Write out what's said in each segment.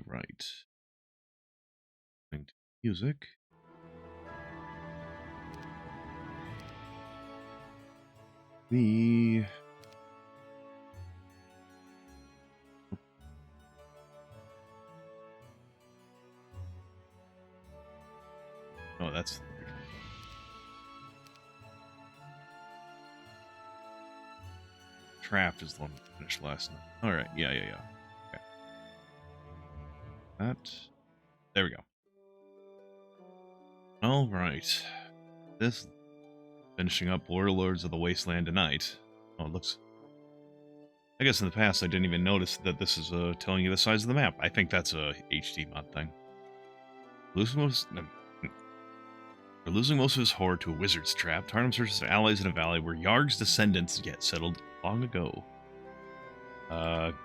All right. Going to music. Oh, that's... Trapped is the one we finished last night. All right, yeah. Okay. There we go. All right. This finishing up Warlords of the Wasteland tonight. Oh, it looks... I guess in the past I didn't even notice that this is telling you the size of the map. I think that's a HD mod thing. For losing most of his horde to a wizard's trap, Tarnum searches allies in a valley where Yarg's descendants get settled long ago.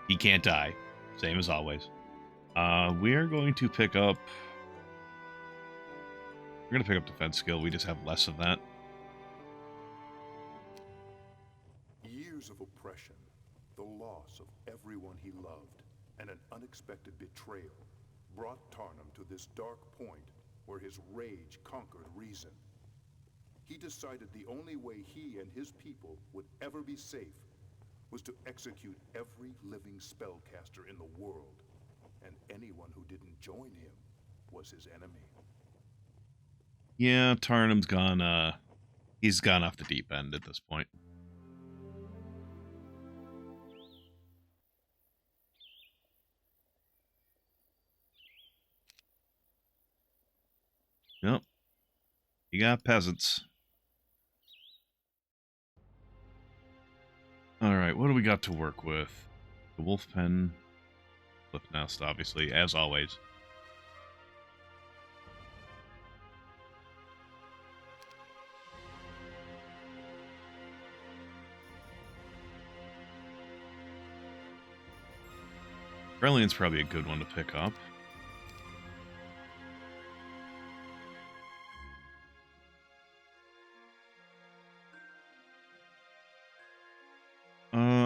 He can't die. Same as always. We are going to pick up... We're going to pick up defense skill. We just have less of that. Years of oppression, the loss of everyone he loved, and an unexpected betrayal brought Tarnum to this dark point where his rage conquered reason. He decided the only way he and his people would ever be safe was to execute every living spellcaster in the world, and anyone who didn't join him was his enemy. Yeah, Tarnum's gone, he's gone off the deep end at this point. Yep. You got peasants. Alright, what do we got to work with? The wolf pen, cliff nest, obviously, as always. Brilliant's probably a good one to pick up.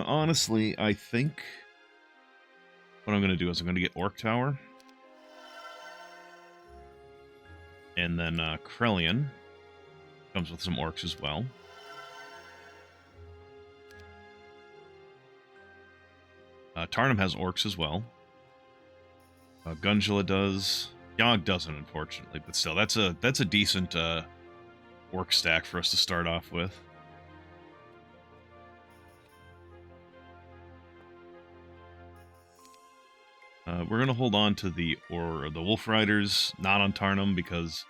Honestly, I think what I'm going to do is I'm going to get Orc Tower. And then Krellian comes with some orcs as well. Tarnum has orcs as well. Gundula does. Yogg doesn't, unfortunately, but still, that's a decent orc stack for us to start off with. We're gonna hold on to the Wolf Riders, not on Tarnum, because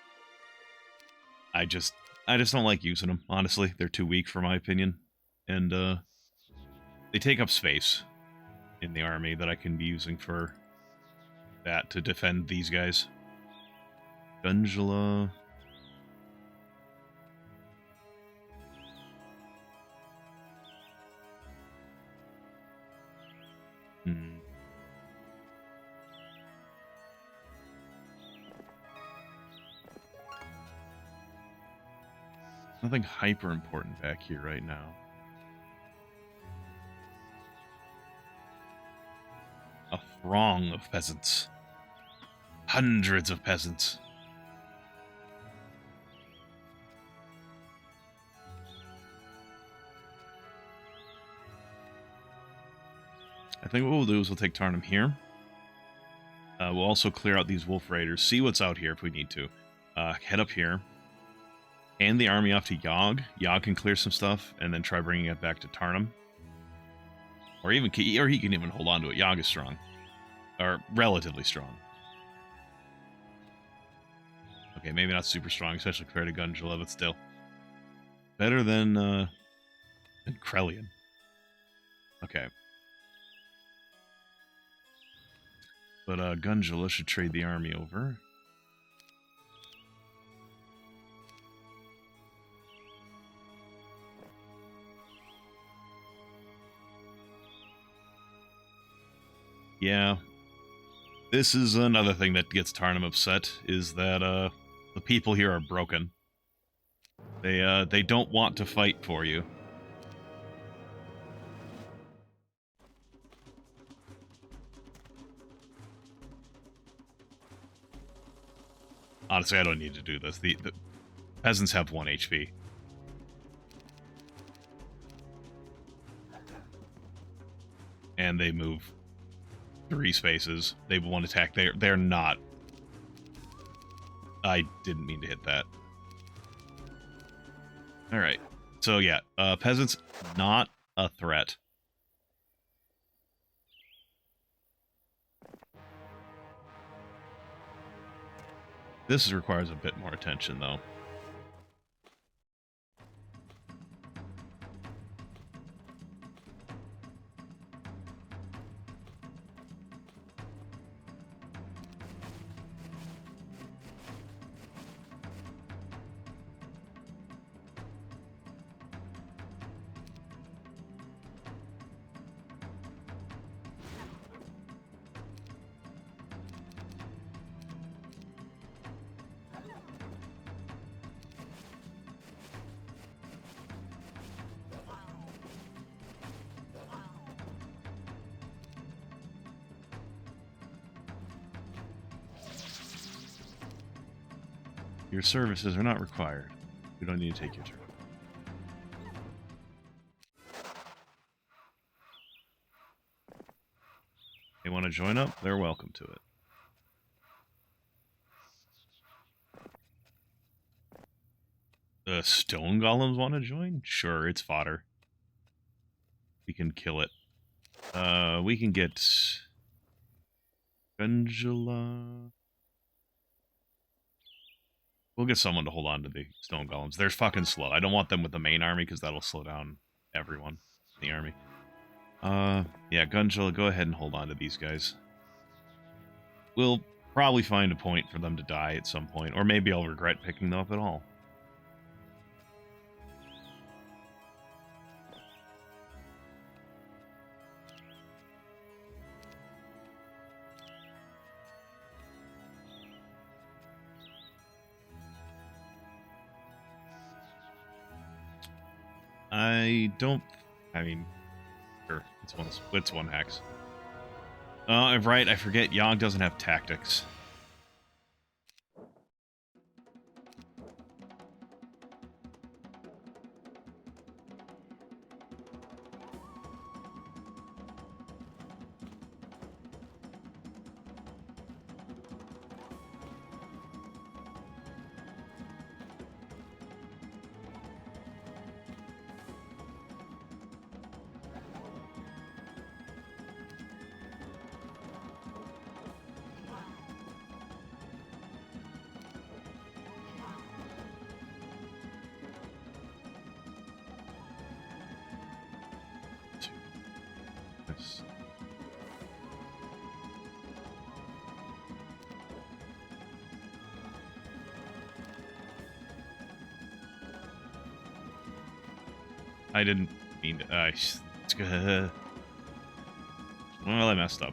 I just don't like using them. Honestly, they're too weak for my opinion, and they take up space in the army that I can be using for that to defend these guys. Gundula. Nothing hyper important back here right now. A throng of peasants. Hundreds of peasants. I think what we'll do is we'll take Tarnum here. We'll also clear out these Wolf Raiders, see what's out here if we need to. Head up here. Hand the army off to Yogg. Yogg can clear some stuff, and then try bringing it back to Tarnum. Or he can even hold on to it. Yogg is strong. Or relatively strong. Okay, maybe not super strong, especially compared to Gundula, but still. Better than Krellian. Okay. But Gundula should trade the army over. Yeah. This is another thing that gets Tarnum upset, is that the people here are broken. They don't want to fight for you. Honestly, I don't need to do this. The peasants have 1 HP. And they move 3 spaces. They have 1 attack. They're not... I didn't mean to hit that. Alright. So yeah, peasants, not a threat. This requires a bit more attention, though. Your services are not required. You don't need to take your turn. They want to join up? They're welcome to it. The stone golems want to join? Sure, it's fodder. We can kill it. We can get... Angela... We'll get someone to hold on to the stone golems. They're fucking slow. I don't want them with the main army because that'll slow down everyone in the army. Yeah, Gunjula, go ahead and hold on to these guys. We'll probably find a point for them to die at some point, or maybe I'll regret picking them up at all. I mean, sure, it's one hex. Right, I forget, Yogg doesn't have tactics. I didn't mean to... well, I messed up.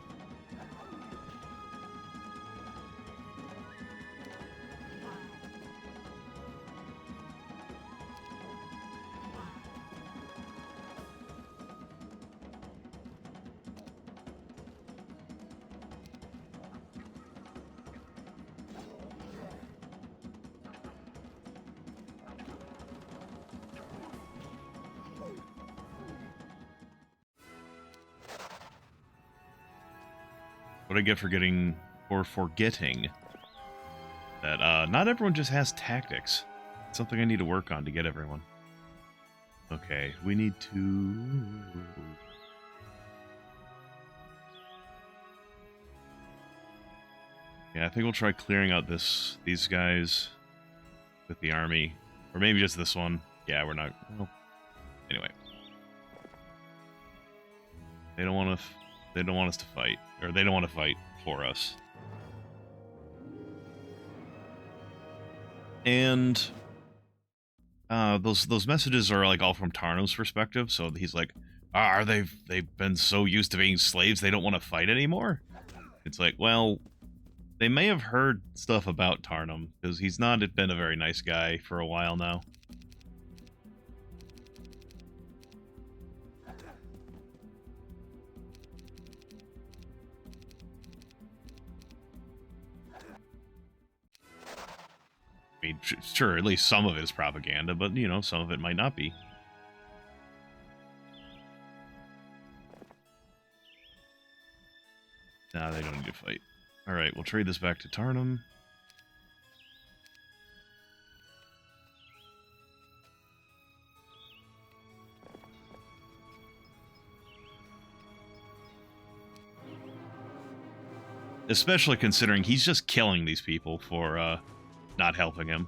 What I get for forgetting that not everyone just has tactics. It's something I need to work on to get everyone. Okay, we need to... Yeah, I think we'll try clearing out these guys with the army. Or maybe just this one. Yeah, we're not... Well, anyway. They don't want us to fight. Or they don't want to fight for us. And those messages are like all from Tarno's perspective. So he's like, they've been so used to being slaves they don't want to fight anymore? It's like, well, they may have heard stuff about Tarnum, because he's not been a very nice guy for a while now. mean, sure, at least some of it is propaganda, but, you know, some of it might not be. Nah, they don't need to fight. Alright, we'll trade this back to Tarnum. Especially considering he's just killing these people for not helping him.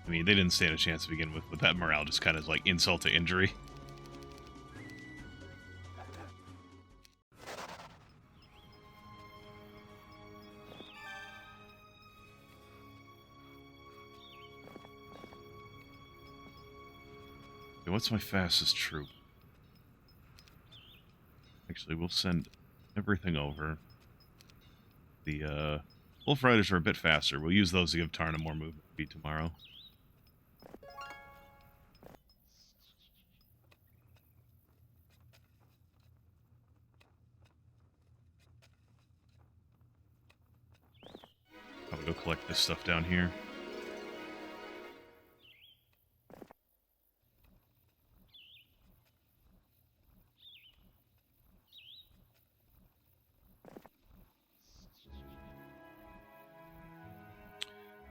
I mean, they didn't stand a chance to begin with, but that morale just kind of like insult to injury. Okay, what's my fastest troop? Actually, we'll send everything over. The Wolf Riders are a bit faster. We'll use those to give Tarna more movement speed tomorrow. I'll go collect this stuff down here.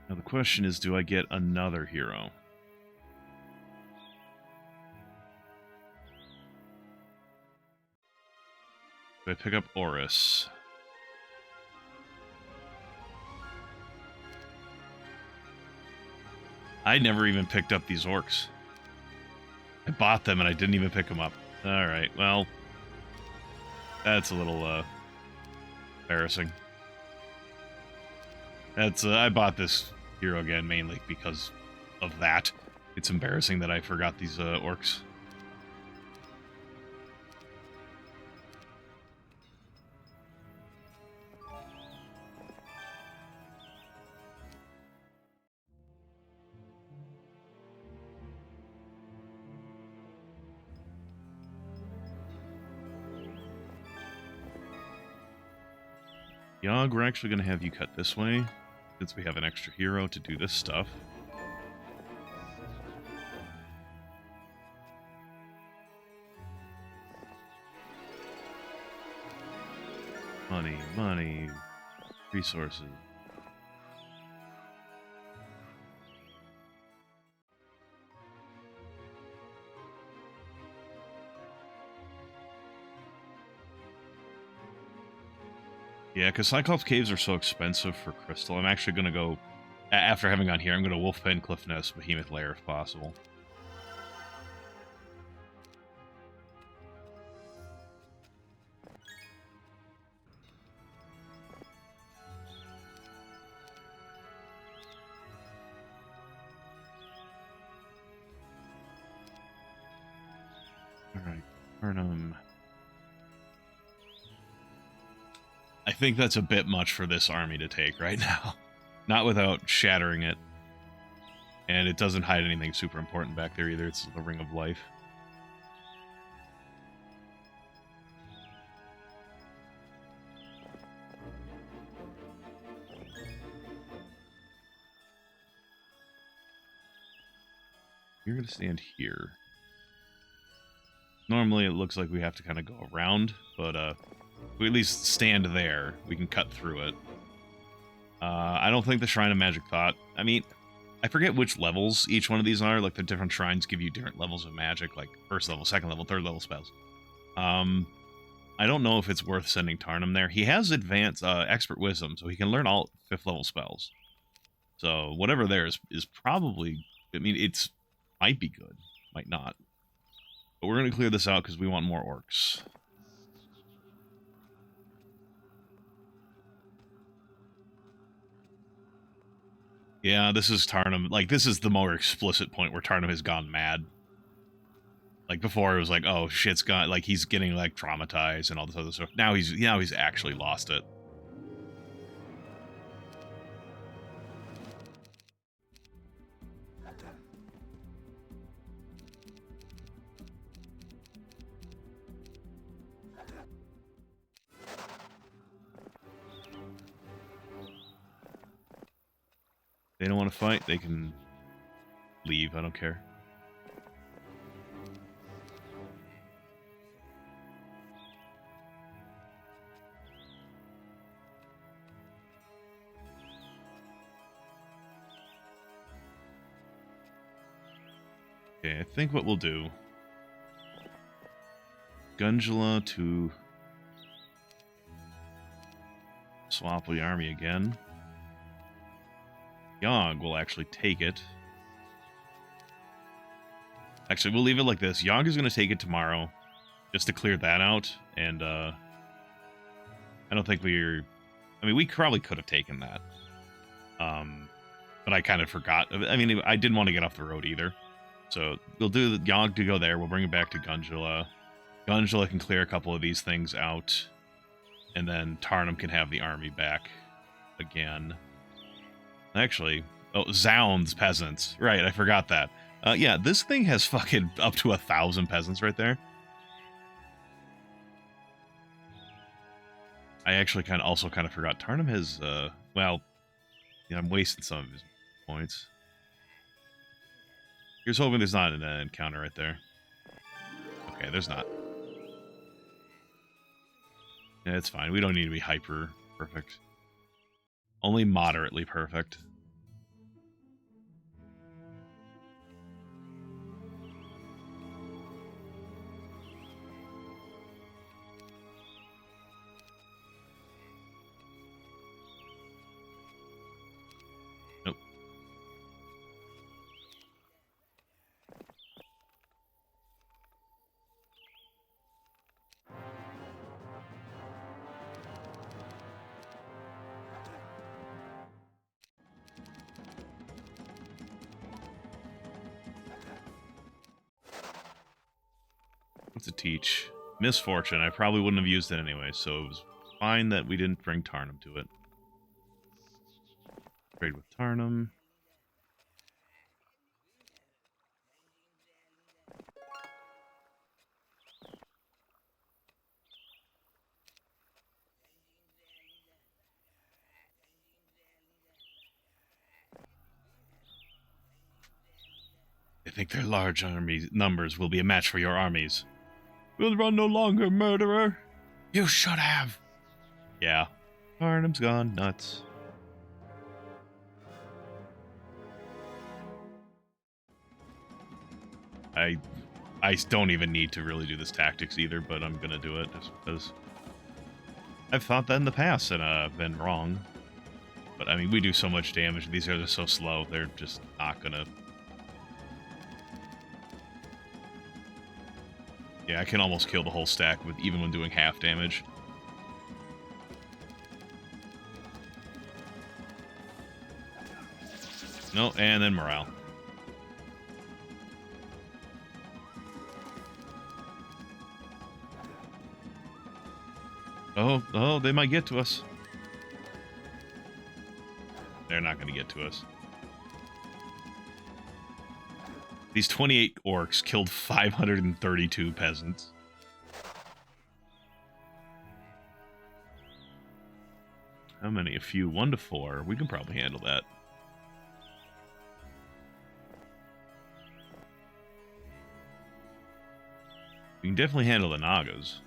Now the question is, do I get another hero? Do I pick up Oris? I never even picked up these orcs. I bought them and I didn't even pick them up. Alright, well, that's a little embarrassing. That's I bought this hero again mainly because of that. It's embarrassing that I forgot these orcs. Yogg, we're actually going to have you cut this way, since we have an extra hero to do this stuff. Money, money, resources. Yeah, because Cyclops Caves are so expensive for Crystal. I'm actually going to go, after having gone here, I'm going to Wolfpen, Cliffness, Behemoth Lair if possible. Alright, Arnhem. I think that's a bit much for this army to take right now. Not without shattering it. And it doesn't hide anything super important back there either. It's the Ring of Life. You're going to stand here. Normally it looks like we have to kind of go around, but we at least stand there. We can cut through it. I don't think the Shrine of Magic Thought... I mean, I forget which levels each one of these are. Like, the different shrines give you different levels of magic, like first level, second level, third level spells. I don't know if it's worth sending Tarnum there. He has advanced Expert Wisdom, so he can learn all 5th level spells. So whatever there is probably... I mean, it's might be good. Might not. But we're going to clear this out because we want more orcs. Yeah, this is Tarnum. Like, this is the more explicit point where Tarnum has gone mad. Like, before it was like, oh, shit's gone... Like, he's getting, like, traumatized and all this other stuff. Now he's actually lost it. They don't want to fight, they can leave. I don't care. Okay, I think what we'll do... Gundula to swap the army again. Yogg will actually take it. Actually, we'll leave it like this. Yogg is going to take it tomorrow, just to clear that out. And I don't think we're... I mean, we probably could have taken that. But I kind of forgot. I mean, I didn't want to get off the road either. So we'll do the Yogg to go there. We'll bring it back to Gundula. Gundula can clear a couple of these things out, and then Tarnum can have the army back again. Actually, oh, Zounds peasants. Right, I forgot that. Yeah, this thing has fucking up to 1,000 peasants right there. I actually also kind of forgot. Tarnum has, well, yeah, I'm wasting some of his points. Here's hoping there's not an encounter right there. Okay, there's not. Yeah, it's fine. We don't need to be hyper perfect. Only moderately perfect. Nope. What's it teach? Misfortune. I probably wouldn't have used it anyway, so it was fine that we didn't bring Tarnum to it. Trade with Tarnum. I think their large army numbers will be a match for your armies. We'll run no longer, murderer. You should have. Yeah. Tarnum's gone nuts. I don't even need to really do this tactics either, but I'm gonna do it just because I've thought that in the past and I've been wrong. But I mean, we do so much damage. These guys are so slow. They're just not gonna. Yeah, I can almost kill the whole stack with even when doing half damage. No, and then morale. Oh, they might get to us. They're not going to get to us. These 28 orcs killed 532 peasants. How many? A few. 1 to 4. We can probably handle that. We can definitely handle the Nagas.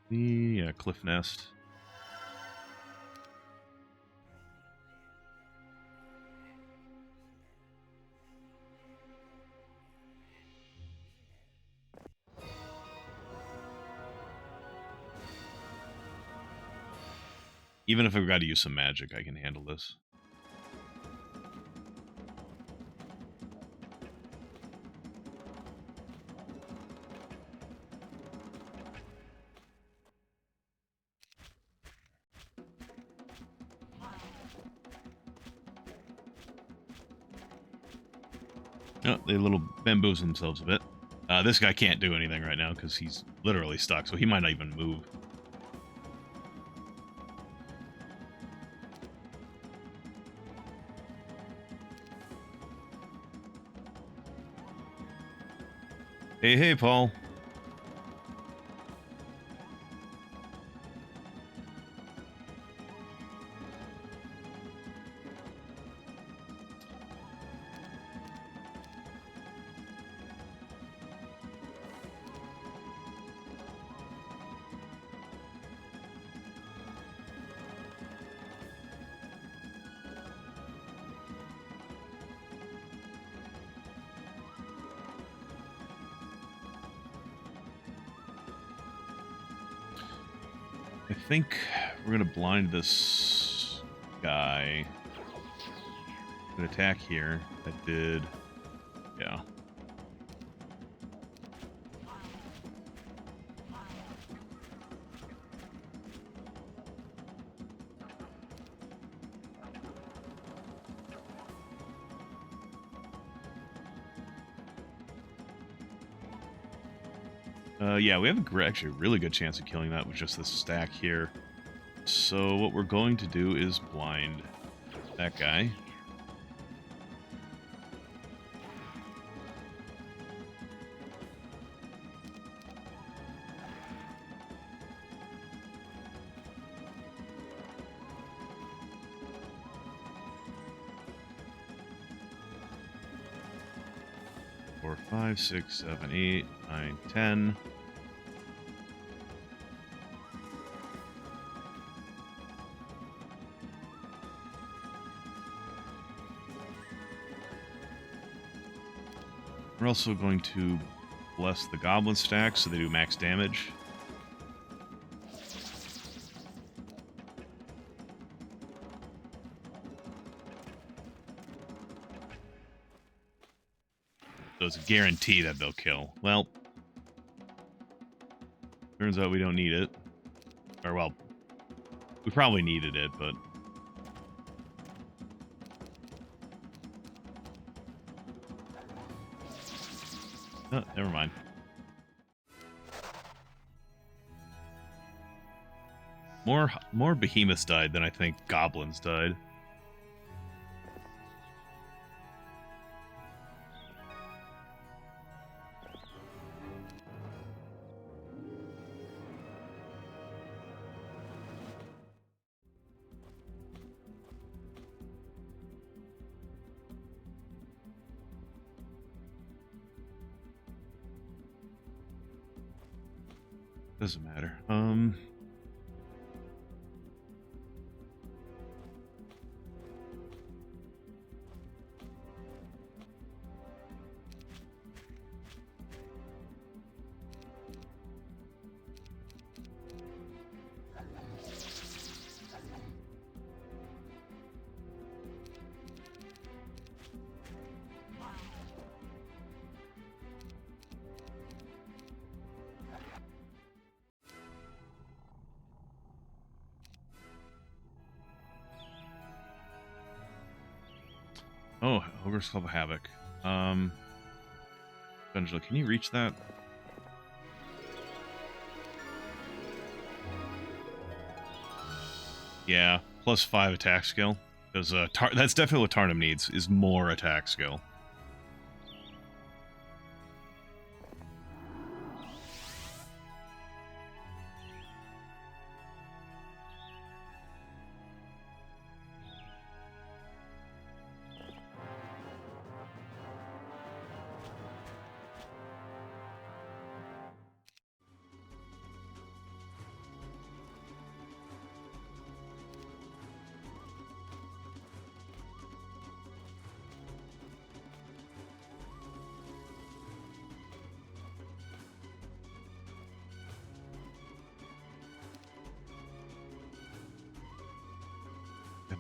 The cliff nest. Even if I've got to use some magic, I can handle this. Oh, they little bamboozle themselves a bit. This guy can't do anything right now because he's literally stuck, so he might not even move. Hey, Paul. I think we're going to blind this guy. An attack here. That did... yeah. Yeah, we have actually a really good chance of killing that with just this stack here. So what we're going to do is blind that guy. Four, 5, 6, 7, 8, 9, 10. We're also going to bless the goblin stack so they do max damage. So it's a guarantee that they'll kill. Well, turns out we don't need it. Or, well, we probably needed it, but... oh, never mind. More behemoths died than I think goblins died. Doesn't matter. Oh, Ogre's Club of Havoc. Angela, can you reach that? Yeah, plus 5 attack skill. Because that's definitely what Tarnum needs, is more attack skill.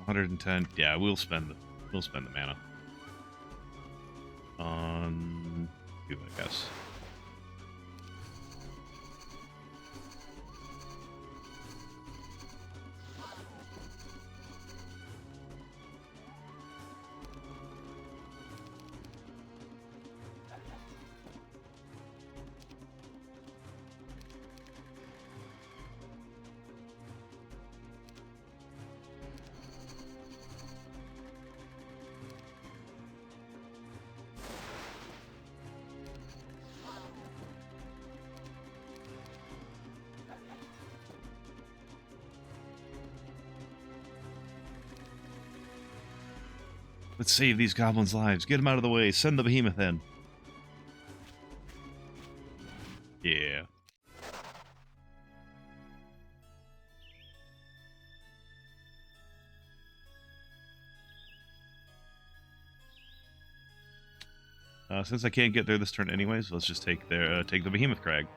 $110. Yeah, we'll spend the mana on you, I guess. Let's save these goblins' lives. Get them out of the way. Send the behemoth in. Yeah. Since I can't get there this turn anyways, let's just take the behemoth crag.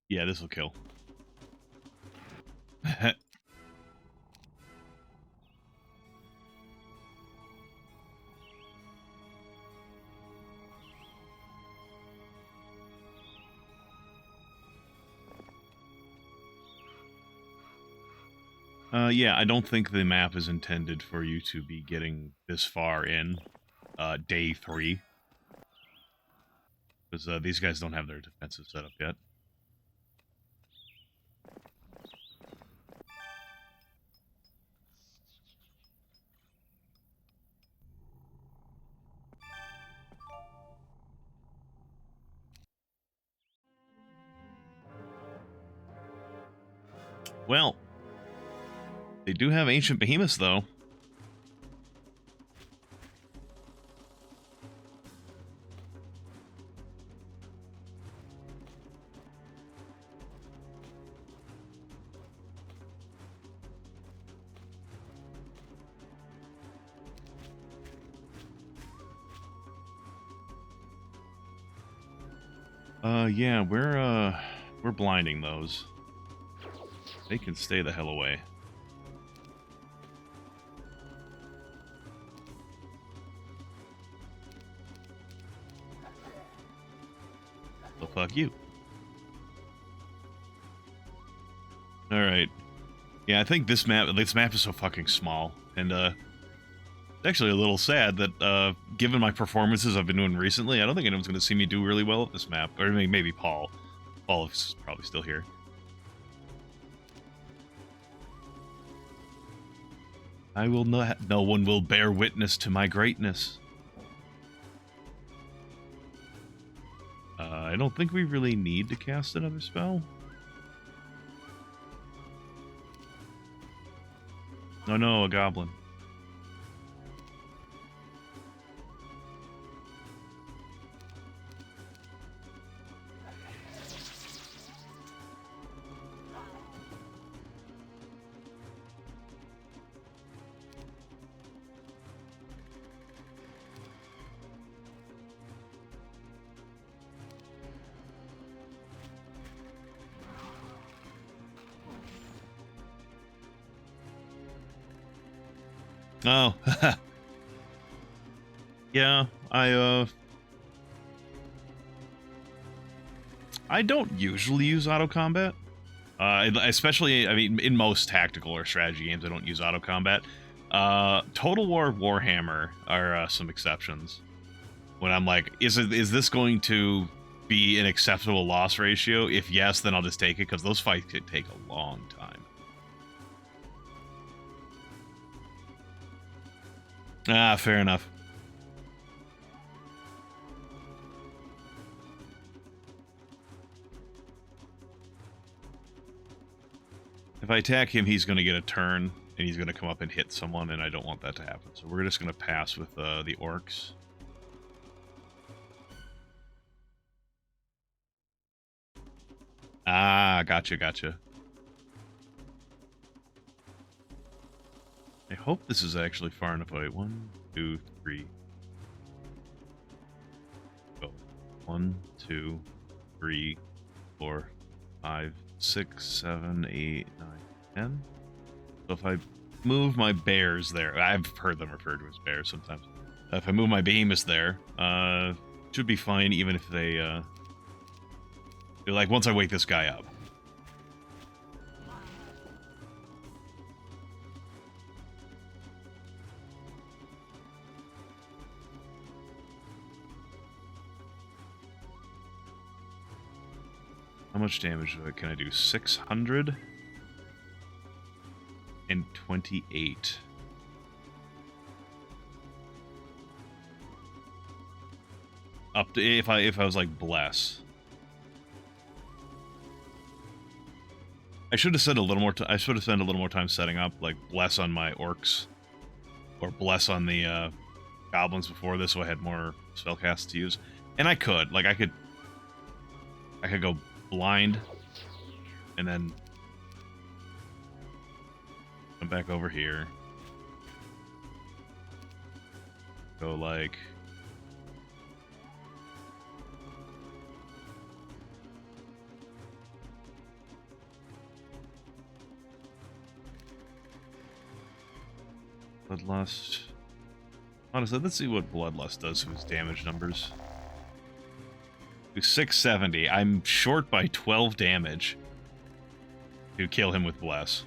Yeah, this will kill. Yeah, I don't think the map is intended for you to be getting this far in day 3. Because these guys don't have their defensive setup yet. Well, they do have ancient behemoths, though. Yeah, we're blinding those. They can stay the hell away. So fuck you. Alright. Yeah, I think this map is so fucking small, and it's actually a little sad that given my performances I've been doing recently, I don't think anyone's gonna see me do really well at this map. Or maybe Paul. Paul is probably still here. I will not. No one will bear witness to my greatness. I don't think we really need to cast another spell. Oh no, a goblin. Oh, yeah, I don't usually use auto combat. Especially, I mean, in most tactical or strategy games, I don't use auto combat. Total War, Warhammer are some exceptions. When I'm like, is this going to be an acceptable loss ratio? If yes, then I'll just take it, because those fights could take a long time. Ah, fair enough. If I attack him, he's going to get a turn, and he's going to come up and hit someone, and I don't want that to happen. So we're just going to pass with the orcs. Ah, gotcha. I hope this is actually far enough away. 1, 2, 3. Go. 1, 2, 3, 4, 5, 6, 7, 8, 9, 10. So if I move my bears there, I've heard them referred to as bears sometimes. If I move my behemoths there, should be fine, even if they, like, once I wake this guy up. How much damage can I do? 628. Up to if I was like bless. I should have said a little more. I should have spent a little more time setting up, like bless on my orcs, or bless on the goblins before this, so I had more spellcasts to use. And I could, like, I could go blind, and then come back over here. Go like. Bloodlust. Honestly, let's see what Bloodlust does to his damage numbers. Do 670. I'm short by 12 damage to kill him with Bless.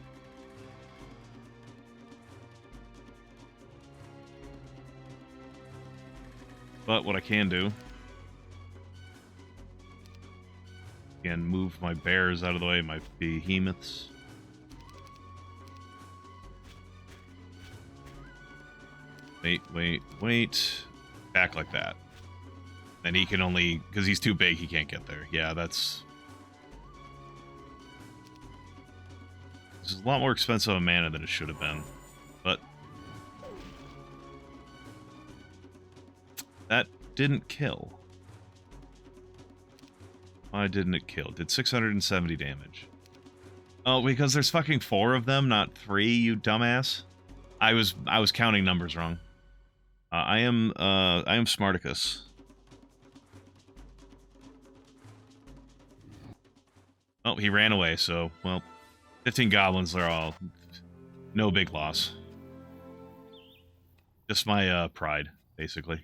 But what I can do, again, move my bears out of the way, my behemoths. Wait. Back like that. And he can only, because he's too big, he can't get there. Yeah, that's... This is a lot more expensive of mana than it should have been. But... that didn't kill. Why didn't it kill? It did 670 damage. Oh, because there's fucking 4 of them, not 3, you dumbass. I was counting numbers wrong. I am Smarticus. Oh, he ran away, so, well, 15 goblins, they're all no big loss. Just my pride, basically.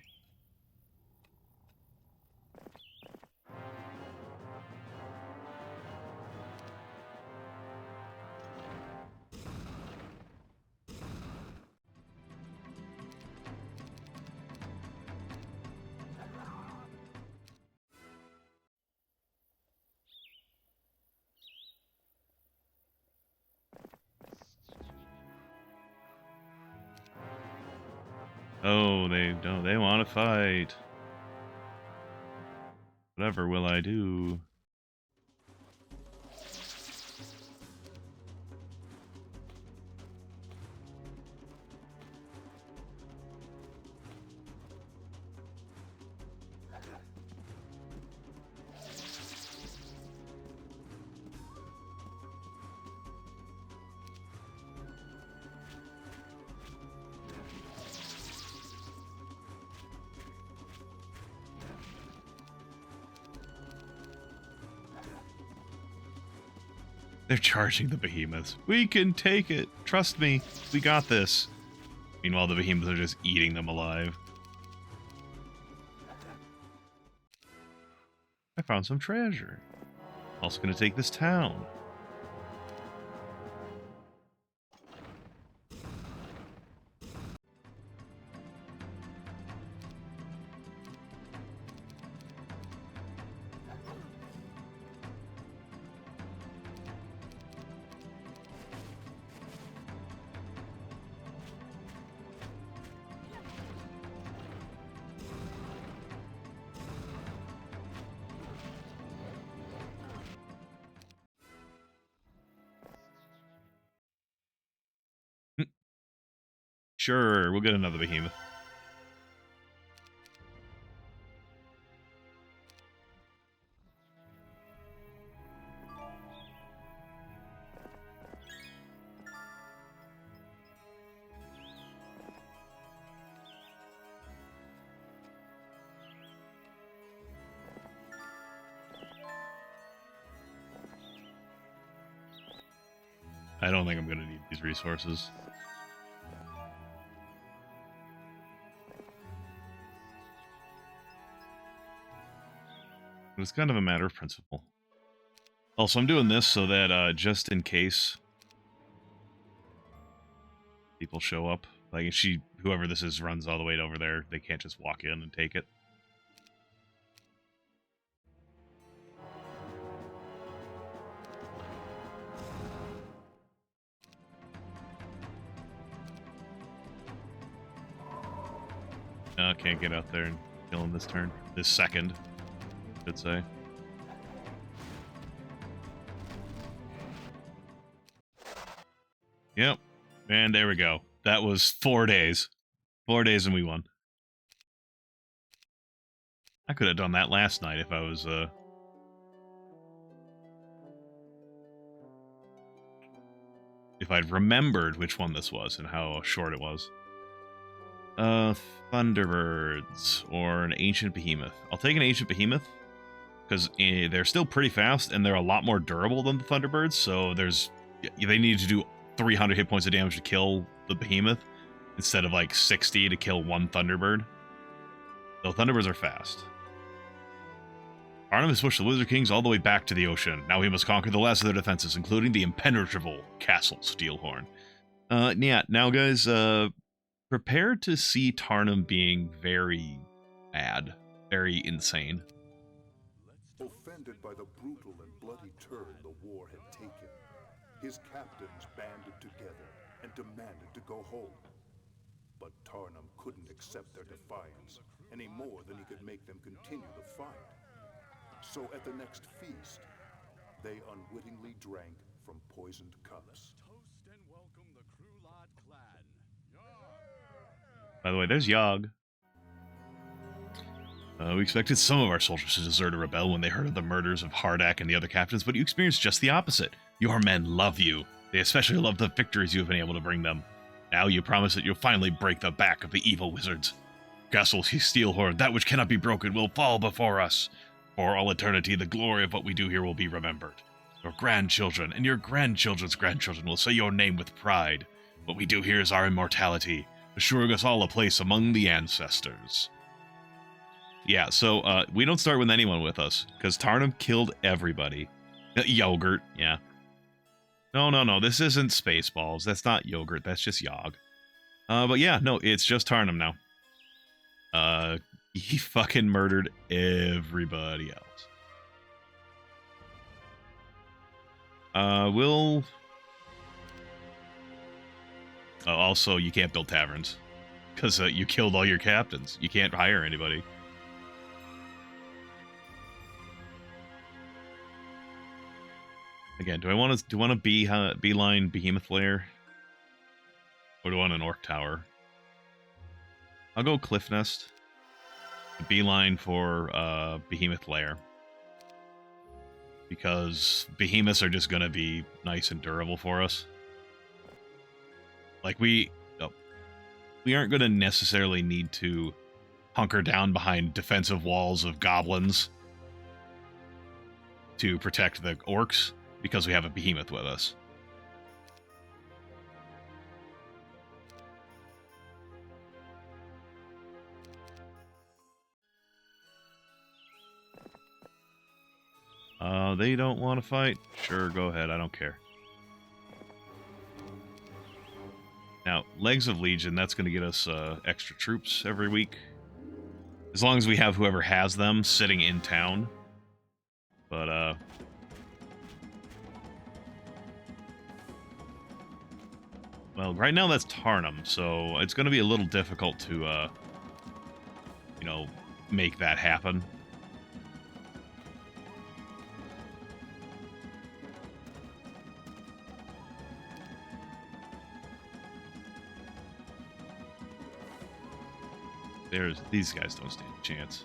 Oh, they want to fight. Whatever will I do? They're charging the behemoths. We can take it. Trust me. We got this. Meanwhile, the behemoths are just eating them alive. I found some treasure. Also gonna take this town. Sure, we'll get another behemoth. I don't think I'm going to need these resources. But it's kind of a matter of principle. Also, I'm doing this so that just in case people show up, like if whoever this is runs all the way over there, they can't just walk in and take it. Can't get out there and kill him this turn. This second, I should say. Yep. And there we go. That was 4 days. 4 days and we won. I could have done that last night if I was, if I'd remembered which one this was and how short it was. Thunderbirds or an Ancient Behemoth. I'll take an Ancient Behemoth because they're still pretty fast and they're a lot more durable than the Thunderbirds, so they need to do 300 hit points of damage to kill the Behemoth. instead of like 60 to kill one Thunderbird. Though Thunderbirds are fast. Arnhem has pushed the Wizard Kings all the way back to the ocean. Now we must conquer the last of their defenses, including the impenetrable Castle Steelhorn. Yeah, now guys, prepare to see Tarnum being very bad, very insane. Offended by the brutal and bloody turn the war had taken, his captains banded together and demanded to go home. But Tarnum couldn't accept their defiance any more than he could make them continue the fight. So at the next feast, they unwittingly drank from poisoned cups. By the way, there's Yogg. We expected some of our soldiers to desert or rebel when they heard of the murders of Hardak and the other captains, but you experienced just the opposite. Your men love you. They especially love the victories you have been able to bring them. Now you promise that you'll finally break the back of the evil wizards. Castle Steelhorn, that which cannot be broken, will fall before us. For all eternity, the glory of what we do here will be remembered. Your grandchildren and your grandchildren's grandchildren will say your name with pride. What we do here is our immortality, assuring us all a place among the ancestors. Yeah, so we don't start with anyone with us, because Tarnum killed everybody. Yogurt, yeah. No, this isn't Spaceballs. That's not Yogurt, that's just Yogg. But yeah, no, it's just Tarnum now. He fucking murdered everybody else. Oh, also, you can't build taverns. Because you killed all your captains. You can't hire anybody. Again, do I want to beeline Behemoth Lair? Or do I want an Orc Tower? I'll go Cliff Nest. Beeline for Behemoth Lair. Because behemoths are just going to be nice and durable for us. Like, we aren't going to necessarily need to hunker down behind defensive walls of goblins to protect the orcs, because we have a behemoth with us. They don't want to fight? Sure, go ahead, I don't care. Now, Legs of Legion, that's going to get us extra troops every week. As long as we have whoever has them sitting in town. But, well, right now that's Tarnum, so it's going to be a little difficult to, you know, make that happen. These guys don't stand a chance.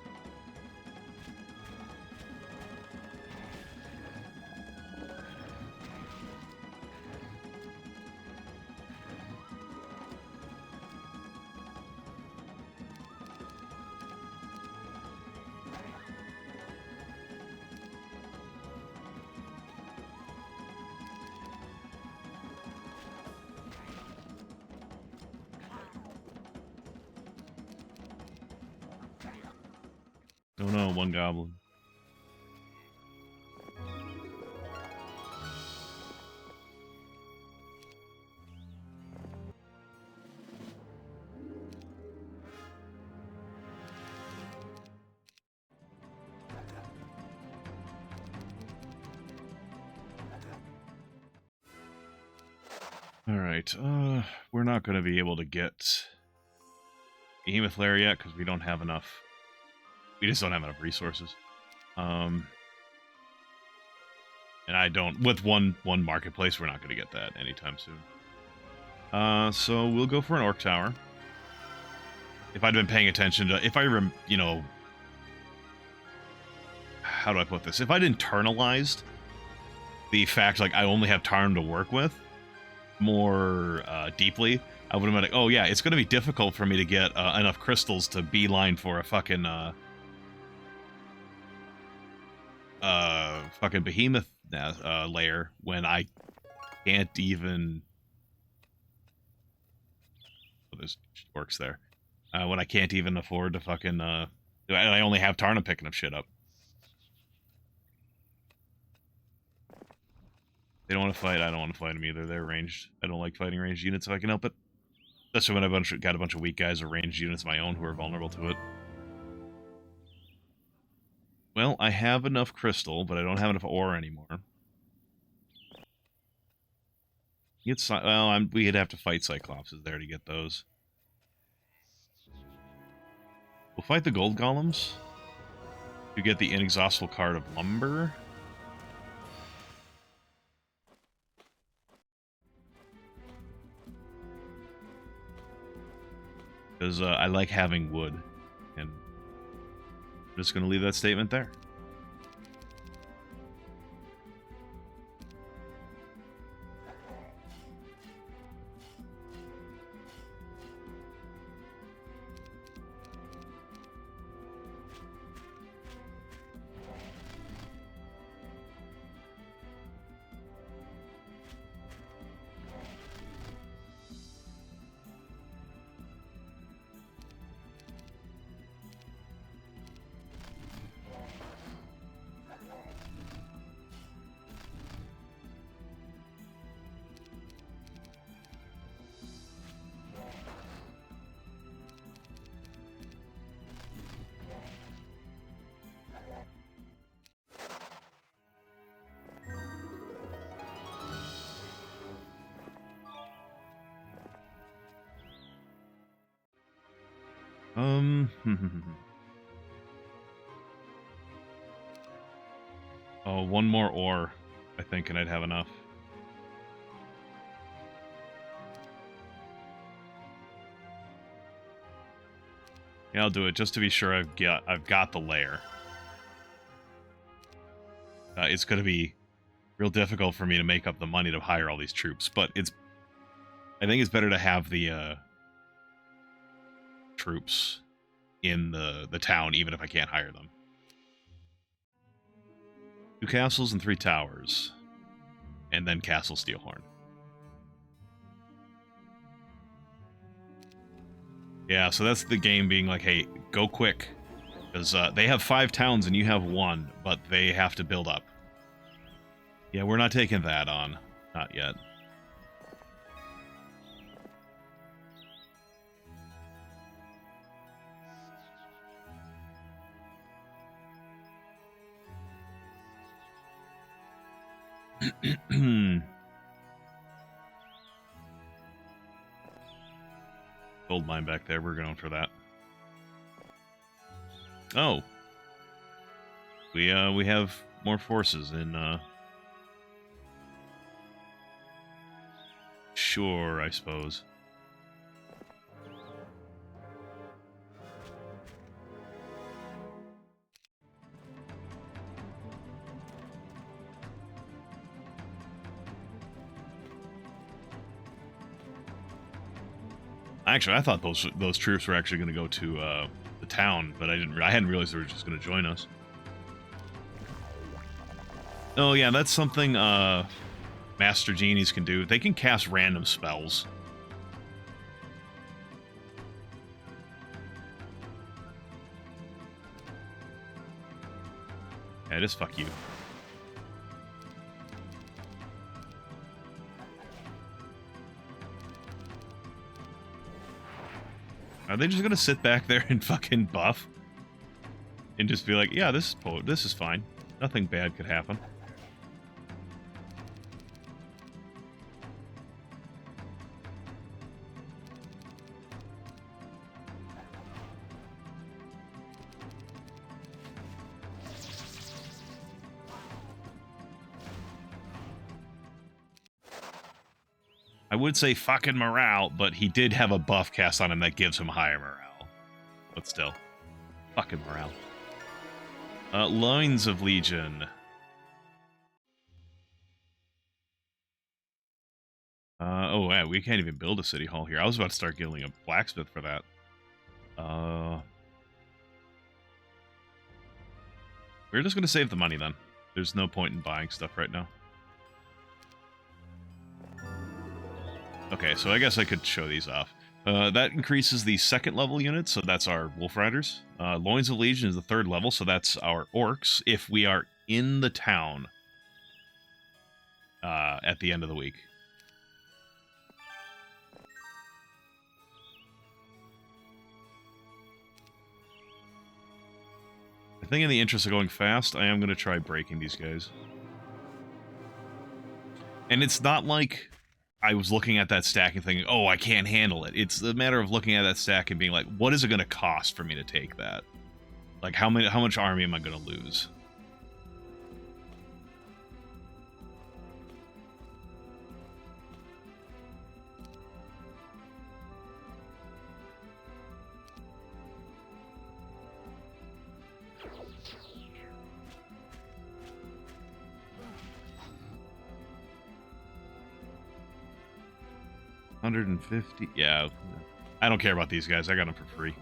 Oh no, one goblin. Alright, we're not going to be able to get Behemoth Lair yet, because we don't have enough. We just don't have enough resources. And I don't... With one marketplace, we're not going to get that anytime soon. So we'll go for an Orc Tower. If I'd been paying attention to... If I, you know... How do I put this? If I'd internalized the fact, like, I only have Tarn to work with more deeply, I would have been like, oh yeah, it's going to be difficult for me to get enough crystals to beeline for a fucking... fucking behemoth layer when I can't even there's orcs there. When I can't even afford to fucking, I only have Tarna picking up shit up. They don't want to fight, I don't want to fight them either. They're ranged. I don't like fighting ranged units if I can help it. Especially when I've got a bunch of weak guys or ranged units of my own who are vulnerable to it. Well, I have enough crystal, but I don't have enough ore anymore. Well, we'd have to fight Cyclopses there to get those. We'll fight the gold golems to get the inexhaustible card of lumber. Because I like having wood, and I'm just going to leave that statement there. Oh, one more ore, I think, and I'd have enough. Yeah, I'll do it just to be sure I've got the lair. It's going to be real difficult for me to make up the money to hire all these troops, but I think it's better to have the troops in the town, even if I can't hire them. 2 castles and 3 towers. And then Castle Steelhorn. Yeah, so that's the game being like, hey, go quick. Because they have 5 towns and you have 1, but they have to build up. Yeah, we're not taking that on. Not yet. Gold mine back there. We're going for that. Oh, we have more forces in. Sure, I suppose. Actually, I thought those troops were actually going to go to the town, but I hadn't realized they were just going to join us. Oh yeah, that's something Master Genies can do. They can cast random spells. Yeah, just fuck you. Are they just gonna sit back there and fucking buff? And just be like, yeah, this is fine. Nothing bad could happen. I would say fucking morale, but he did have a buff cast on him that gives him higher morale. But still. Fucking morale. Lines of Legion. Oh, yeah, we can't even build a city hall here. I was about to start getting a blacksmith for that. We're just going to save the money then. There's no point in buying stuff right now. Okay, so I guess I could show these off. That increases the 2nd level unit, so that's our Wolf Riders. Loins of Legion is the 3rd level, so that's our Orcs, if we are in the town at the end of the week. I think in the interest of going fast, I am going to try breaking these guys. And it's not like I was looking at that stack and thinking, oh, I can't handle it. It's a matter of looking at that stack and being like, what is it going to cost for me to take that? Like, how much army am I going to lose? $150. Yeah, I don't care about these guys. I got them for free.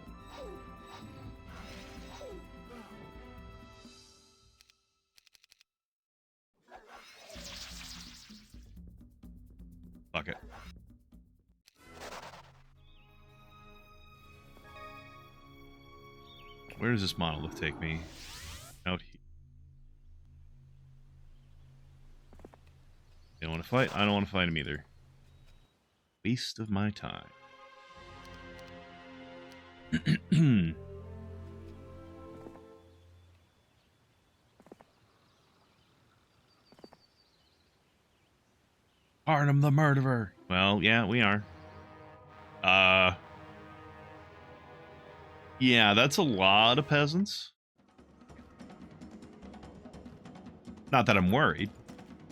Fuck it. Where does this monolith take me? Out here. They don't want to fight? I don't want to fight him either. Waste of my time. Arnhem the murderer. Well, yeah, we are. Yeah, that's a lot of peasants. Not that I'm worried.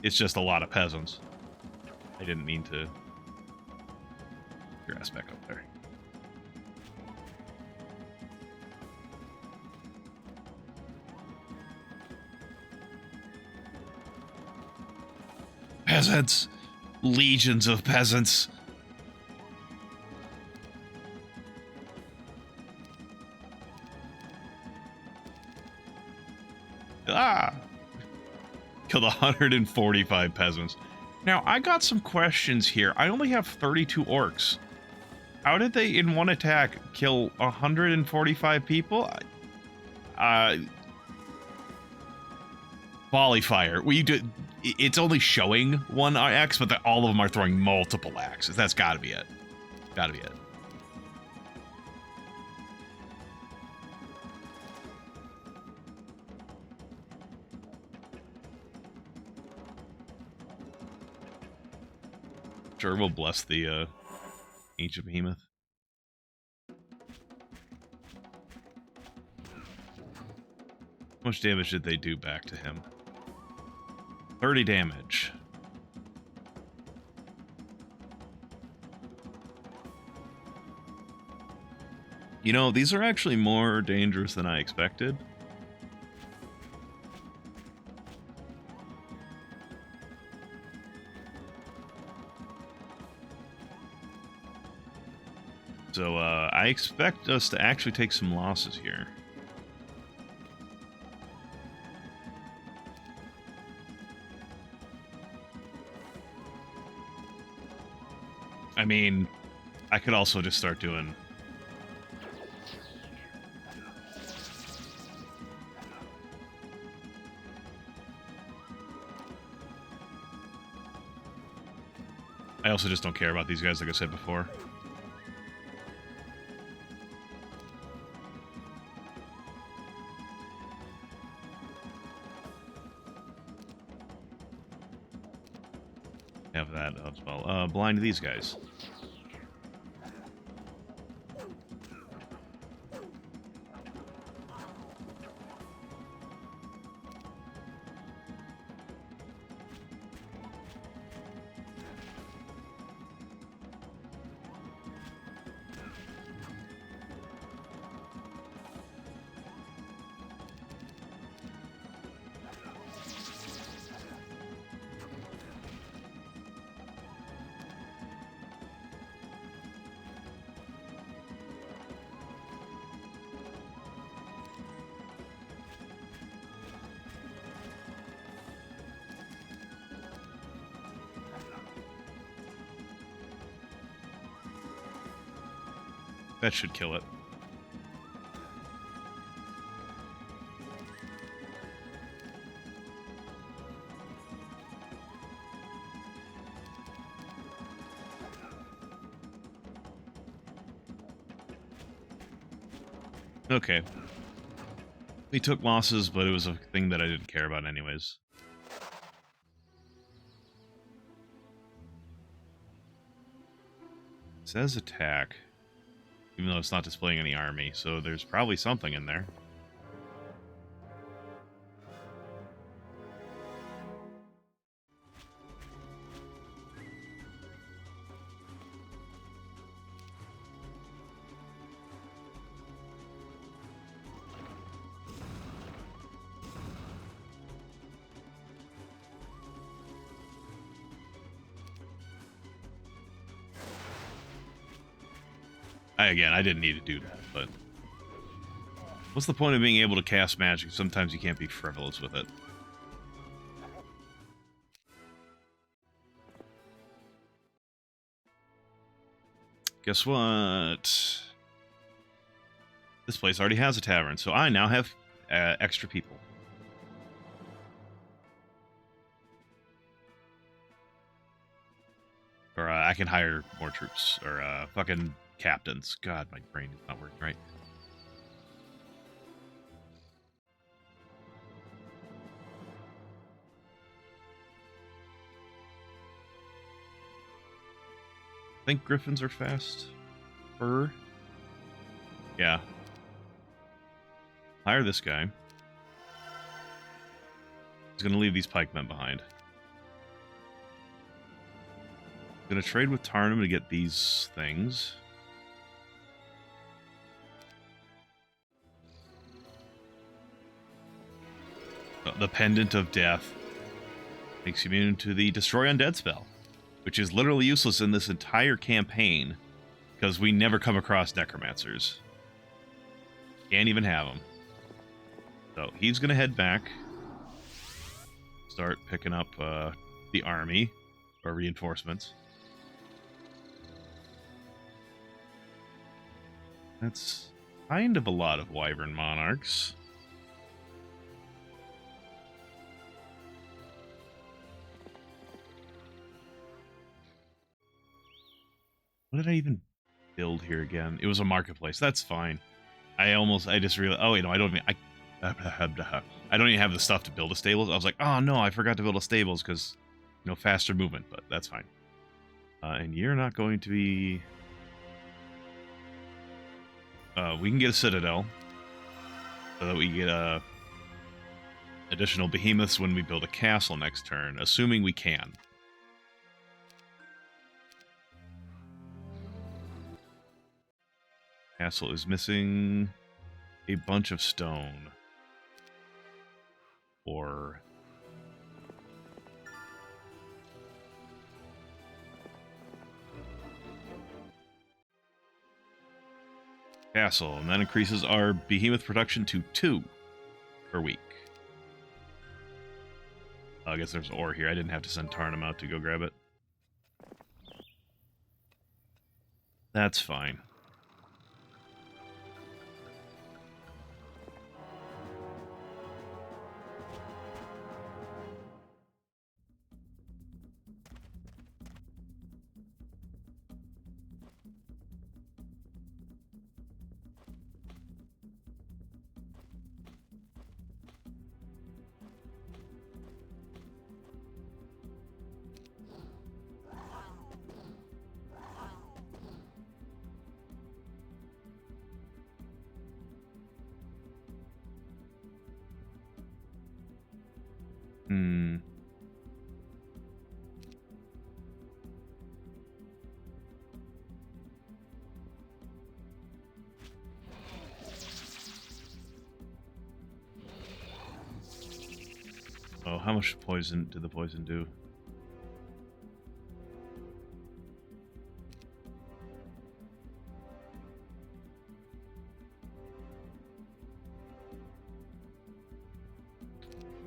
It's just a lot of peasants. I didn't mean to... Your ass back up there. Peasants! Legions of peasants! Ah! Killed 145 peasants. Now, I got some questions here. I only have 32 orcs. How did they, in one attack, kill 145 people? Volley fire. It's only showing one axe, but all of them are throwing multiple axes. That's gotta be it. Gotta be it. Sure, we'll bless the ancient behemoth. How much damage did they do back to him? 30 damage. You know, these are actually more dangerous than I expected. So, I expect us to actually take some losses here. I mean, I could also just start doing... I also just don't care about these guys, like I said before. Have that as well. Blind these guys. That should kill it. Okay. We took losses, but it was a thing that I didn't care about anyways. It says attack, even though it's not displaying any army, so there's probably something in there. Again, I didn't need to do that, but what's the point of being able to cast magic? Sometimes you can't be frivolous with it. Guess what? This place already has a tavern, so I now have extra people. Or I can hire more troops, or fucking captains. God, my brain is not working right. I think griffins are fast. Yeah. Hire this guy. He's gonna leave these pikemen behind. Gonna trade with Tarnum to get these things. The Pendant of Death makes you immune to the Destroy Undead spell, which is literally useless in this entire campaign because we never come across necromancers. Can't even have them. So he's going to head back, start picking up the army or reinforcements. That's kind of a lot of Wyvern Monarchs. What did I even build here again? It was a marketplace. That's fine. I just realized. Oh wait, no, I don't even have the stuff to build a stables. I was like, oh no, I forgot to build a stables because, you know, faster movement. But that's fine. And you're not going to be. We can get a citadel, so that we get additional behemoths when we build a castle next turn, assuming we can. Castle is missing a bunch of stone. Or castle, and that increases our behemoth production to 2 per week. I guess there's ore here. I didn't have to send Tarnum out to go grab it. That's fine. Oh, how much poison did the poison do?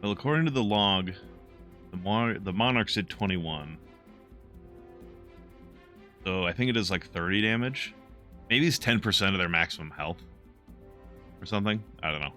Well, according to the log, the monarchs did 21. So I think it is like 30 damage. Maybe it's 10% of their maximum health or something. I don't know.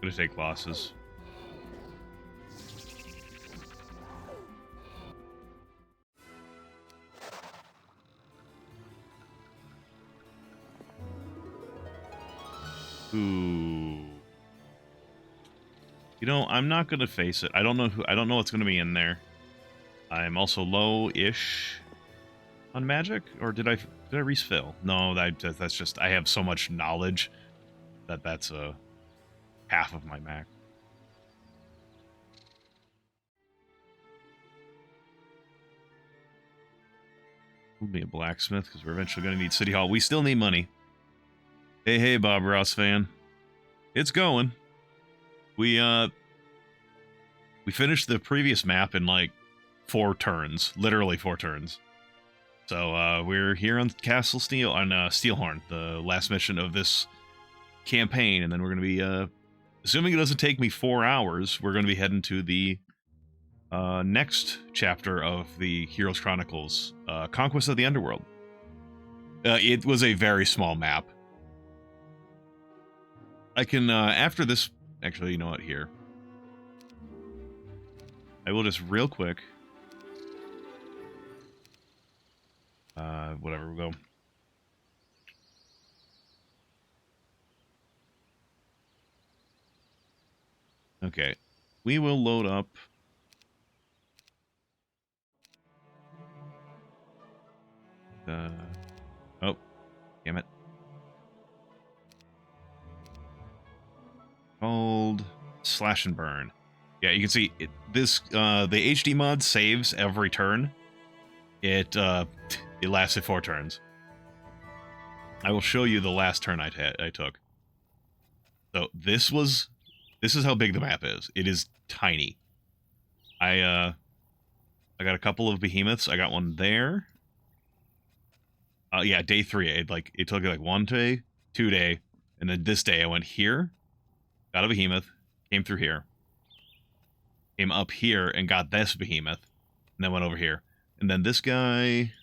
Gonna take losses. Ooh. You know, I'm not gonna face it. I don't know what's gonna be in there. I'm also low-ish on magic, or did I refill? No, that's just I have so much knowledge that that's half of my max. We'll be a blacksmith because we're eventually going to need City Hall. We still need money. Hey, Bob Ross fan. It's going. We finished the previous map in like 4 turns, literally 4 turns. So we're here on Castle Steel on Steelhorn, the last mission of this campaign, and then we're going to be assuming it doesn't take me 4 hours, we're going to be heading to the next chapter of the Heroes Chronicles, Conquest of the Underworld. It was a very small map. I can, after this, actually, you know what, here. I will just real quick, whatever, we'll go. Okay, we will load up. Oh, damn it. Called Slash and Burn. Yeah, you can see it, this, the HD mod saves every turn. It lasted 4 turns. I will show you the last turn I took. So this is how big the map is. It is tiny. I got a couple of behemoths. I got one there. Yeah, day 3. It took like 1 day, 2 day, and then this day I went here, got a behemoth, came through here, came up here and got this behemoth, and then went over here. And then this guy,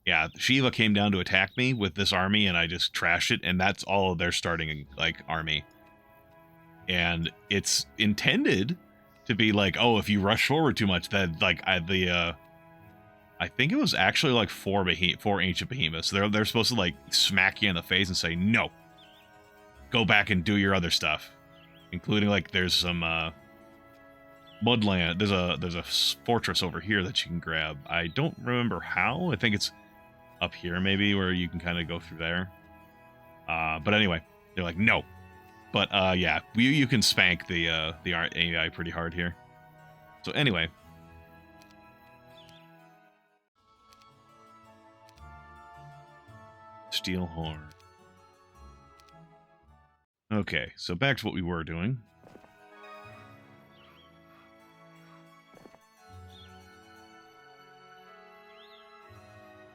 yeah, Shiva came down to attack me with this army, and I just trashed it, and that's all of their starting like army. And it's intended to be like, oh, if you rush forward too much, then like I think it was actually like 4 ancient behemoths. They're supposed to like smack you in the face and say, no, go back and do your other stuff, including like there's some Mudland. There's a fortress over here that you can grab. I don't remember how. I think it's up here maybe where you can kind of go through there. But anyway, they're like, no. But yeah, you can spank the AI pretty hard here. So anyway. Steelhorn. Okay, so back to what we were doing.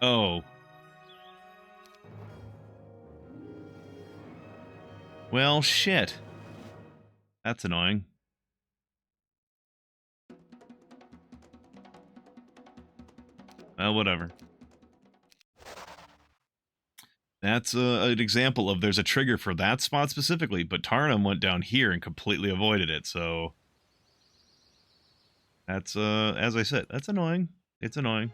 Oh. Well, shit. That's annoying. Well, whatever. That's an example of there's a trigger for that spot specifically, but Tarnum went down here and completely avoided it, so... That's, as I said, that's annoying. It's annoying.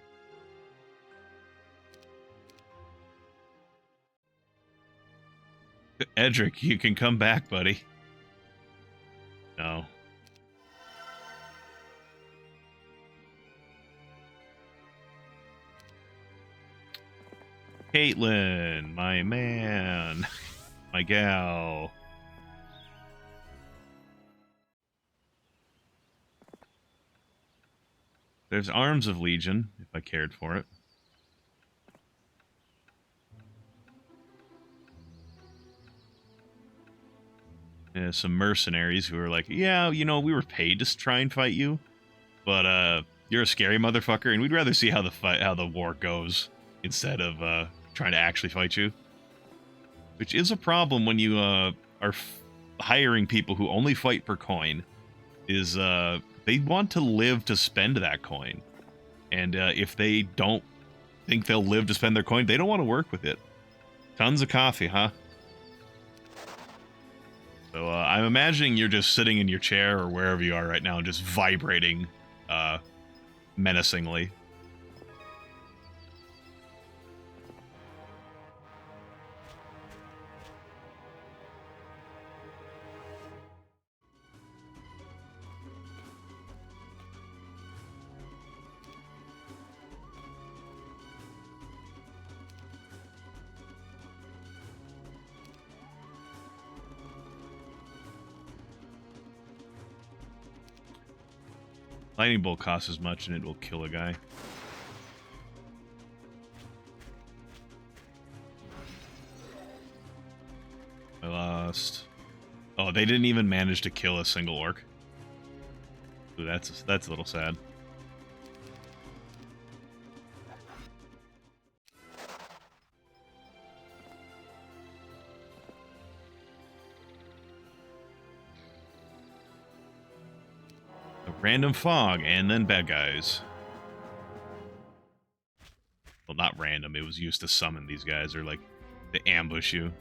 Edric, you can come back, buddy. No. Caitlin, my man, my gal. There's Arms of Legion, if I cared for it. Some mercenaries who are like, yeah, you know, we were paid to try and fight you, but you're a scary motherfucker, and we'd rather see how the war goes. instead of trying to actually fight you. Which is a problem when you are hiring people who only fight per coin, is they want to live to spend that coin. And if they don't think they'll live to spend their coin, they don't want to work with it. Tons of coffee, huh? So I'm imagining you're just sitting in your chair or wherever you are right now and just vibrating menacingly. Lightning bolt costs as much and it will kill a guy. I lost. Oh, they didn't even manage to kill a single orc. Ooh, that's a little sad. Random fog, and then bad guys. Well, not random. It was used to summon these guys, or like, to ambush you.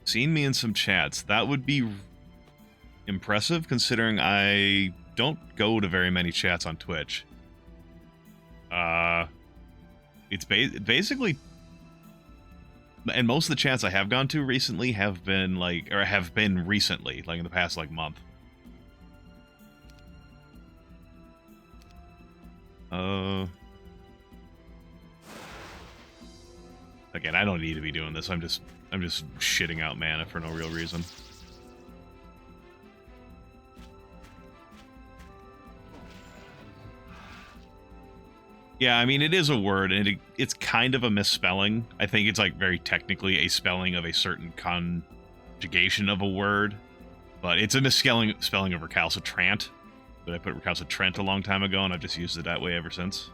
Seen me in some chats. That would be impressive, considering I don't go to very many chats on Twitch. It's basically, and most of the chats I have gone to recently have been like, or have been recently, like in the past like month. Again, I don't need to be doing this. I'm just shitting out mana for no real reason. Yeah, I mean, it is a word, and it's kind of a misspelling. I think it's, like, very technically a spelling of a certain conjugation of a word. But it's a misspelling of recalcitrant. But I put recalcitrant a long time ago, and I've just used it that way ever since.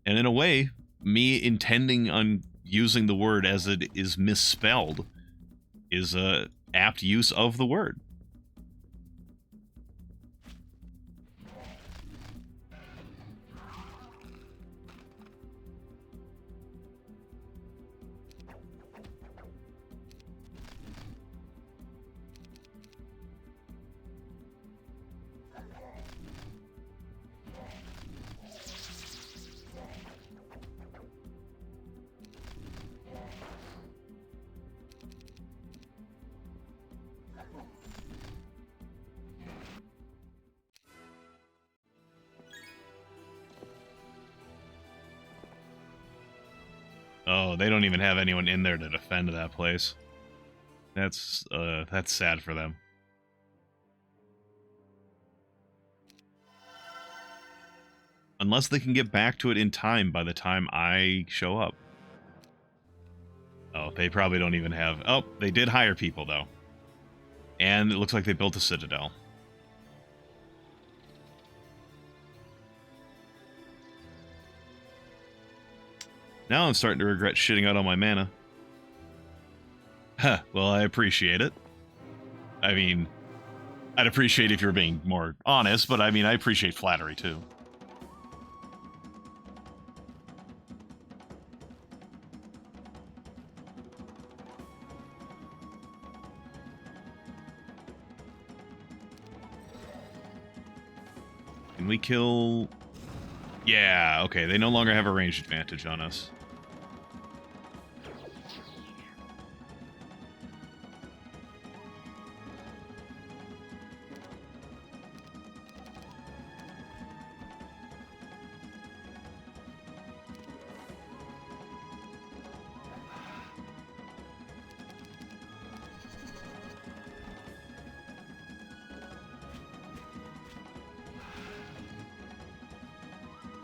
And in a way, me intending on using the word as it is misspelled is a apt use of the word. Oh, they don't even have anyone in there to defend that place. That's sad for them. Unless they can get back to it in time by the time I show up. Oh, they probably don't even have... Oh, they did hire people, though. And it looks like they built a citadel. Now I'm starting to regret shitting out on my mana. Huh, well, I appreciate it. I mean, I'd appreciate if you were being more honest, but I mean, I appreciate flattery, too. Can we kill... Yeah, okay, they no longer have a range advantage on us.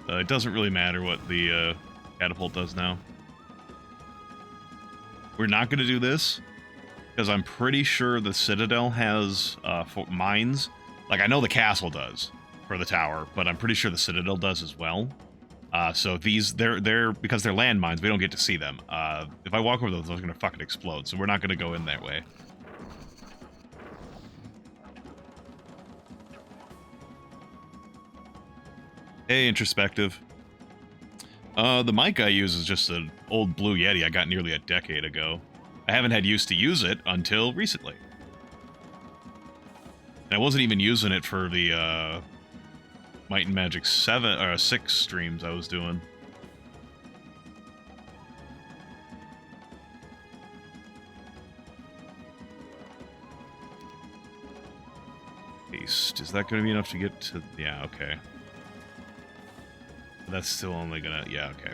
It doesn't really matter what the catapult does now. We're not going to do this, because I'm pretty sure the Citadel has mines. Like, I know the castle does for the tower, but I'm pretty sure the Citadel does as well. So these, they're because they're landmines, we don't get to see them. If I walk over those, they're going to fucking explode, so we're not going to go in that way. Hey, introspective. The mic I use is just an old Blue Yeti I got nearly a decade ago. I haven't had use to use it until recently. And I wasn't even using it for the Might and Magic 7 or 6 streams I was doing. Paste. Is that going to be enough to get to... Yeah, okay. That's still only gonna... Yeah, okay.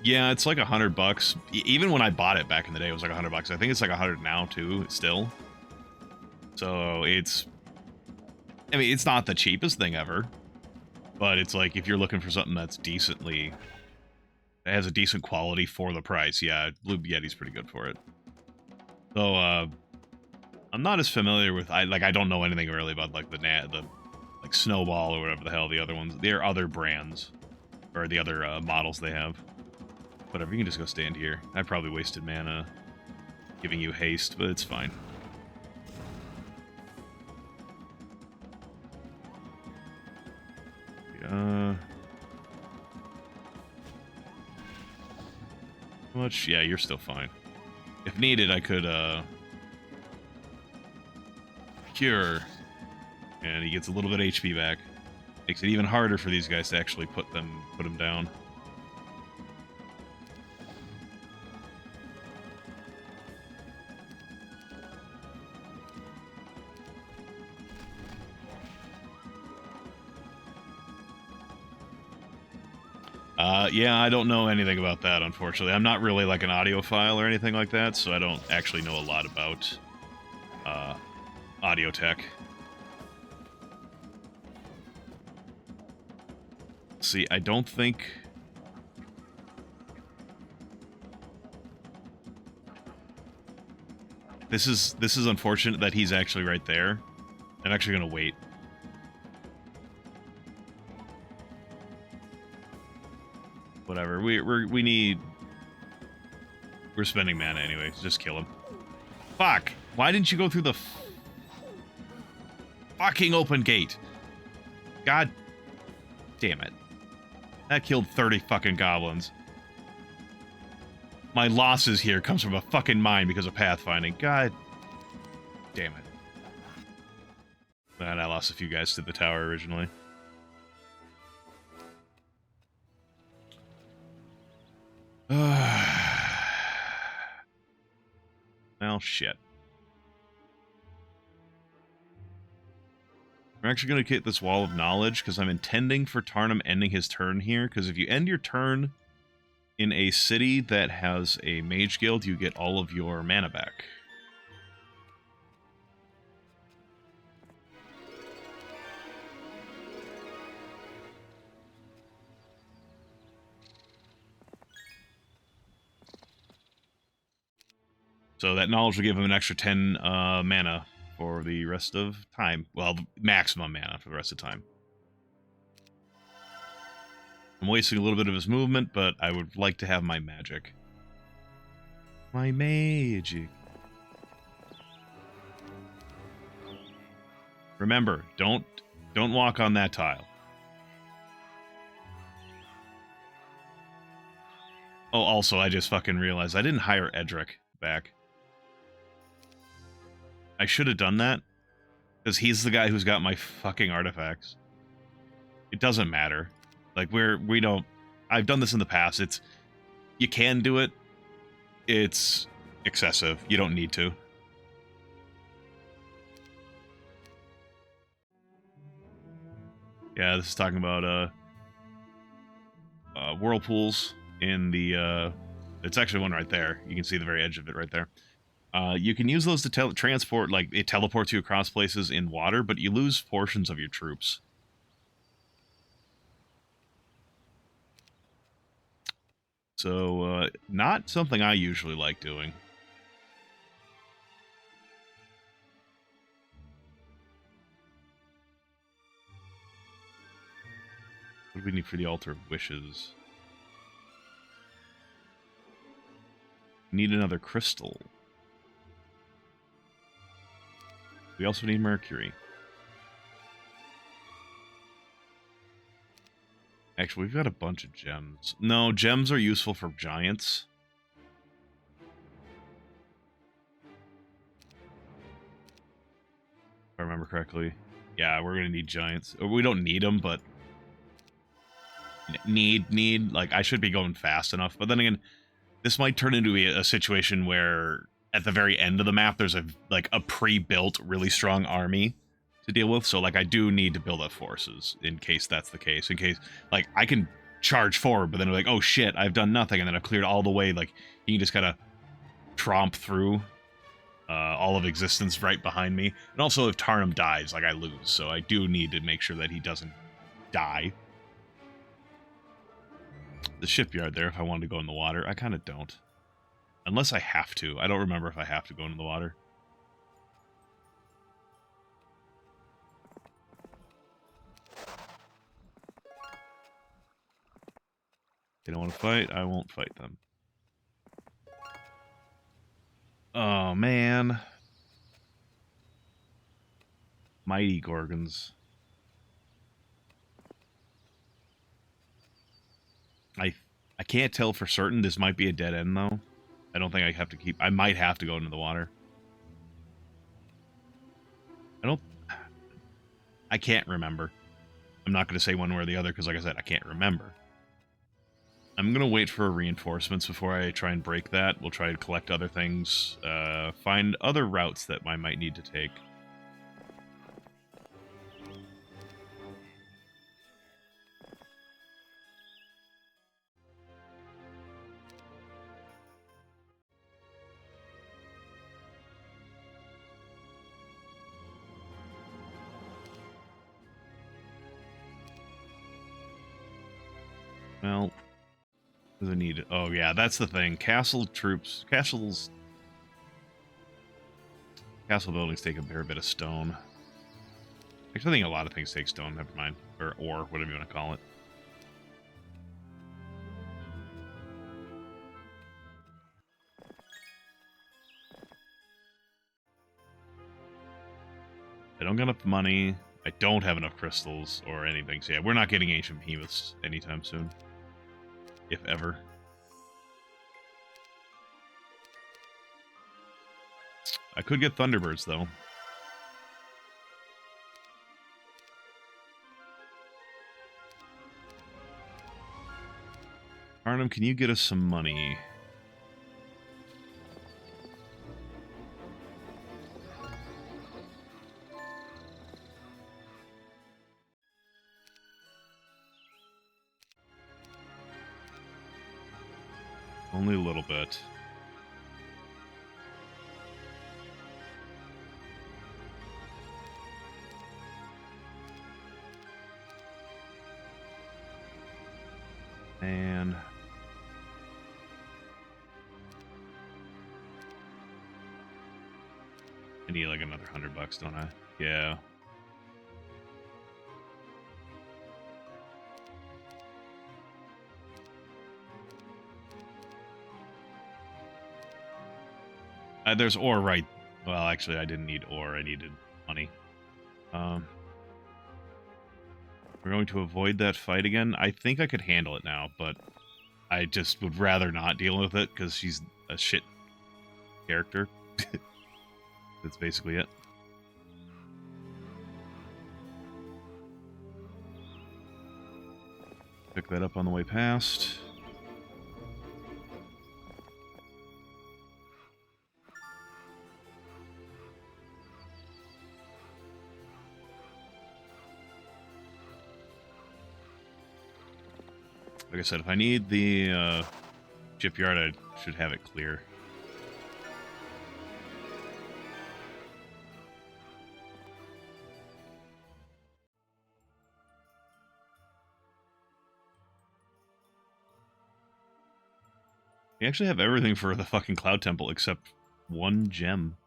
Yeah, it's like $100. Even when I bought it back in the day, it was like $100. I think it's like 100 now too, still. So it's... I mean, it's not the cheapest thing ever. But it's like, if you're looking for something that's decently... It has a decent quality for the price. Yeah, Blue Yeti's pretty good for it. So, I'm not as familiar with... I don't know anything really about, like, the like, Snowball or whatever the hell the other ones... There are other brands. Or the other, models they have. Whatever, you can just go stand here. I probably wasted mana giving you haste, but it's fine. How much? Yeah, you're still fine. If needed, I could, cure. And he gets a little bit of HP back. Makes it even harder for these guys to actually put him down. Yeah, I don't know anything about that, unfortunately. I'm not really like an audiophile or anything like that, so I don't actually know a lot about audio tech. See, I don't think... This is unfortunate that he's actually right there. I'm actually gonna wait. Whatever. We need... We're spending mana anyway. Just kill him. Fuck! Why didn't you go through the fucking open gate? God damn it. That killed 30 fucking goblins. My losses here comes from a fucking mine because of pathfinding. God damn it. And I lost a few guys to the tower originally. Well, shit. We're actually going to get this Wall of Knowledge, because I'm intending for Tarnum ending his turn here, because if you end your turn in a city that has a mage guild, you get all of your mana back. So that knowledge will give him an extra 10 mana for the rest of time. Well, maximum mana for the rest of time. I'm wasting a little bit of his movement, but I would like to have my magic. My magic. Remember, don't walk on that tile. Oh, also, I just fucking realized I didn't hire Edric back. I should have done that, because he's the guy who's got my fucking artifacts. It doesn't matter. Like, we don't... I've done this in the past. It's... You can do it. It's excessive. You don't need to. Yeah, this is talking about, whirlpools in the, It's actually one right there. You can see the very edge of it right there. You can use those to transport, like, it teleports you across places in water, but you lose portions of your troops. So, not something I usually like doing. What do we need for the Altar of Wishes? Need another crystal. We also need mercury. Actually, we've got a bunch of gems. No, gems are useful for giants. If I remember correctly. Yeah, we're gonna need giants. We don't need them, but need. Like, I should be going fast enough. But then again, this might turn into a situation where at the very end of the map, there's a pre-built, really strong army to deal with. So, like, I do need to build up forces in case that's the case. In case, like, I can charge forward, but then I'm like, oh shit, I've done nothing, and then I've cleared all the way. Like, you can just kind of tromp through all of existence right behind me. And also, if Tarnum dies, like, I lose. So I do need to make sure that he doesn't die. The shipyard there, if I wanted to go in the water, I kind of don't. Unless I have to. I don't remember if I have to go into the water. They don't want to fight, I won't fight them. Oh, man. Mighty Gorgons. I can't tell for certain. This might be a dead end, though. I don't think I have to keep... I might have to go into the water. I can't remember. I'm not going to say one way or the other, because like I said, I can't remember. I'm going to wait for reinforcements before I try and break that. We'll try to collect other things. Find other routes that I might need to take. Well, what do I need? Oh, yeah, that's the thing. Castle buildings take a fair bit of stone. Actually, I think a lot of things take stone. Never mind. Or ore, whatever you want to call it. I don't got enough money. I don't have enough crystals or anything. So yeah, we're not getting ancient behemoths anytime soon. If ever. I could get Thunderbirds, though. Arnhem, can you get us some money? Only a little bit. And I need like another $100, don't I? Yeah. There's ore right... Well, actually, I didn't need ore. I needed money. We're going to avoid that fight again. I think I could handle it now, but I just would rather not deal with it, because she's a shit character. That's basically it. Pick that up on the way past. Like I said, if I need the shipyard, should have it clear. We actually have everything for the fucking Cloud Temple except one gem.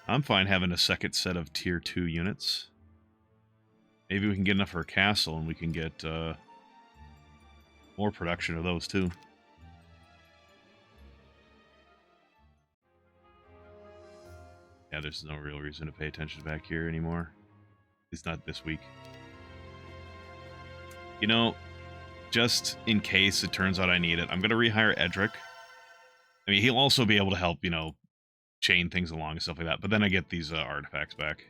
I'm fine having a second set of tier 2 units. Maybe we can get enough for a castle and we can get more production of those too. Yeah, there's no real reason to pay attention back here anymore. It's not this week. You know, just in case it turns out I need it, I'm going to rehire Edric. I mean, he'll also be able to help, you know, chain things along and stuff like that. But then I get these artifacts back.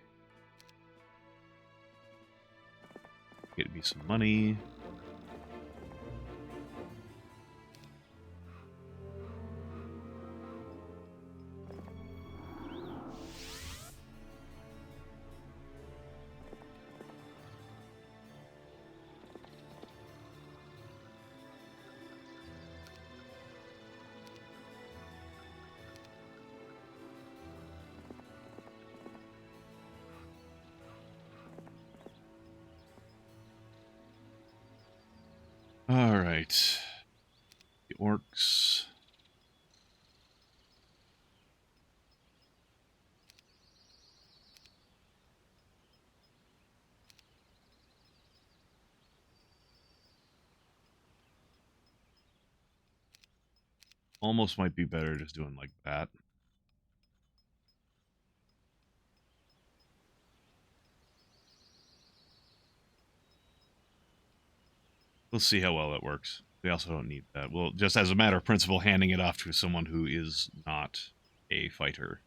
Get me some money. All right. The orcs. Almost might be better just doing like that. We'll see how well that works. We also don't need that. Well, just as a matter of principle, handing it off to someone who is not a fighter,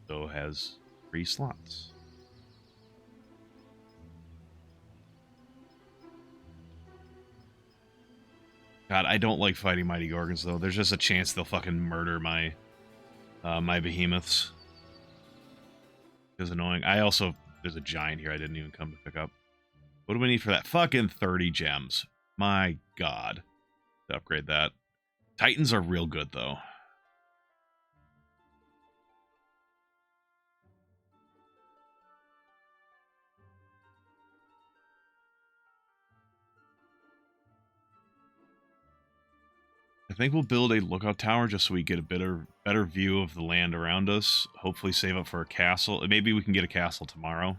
so has 3 slots. God, I don't like fighting Mighty Gorgons, though. There's just a chance they'll fucking murder my my behemoths. It's annoying. There's a giant here I didn't even come to pick up. What do we need for that? Fucking 30 gems. My God. To upgrade that. Titans are real good, though. I think we'll build a lookout tower just so we get a better view of the land around us. Hopefully save up for a castle. Maybe we can get a castle tomorrow.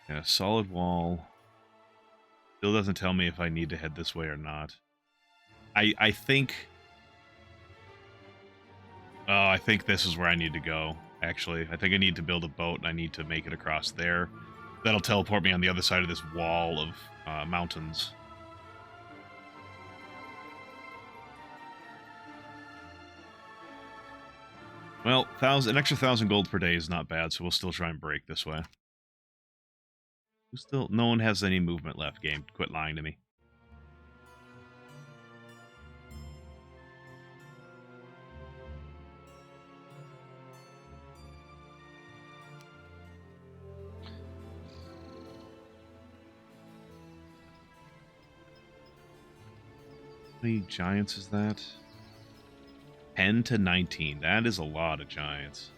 Yeah, solid wall. Still doesn't tell me if I need to head this way or not. I think... Oh, I think this is where I need to go, actually. I think I need to build a boat, and I need to make it across there. That'll teleport me on the other side of this wall of mountains. Well, an extra 1,000 gold per day is not bad, so we'll still try and break this way. No one has any movement left, game. Quit lying to me. How many giants is that? 10 to 19. That is a lot of giants.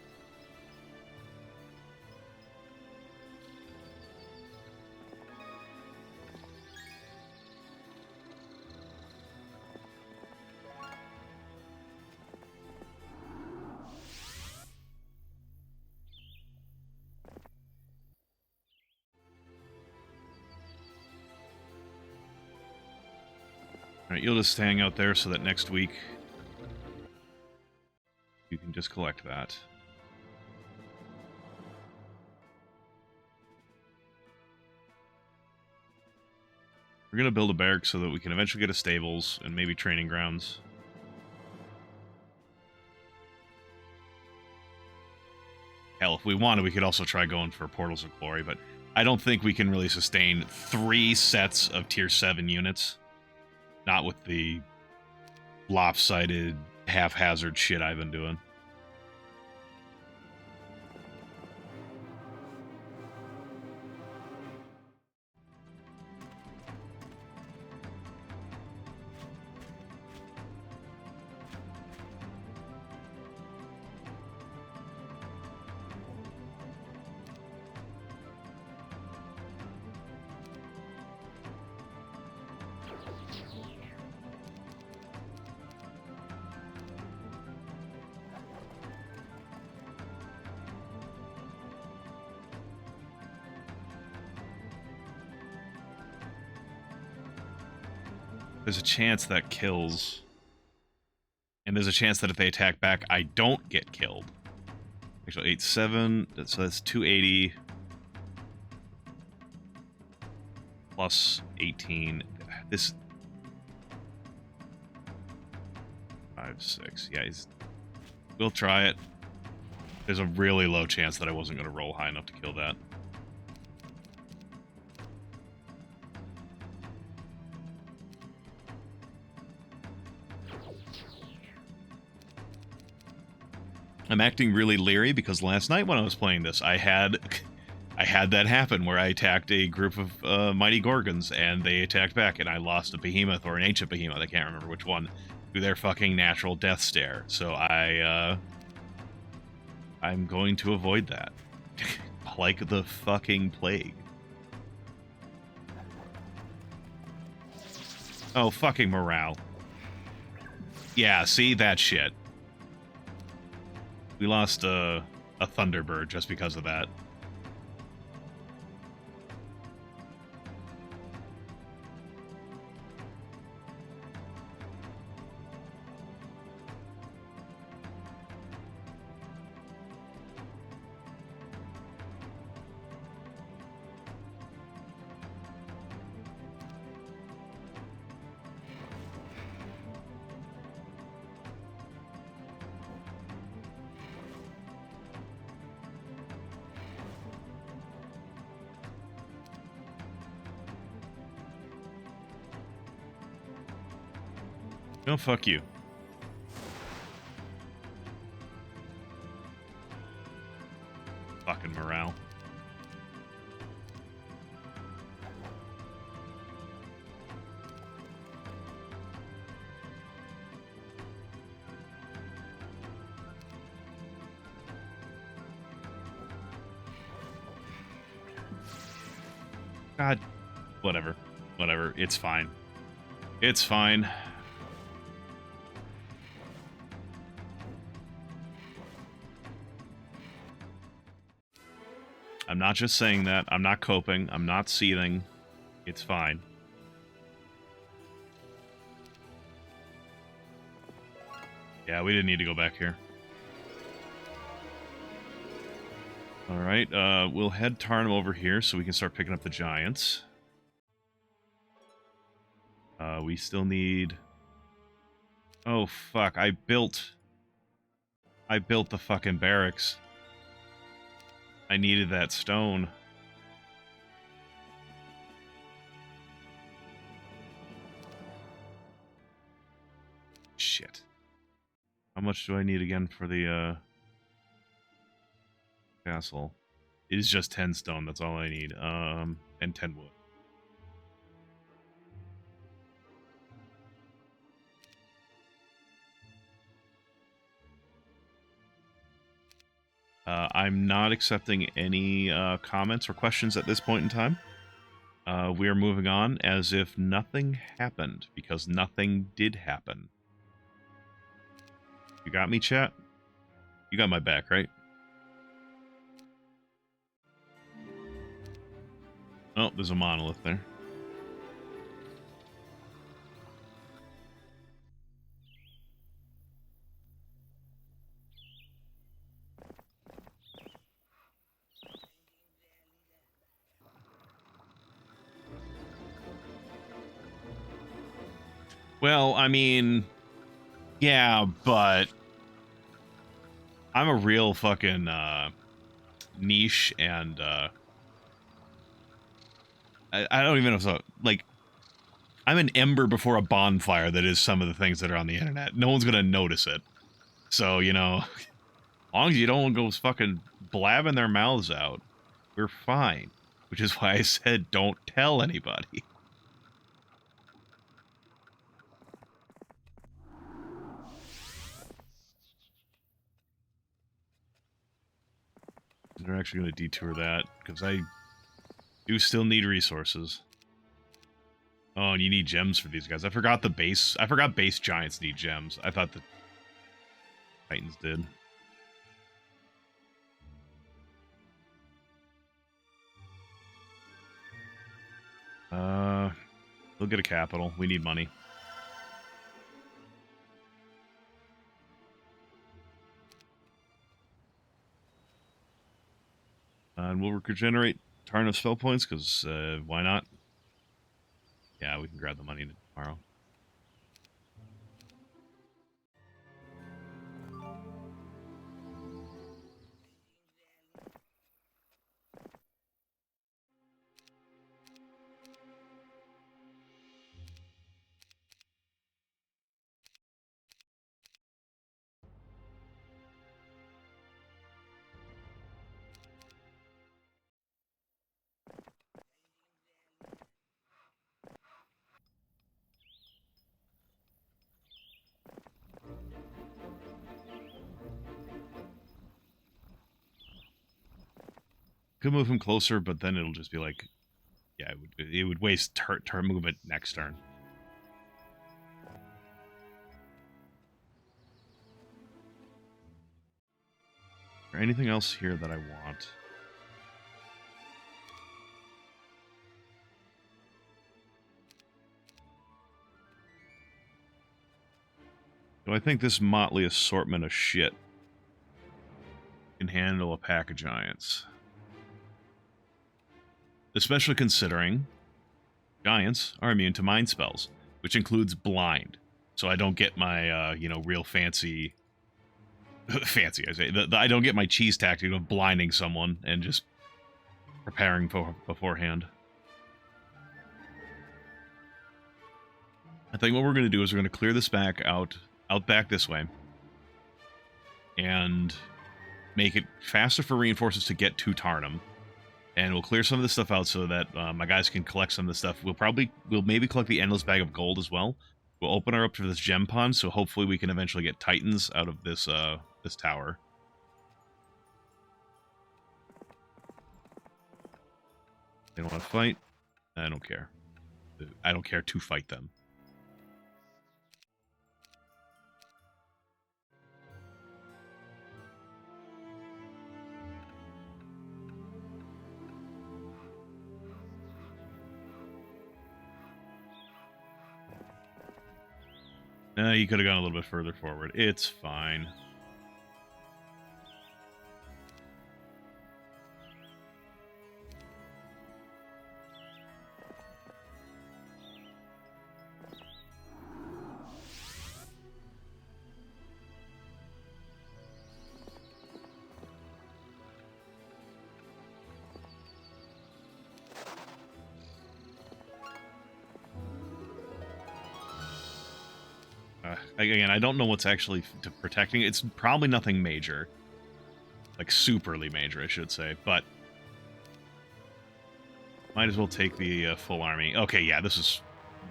Alright, you'll just hang out there so that next week you can just collect that. We're going to build a barracks so that we can eventually get a stables and maybe training grounds. Hell, if we wanted, we could also try going for Portals of Glory, but I don't think we can really sustain 3 sets of tier 7 units. Not with the lopsided, haphazard shit I've been doing. There's a chance that kills. And there's a chance that if they attack back, I don't get killed. Actually, 8-7, so that's 280. Plus 18. This... 5-6. Yeah, we'll try it. There's a really low chance that I wasn't going to roll high enough to kill that. I'm acting really leery because last night when I was playing this, I had that happen where I attacked a group of mighty gorgons and they attacked back and I lost a behemoth or an ancient behemoth, I can't remember which one, through their fucking natural death stare. So I'm going to avoid that. Like the fucking plague. Oh, fucking morale. Yeah, see? That shit. We lost a Thunderbird just because of that. No, fuck you. Fucking morale. God, whatever. Whatever. It's fine. It's fine. I'm not just saying that. I'm not coping. I'm not seething. It's fine. Yeah, we didn't need to go back here. Alright, we'll head Tarnum over here so we can start picking up the giants. We still need... Oh, fuck. I built the fucking barracks. I needed that stone. Shit. How much do I need again for the, castle? It is just 10 stone, that's all I need. And 10 wood. I'm not accepting any comments or questions at this point in time. We are moving on as if nothing happened, because nothing did happen. You got me, chat? You got my back, right? Oh, there's a monolith there. Well, I mean, yeah, but I'm a real fucking niche, and I don't even know if so, like, I'm an ember before a bonfire that is some of the things that are on the internet. No one's gonna notice it. So, you know, as long as you don't go fucking blabbing their mouths out, we're fine. Which is why I said don't tell anybody. They're actually going to detour that, because I do still need resources. Oh, and you need gems for these guys. I forgot base giants need gems. I thought the Titans did. We'll get a capital. We need money. And we'll regenerate Tarn of spell points, because why not? Yeah, we can grab the money tomorrow. Could move him closer, but then it'll just be like, yeah, it would waste turn movement next turn. Is there anything else here that I want? So I think this motley assortment of shit can handle a pack of giants. Especially considering giants are immune to mind spells, which includes blind. So I don't get my, you know, real fancy... fancy, I say. I don't get my cheese tactic of blinding someone and just preparing for beforehand. I think what we're going to do is we're going to clear this back out back this way. And make it faster for reinforcements to get to Tarnum. And we'll clear some of this stuff out so that my guys can collect some of this stuff. We'll maybe collect the endless bag of gold as well. We'll open her up to this gem pond, so hopefully we can eventually get Titans out of this this tower. They don't want to fight. I don't care. I don't care to fight them. You could have gone a little bit further forward. It's fine. Again, I don't know what's actually protecting. It's probably nothing major. Like, superly major, I should say. But might as well take the full army. Okay, yeah, this is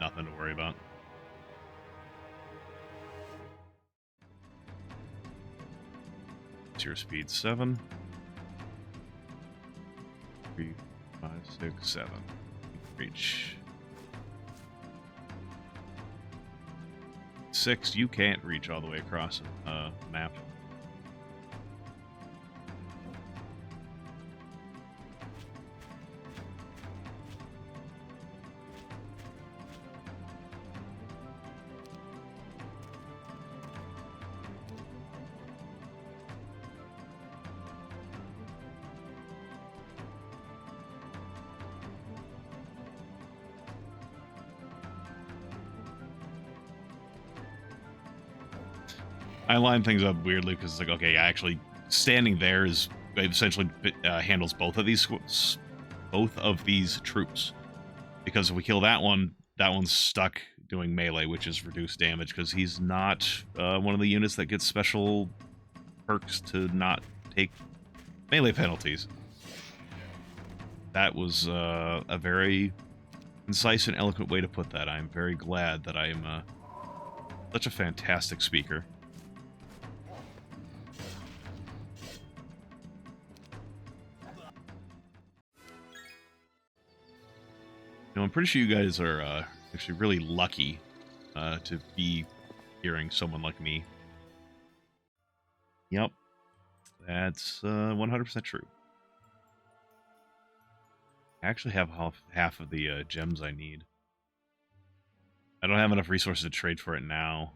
nothing to worry about. It's your speed 7. 3, 5, 6, 7. Reach. 6, you can't reach all the way across a map. I line things up weirdly because it's like, okay, actually, standing there is essentially handles both of these troops. Because if we kill that one, that one's stuck doing melee, which is reduced damage, because he's not one of the units that gets special perks to not take melee penalties. That was a very concise and eloquent way to put that. I'm very glad that I am such a fantastic speaker. You know, I'm pretty sure you guys are actually really lucky to be hearing someone like me. Yep, that's 100% true. I actually have half of the gems I need. I don't have enough resources to trade for it now.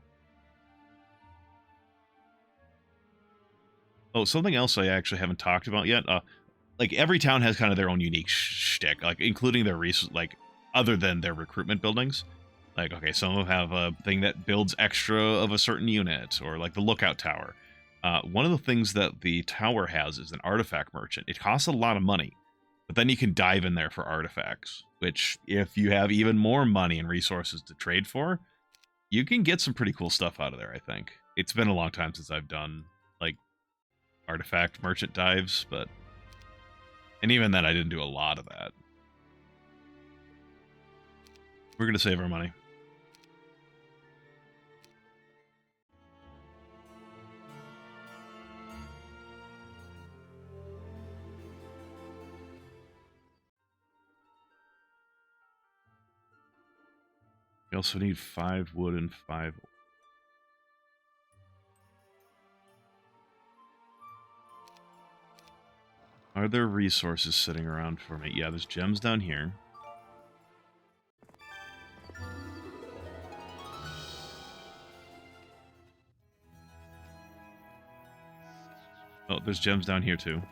Oh, something else I actually haven't talked about yet. Like every town has kind of their own unique shtick, like including their like other than their recruitment buildings. Like, okay, some of them have a thing that builds extra of a certain unit, or like the lookout tower. One of the things that the tower has is an artifact merchant. It costs a lot of money, but then you can dive in there for artifacts, which if you have even more money and resources to trade for, you can get some pretty cool stuff out of there, I think. It's been a long time since I've done, like, artifact merchant dives, but... And even then, I didn't do a lot of that. We're going to save our money. We also need 5 wood and 5... Are there resources sitting around for me? Yeah, there's gems down here. Oh, there's gems down here too.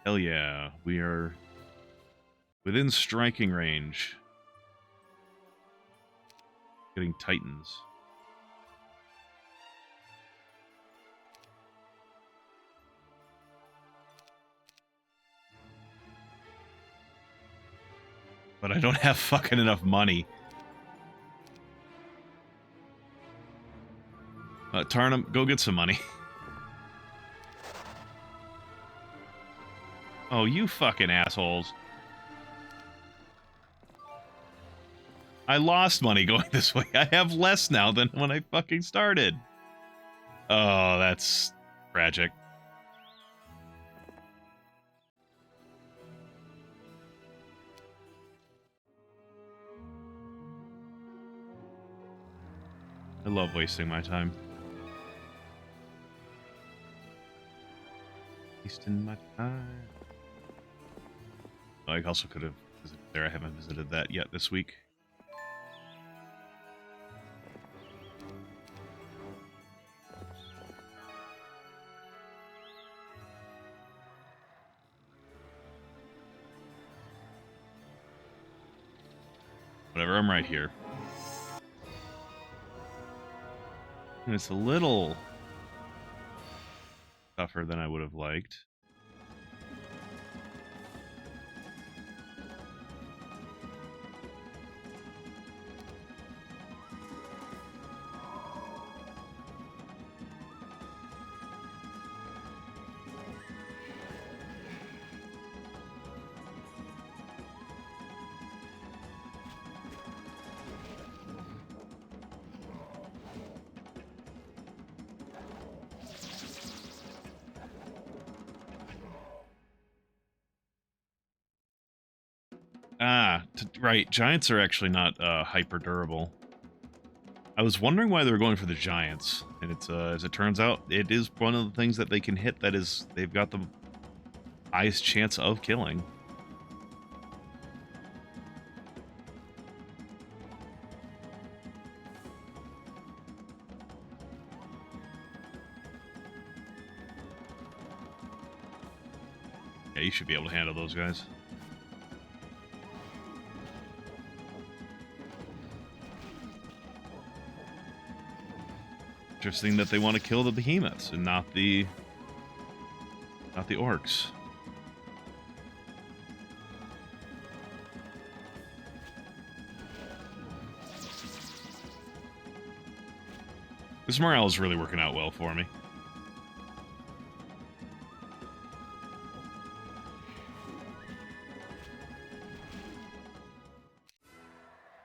Hell yeah, we are within striking range. Getting titans. But I don't have fucking enough money. Tarnum, go get some money. Oh, you fucking assholes. I lost money going this way. I have less now than when I fucking started. Oh, that's tragic. I love wasting my time. Wasting my time. I also could have visited there. I haven't visited that yet this week. Whatever, I'm right here. And it's a little tougher than I would have liked. Right, giants are actually not hyper durable. I was wondering why they were going for the giants, and it's as it turns out, it is one of the things that they can hit that is they've got the highest chance of killing. Yeah, you should be able to handle those guys. Interesting that they want to kill the behemoths and not the orcs. This morale is really working out well for me.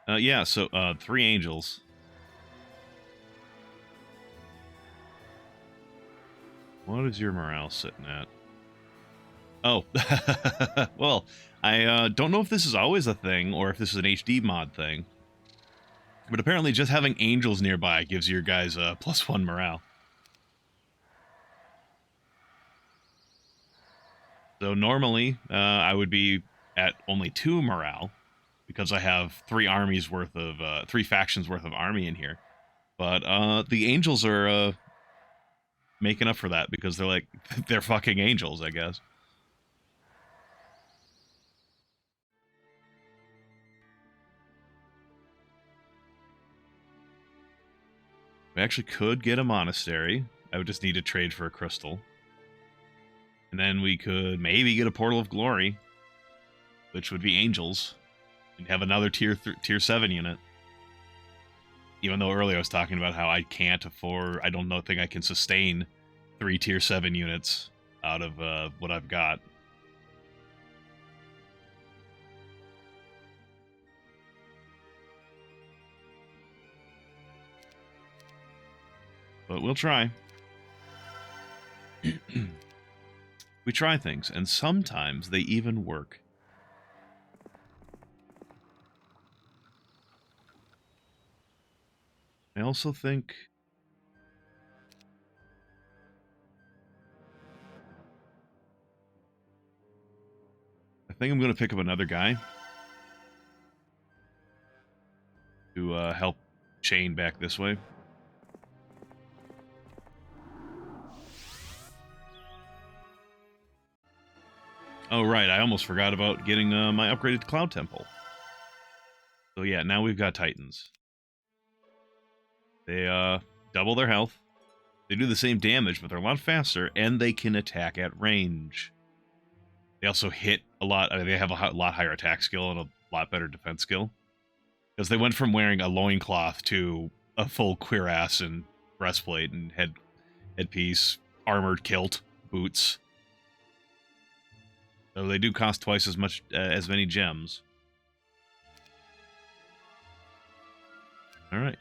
Yeah, so 3 angels. What is your morale sitting at? Oh, well, I don't know if this is always a thing or if this is an HD mod thing. But apparently just having angels nearby gives your guys a +1 morale. So normally, I would be at only 2 morale, because I have 3 armies worth of, 3 factions worth of army in here. But the angels are making up for that, because they're like, they're fucking angels, I guess. We actually could get a monastery. I would just need to trade for a crystal. And then we could maybe get a Portal of Glory, which would be angels, and have another tier 7 unit. Even though earlier I was talking about how I can't afford, I don't think I can sustain 3 tier 7 units out of what I've got. But we'll try. We try things, and sometimes they even work. I also think... I'm going to pick up another guy to help chain back this way. Oh, right, I almost forgot about getting my upgraded Cloud Temple. So yeah, now we've got Titans. They double their health. They do the same damage, but they're a lot faster, and they can attack at range. They also hit a lot. They have a lot higher attack skill and a lot better defense skill. Because they went from wearing a loincloth to a full cuirass and breastplate and headpiece, armored kilt, boots. So they do cost twice as much, as many gems. Alright.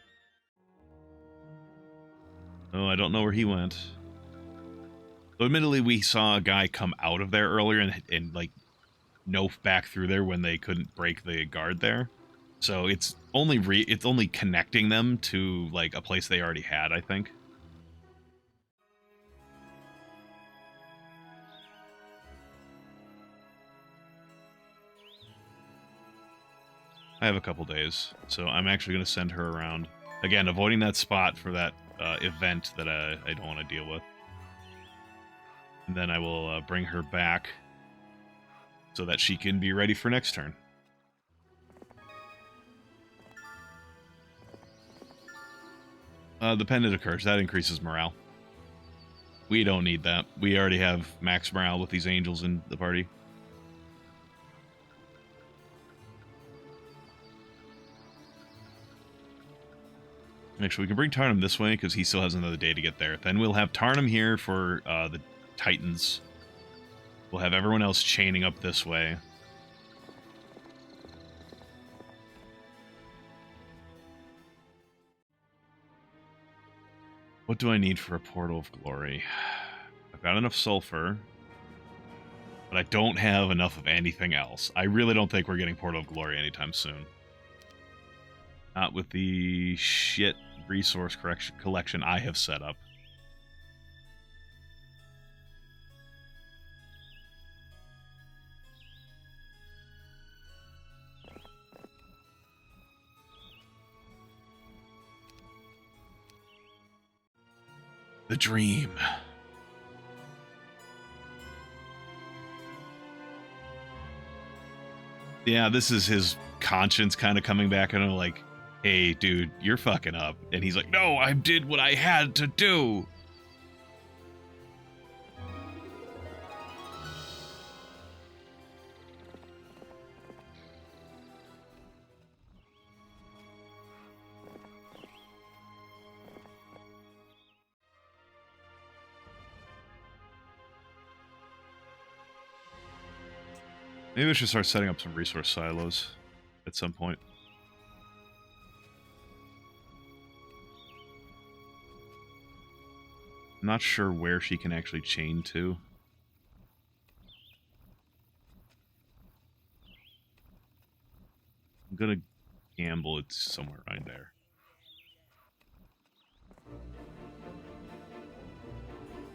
Oh, I don't know where he went. So admittedly, we saw a guy come out of there earlier and like, nope back through there when they couldn't break the guard there. So it's only connecting them to like a place they already had, I think. I have a couple days, so I'm actually going to send her around. Again, avoiding that spot for that event that I don't want to deal with. And then I will bring her back so that she can be ready for next turn. The Pendant of Courage, that increases morale. We don't need that. We already have max morale with these angels in the party. Actually, we can bring Tarnum this way, because he still has another day to get there. Then we'll have Tarnum here for the Titans. We'll have everyone else chaining up this way. What do I need for a Portal of Glory? I've got enough sulfur, but I don't have enough of anything else. I really don't think we're getting Portal of Glory anytime soon. Not with the shit resource collection I have set up. The dream. Yeah, this is his conscience kind of coming back and I'm like, hey, dude, you're fucking up. And he's like, no, I did what I had to do. Maybe we should start setting up some resource silos at some point. I'm not sure where she can actually chain to. I'm gonna gamble it's somewhere right there.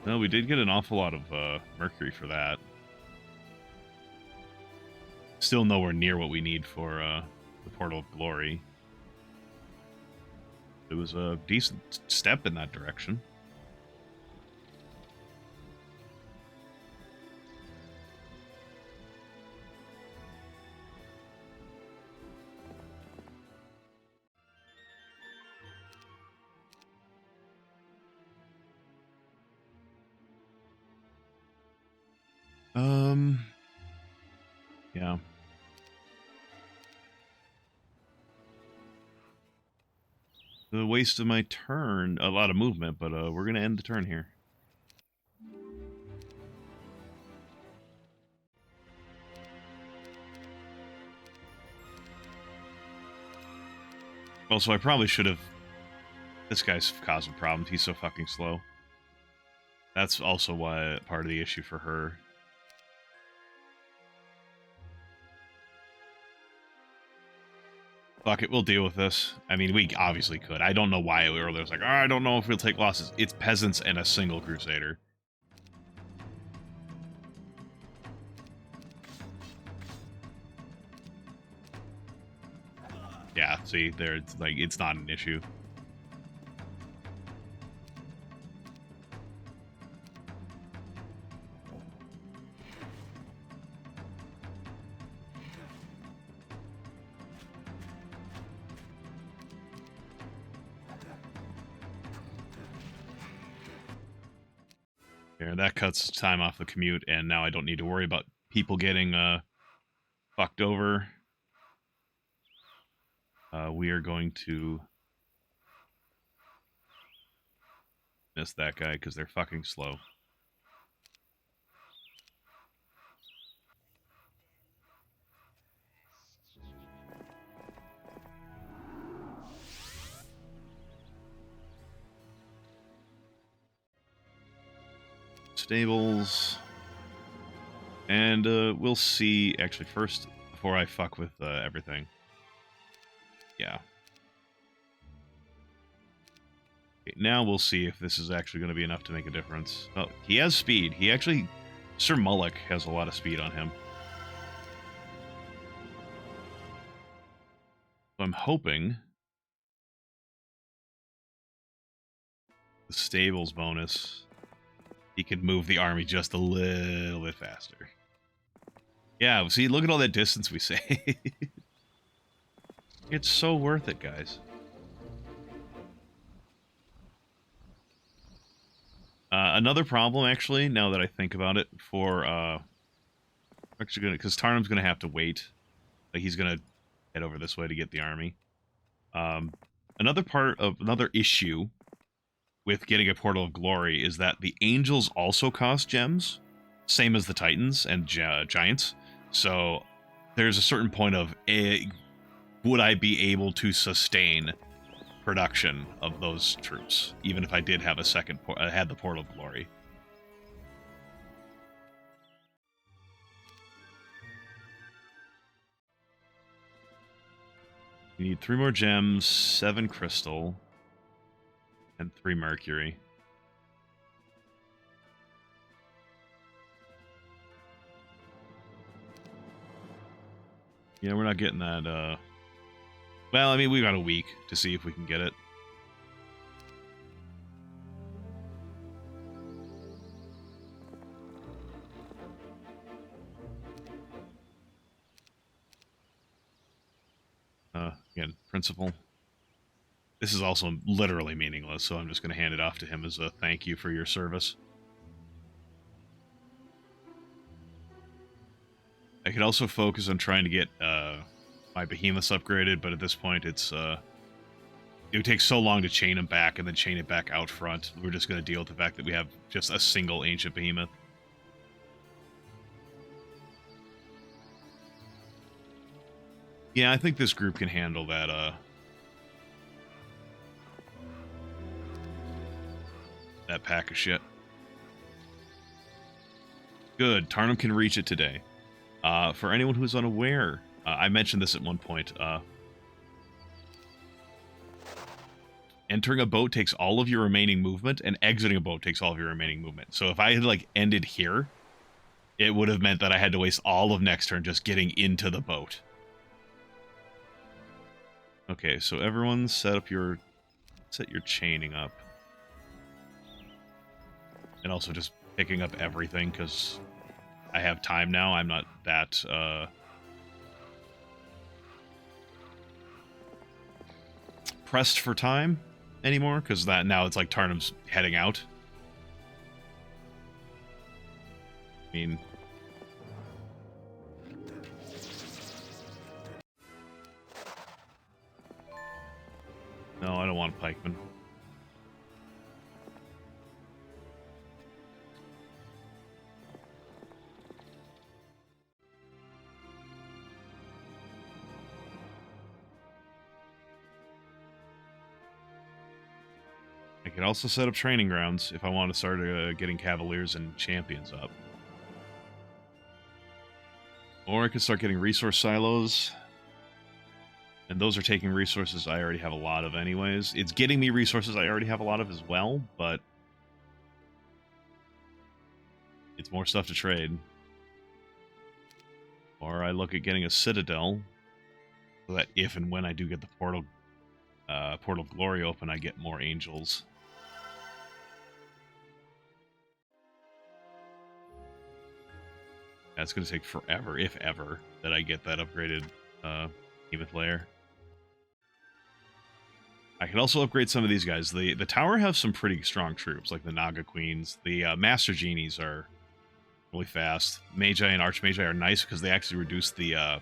No, we did get an awful lot of mercury for that. Still nowhere near what we need for the Portal of Glory. It was a decent step in that direction. Yeah. The waste of my turn, a lot of movement, but we're gonna end the turn here. Also, I probably should have... This guy's causing problems. He's so fucking slow. That's also why part of the issue for her. Fuck it, we'll deal with this. I mean, we obviously could. I don't know why earlier was like, oh, I don't know if we'll take losses. It's peasants and a single crusader. Yeah, see, there, it's like, it's not an issue. There, that cuts time off the commute, and now I don't need to worry about people getting fucked over. We are going to miss that guy because they're fucking slow. Stables. And we'll see, actually, first, before I fuck with everything. Yeah. Okay, now we'll see if this is actually going to be enough to make a difference. Oh, he has speed. He actually... Sir Mullock has a lot of speed on him. So I'm hoping... the stables bonus... he could move the army just a little bit faster. Yeah, see, look at all that distance we save. It's so worth it, guys. Another problem, actually, now that I think about it, for actually gonna, because Tarnum's gonna have to wait. Like, he's gonna head over this way to get the army. Another issue with getting a Portal of Glory is that the Angels also cost gems, same as the Titans and Giants. So there's a certain point of, would I be able to sustain production of those troops, even if I did have a second, had the Portal of Glory? You need 3 more gems, 7 crystal, and 3 mercury. Yeah, we're not getting that, well, I mean, we got a week to see if we can get it. Again, principal. This is also literally meaningless, so I'm just going to hand it off to him as a thank you for your service. I could also focus on trying to get my behemoths upgraded, but at this point it's it would take so long to chain them back and then chain it back out front. We're just going to deal with the fact that we have just a single ancient behemoth. Yeah, I think this group can handle that, that pack of shit. Good. Tarnum can reach it today. For anyone who's unaware, I mentioned this at one point. Entering a boat takes all of your remaining movement, and exiting a boat takes all of your remaining movement. So if I had, like, ended here, it would have meant that I had to waste all of next turn just getting into the boat. Okay, so everyone set your chaining up. And also just picking up everything, because I have time now. I'm not that, pressed for time anymore, because that now it's like Tarnum's heading out. I mean... No, I don't want pikemen. I could also set up training grounds if I want to start getting cavaliers and champions up. Or I could start getting resource silos. And those are taking resources I already have a lot of anyways. It's getting me resources I already have a lot of as well, but it's more stuff to trade. Or I look at getting a citadel, so that if and when I do get the Portal of Glory open, I get more angels. That's going to take forever, if ever, that I get that upgraded Behemoth layer. I can also upgrade some of these guys. The tower have some pretty strong troops, like the Naga Queens. The Master Genies are really fast. Magi and Archmagi are nice because they actually reduce the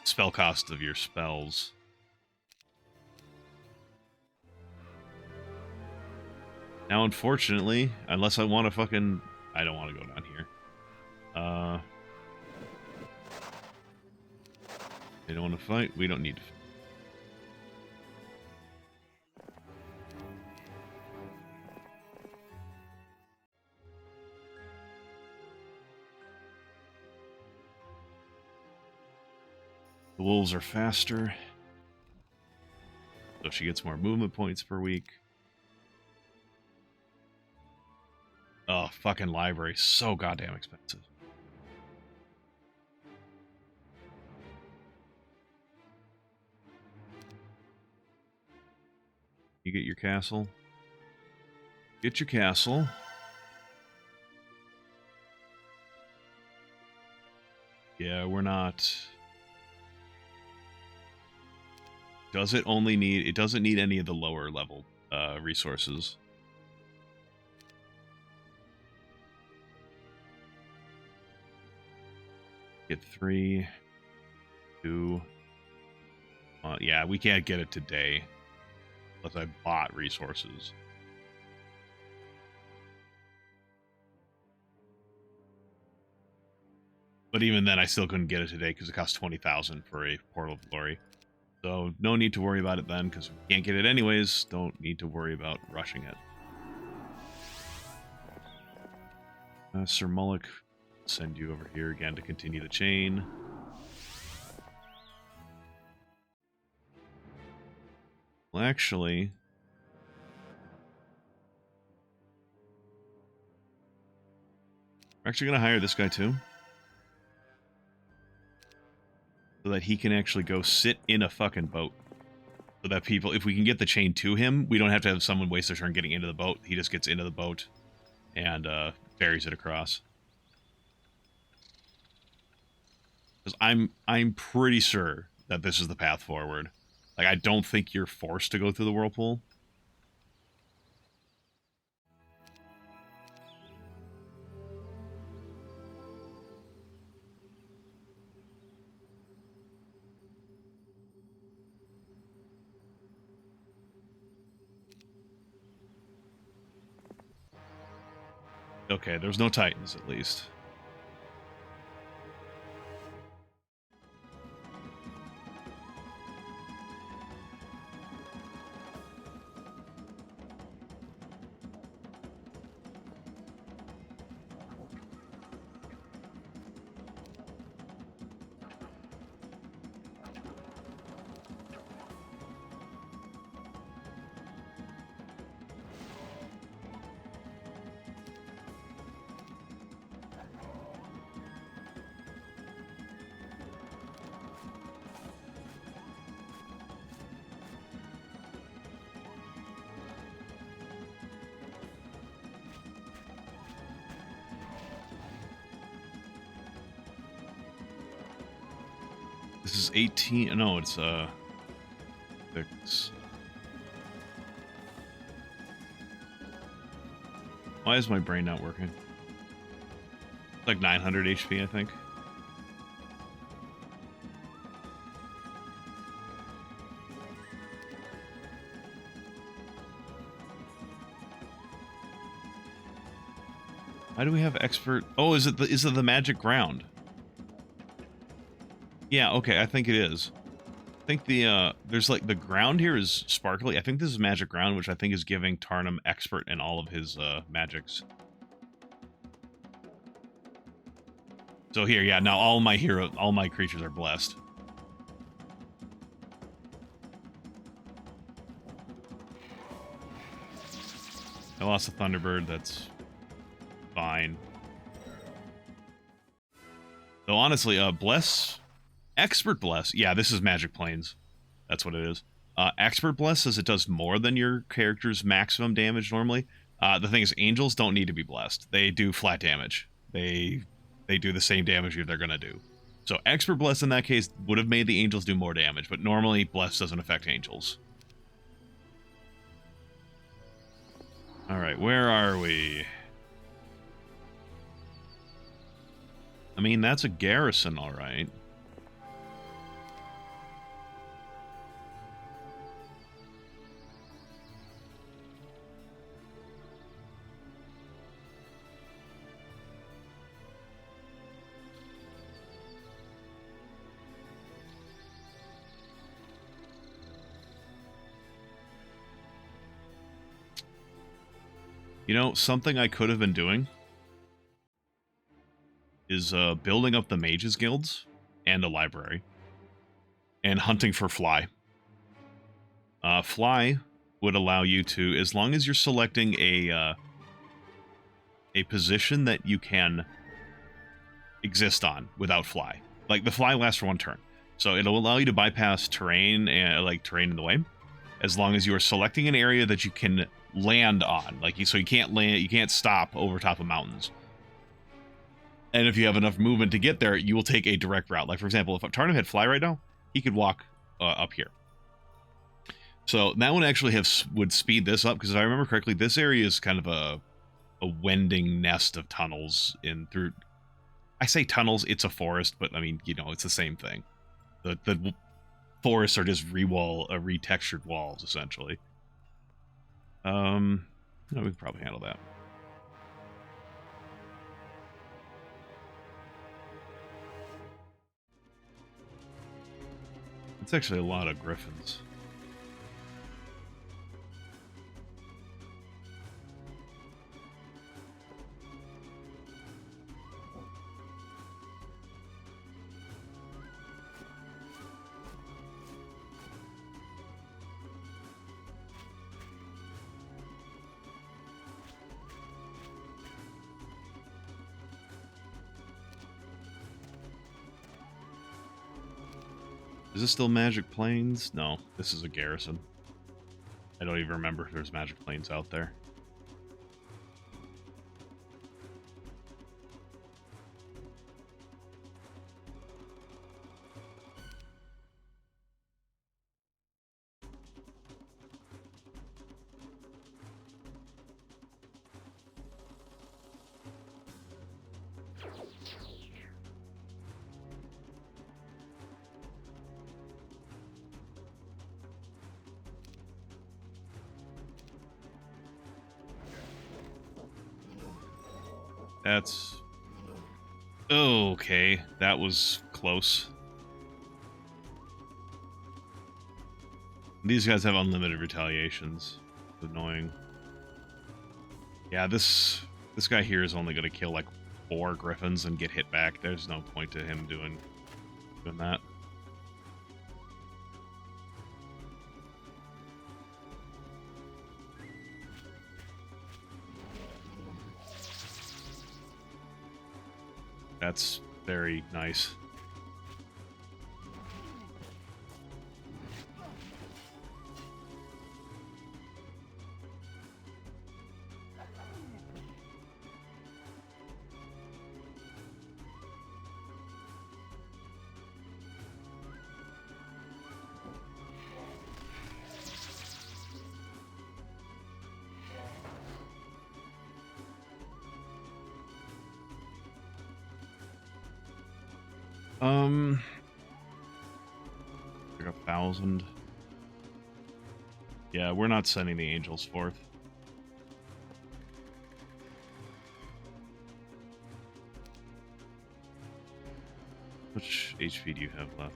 spell cost of your spells. Now, unfortunately, unless I want to fucking... I don't want to go down here. They don't want to fight. We don't need to fight. The wolves are faster. So she gets more movement points per week. Oh, fucking library. So goddamn expensive. You get your castle. Get your castle. Yeah, we're not... Does it only need... It doesn't need any of the lower level resources. Get 3, 2... yeah, we can't get it today. Unless I bought resources. But even then, I still couldn't get it today because it costs 20,000 for a Portal of Glory. So no need to worry about it then, because we can't get it anyways. Don't need to worry about rushing it. Sir Mullock, send you over here again to continue the chain. Well, actually... We're actually going to hire this guy too. So that he can actually go sit in a fucking boat. So that people, if we can get the chain to him, we don't have to have someone waste their turn getting into the boat. He just gets into the boat and ferries it across. Because I'm pretty sure that this is the path forward. Like, I don't think you're forced to go through the whirlpool. Okay, there's no Titans, at least. This is 18. No, it's 6. Why is my brain not working? It's like 900 HP, I think. Why do we have expert? Oh, is it the magic ground? Yeah, okay, I think it is. I think there's like the ground here is sparkly. I think this is magic ground, which I think is giving Tarnum expert in all of his magics. So here, yeah, now all my creatures are blessed. I lost a Thunderbird, that's fine. Though honestly, Expert Bless, yeah, this is Magic Planes. That's what it is. Expert Bless says it does more than your character's maximum damage normally. The thing is, angels don't need to be blessed. They do flat damage. They do the same damage they're gonna do. So Expert Bless in that case would have made the angels do more damage, but normally Bless doesn't affect angels. Alright, where are we? I mean, that's a garrison, alright. You know, something I could have been doing is building up the mages guilds and a library and hunting for fly. Fly would allow you to, as long as you're selecting a position that you can exist on without fly. Like, the fly lasts for 1 turn. So it'll allow you to bypass terrain, like terrain in the way, as long as you are selecting an area that you can land on. So you can't land, you can't stop over top of mountains. And if you have enough movement to get there, you will take a direct route. Like, for example, if Tarnum had fly right now, he could walk up here. So that one actually would speed this up, because if I remember correctly, this area is kind of a wending nest of tunnels in through. I say tunnels, it's a forest, but I mean, you know, it's the same thing. The forests are just retextured walls, essentially. No, we can probably handle that. It's actually a lot of griffins. Is this still Magic Plains? No, this is a garrison. I don't even remember if there's Magic Plains out there. That's... okay, that was close. These guys have unlimited retaliations. It's annoying. Yeah, this guy here is only going to kill like 4 griffins and get hit back. There's no point to him doing that. That's very nice. Like 1,000. Yeah, we're not sending the angels forth. Which HP do you have left?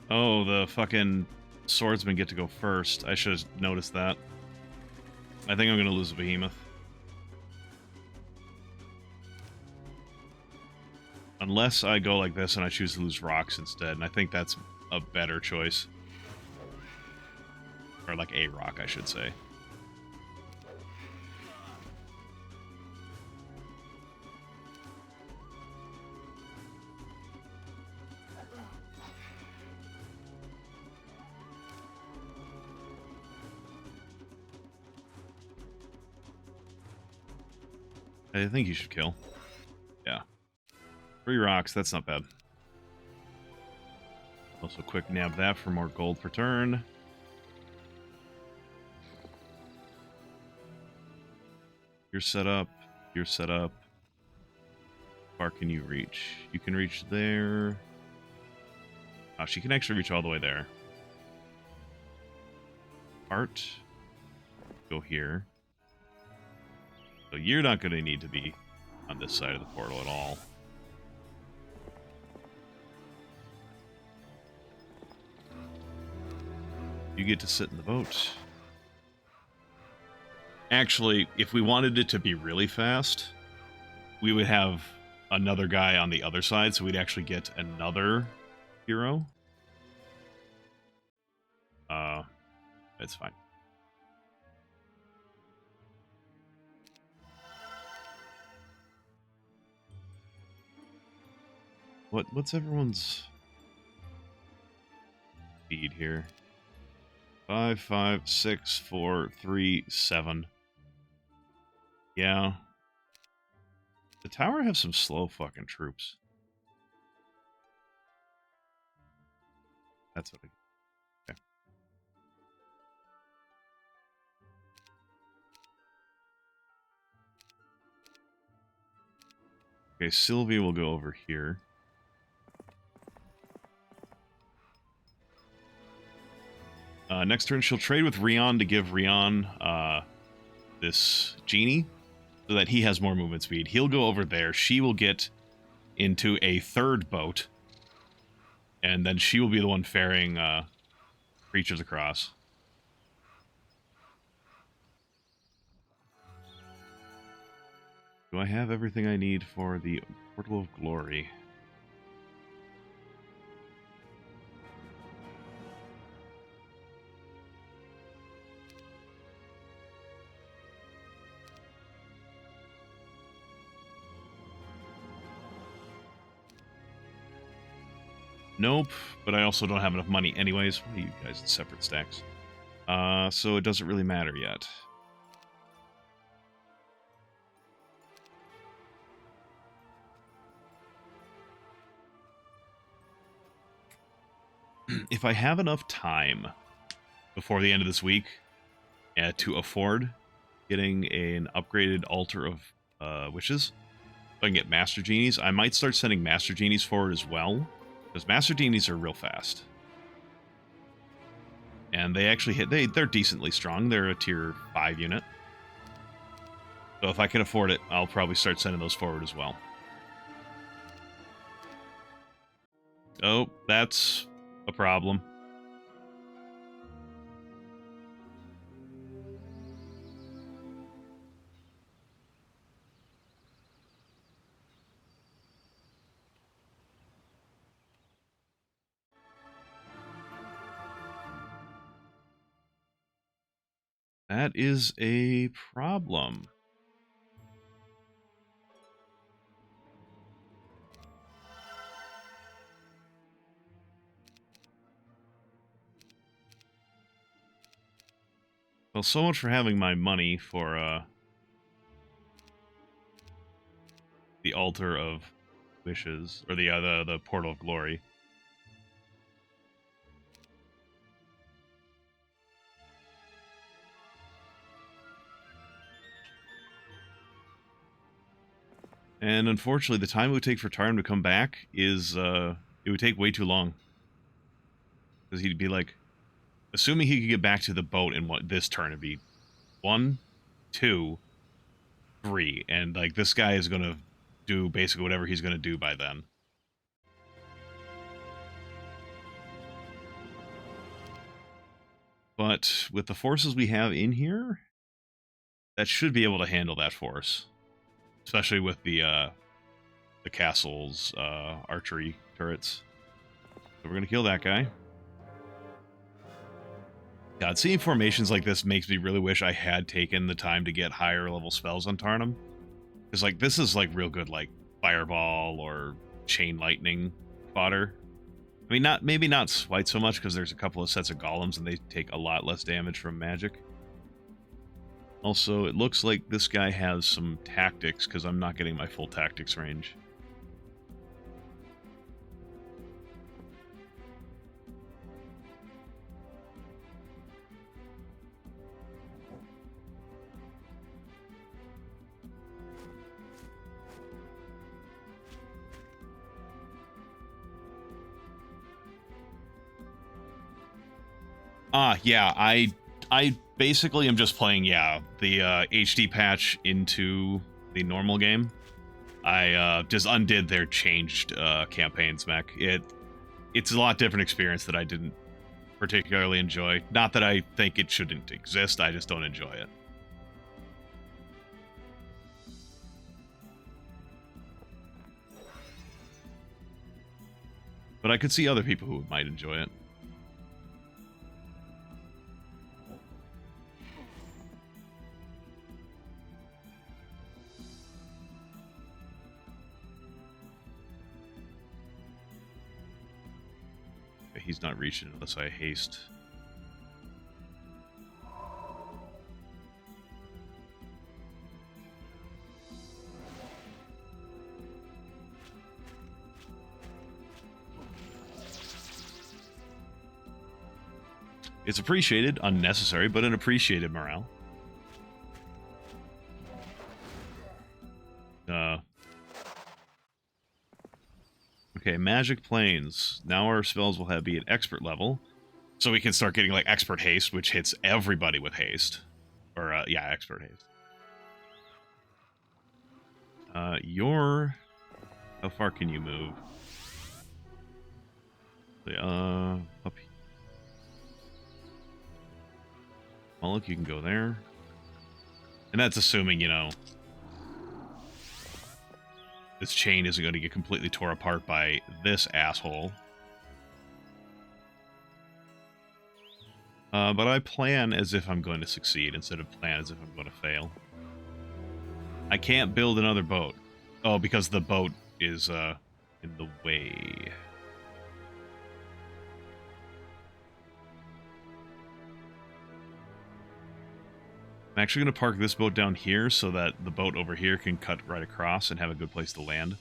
Oh, the fucking swordsmen get to go first. I should have noticed that. I think I'm going to lose a behemoth. Unless I go like this and I choose to lose rocks instead, and I think that's a better choice. Or like a rock, I should say. I think you should kill. Yeah. 3 rocks, that's not bad. Also quick nab that for more gold per turn. You're set up. You're set up. How far can you reach? You can reach there. Oh, she can actually reach all the way there. Art. Go here. So you're not going to need to be on this side of the portal at all. You get to sit in the boat. Actually, if we wanted it to be really fast, we would have another guy on the other side, so we'd actually get another hero. It's fine. What's everyone's speed here? 5, 5, 6, 4, 3, 7. Yeah. The tower have some slow fucking troops. That's what I... Okay. Okay, Sylvie will go over here. Next turn, she'll trade with Rion to give Rion this genie so that he has more movement speed. He'll go over there. She will get into a third boat, and then she will be the one ferrying creatures across. Do I have everything I need for the Portal of Glory? Nope, but I also don't have enough money anyways. What are you guys in separate stacks? So it doesn't really matter yet. If I have enough time before the end of this week to afford getting an upgraded Altar of Wishes, so I can get Master Genies, I might start sending Master Genies forward as well. Because Master Genies are real fast. And they actually hit... They're decently strong. They're a tier 5 unit. So if I can afford it, I'll probably start sending those forward as well. Oh, that's a problem. That is a problem. Well, so much for having my money for the Altar of Wishes, or the Portal of Glory. And unfortunately, the time it would take for Tarn to come back is, it would take way too long. Because he'd be like, assuming he could get back to the boat in what this turn, it'd be 1, 2, 3. And, like, this guy is going to do basically whatever he's going to do by then. But with the forces we have in here, that should be able to handle that force. Especially with the castle's archery turrets. So we're going to kill that guy. God, seeing formations like this makes me really wish I had taken the time to get higher level spells on Tarnum. Because, like, this is, like, real good, like, Fireball or Chain Lightning fodder. I mean, maybe not quite so much, because there's a couple of sets of golems and they take a lot less damage from magic. Also, it looks like this guy has some tactics, because I'm not getting my full tactics range. Yeah, I basically am just playing, the HD patch into the normal game. I just undid their changed campaigns mech. It's a lot different experience that I didn't particularly enjoy. Not that I think it shouldn't exist, I just don't enjoy it. But I could see other people who might enjoy it. He's not reaching unless I haste. It's appreciated, unnecessary, but an appreciated morale. Okay, magic planes. Now our spells will be at expert level. So we can start getting, like, expert haste, which hits everybody with haste. Or, yeah, expert haste. How far can you move? Up here. Well, look, you can go there. And that's assuming, you know, this chain isn't going to get completely tore apart by this asshole. But I plan as if I'm going to succeed instead of plan as if I'm going to fail. I can't build another boat. Oh, because the boat is in the way. I'm actually going to park this boat down here so that the boat over here can cut right across and have a good place to land,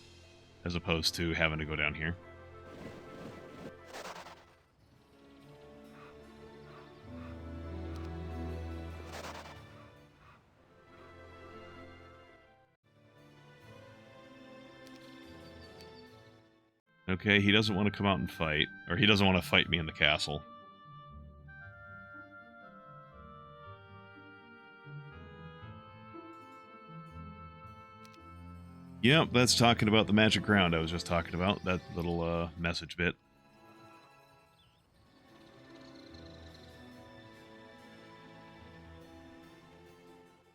as opposed to having to go down here. Okay, he doesn't want to come out and fight, or he doesn't want to fight me in the castle. Yep, that's talking about the magic ground I was just talking about, that little message bit.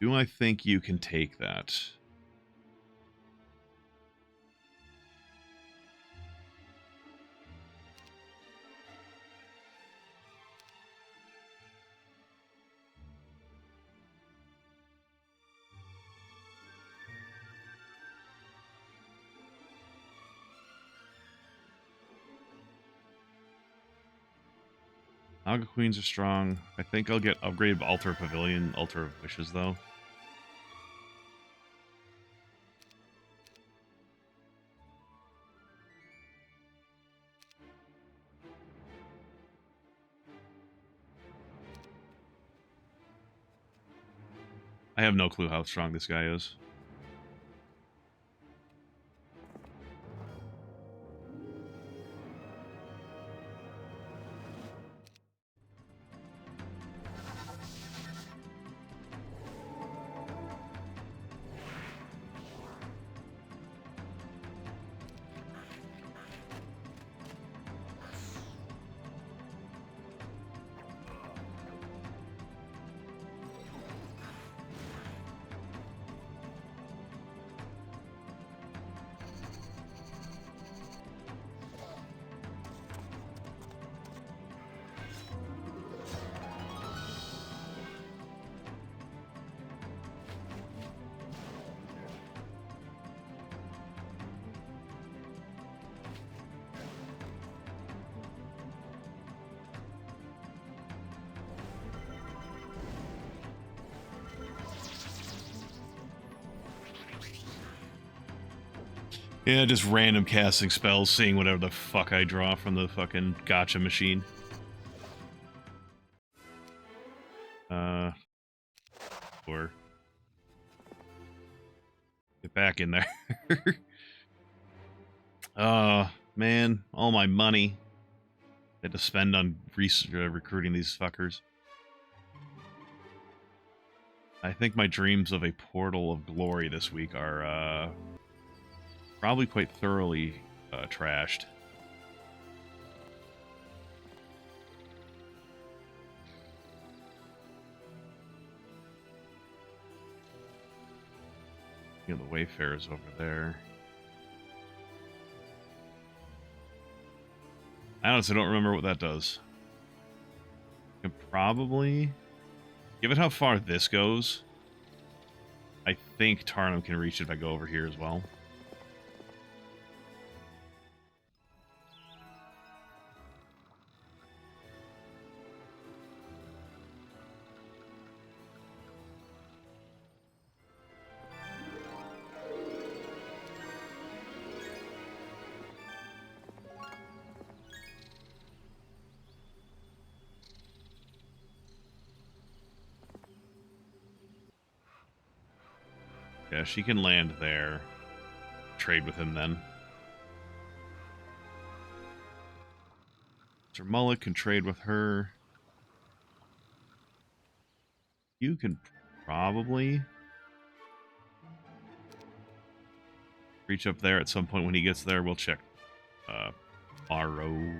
Do I think you can take that? Naga Queens are strong. I think I'll get upgraded Altar of Pavilion, Altar of Wishes, though. I have no clue how strong this guy is. Yeah, just random casting spells, seeing whatever the fuck I draw from the fucking gotcha machine. Or get back in there. Oh, man, all my money I had to spend on recruiting these fuckers. I think my dreams of a portal of glory this week are probably quite thoroughly trashed. Yeah, the Wayfarer's over there. I honestly don't remember what that does. I can probably, given how far this goes, I think Tarnum can reach it if I go over here as well. Yeah, she can land there. Trade with him then. Sir Mullet can trade with her. You can probably reach up there at some point when he gets there. We'll check. Borrow.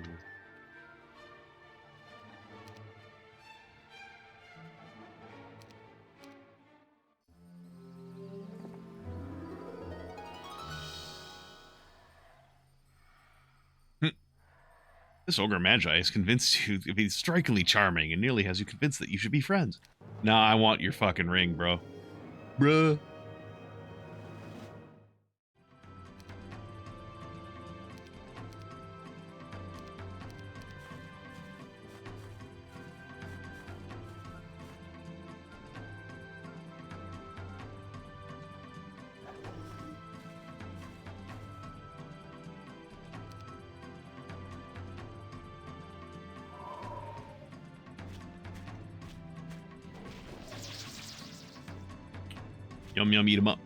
This Ogre Magi has convinced you to be strikingly charming and nearly has you convinced that you should be friends. Nah, I want your fucking ring, bro. Bruh. Yum yum, eat 'em up.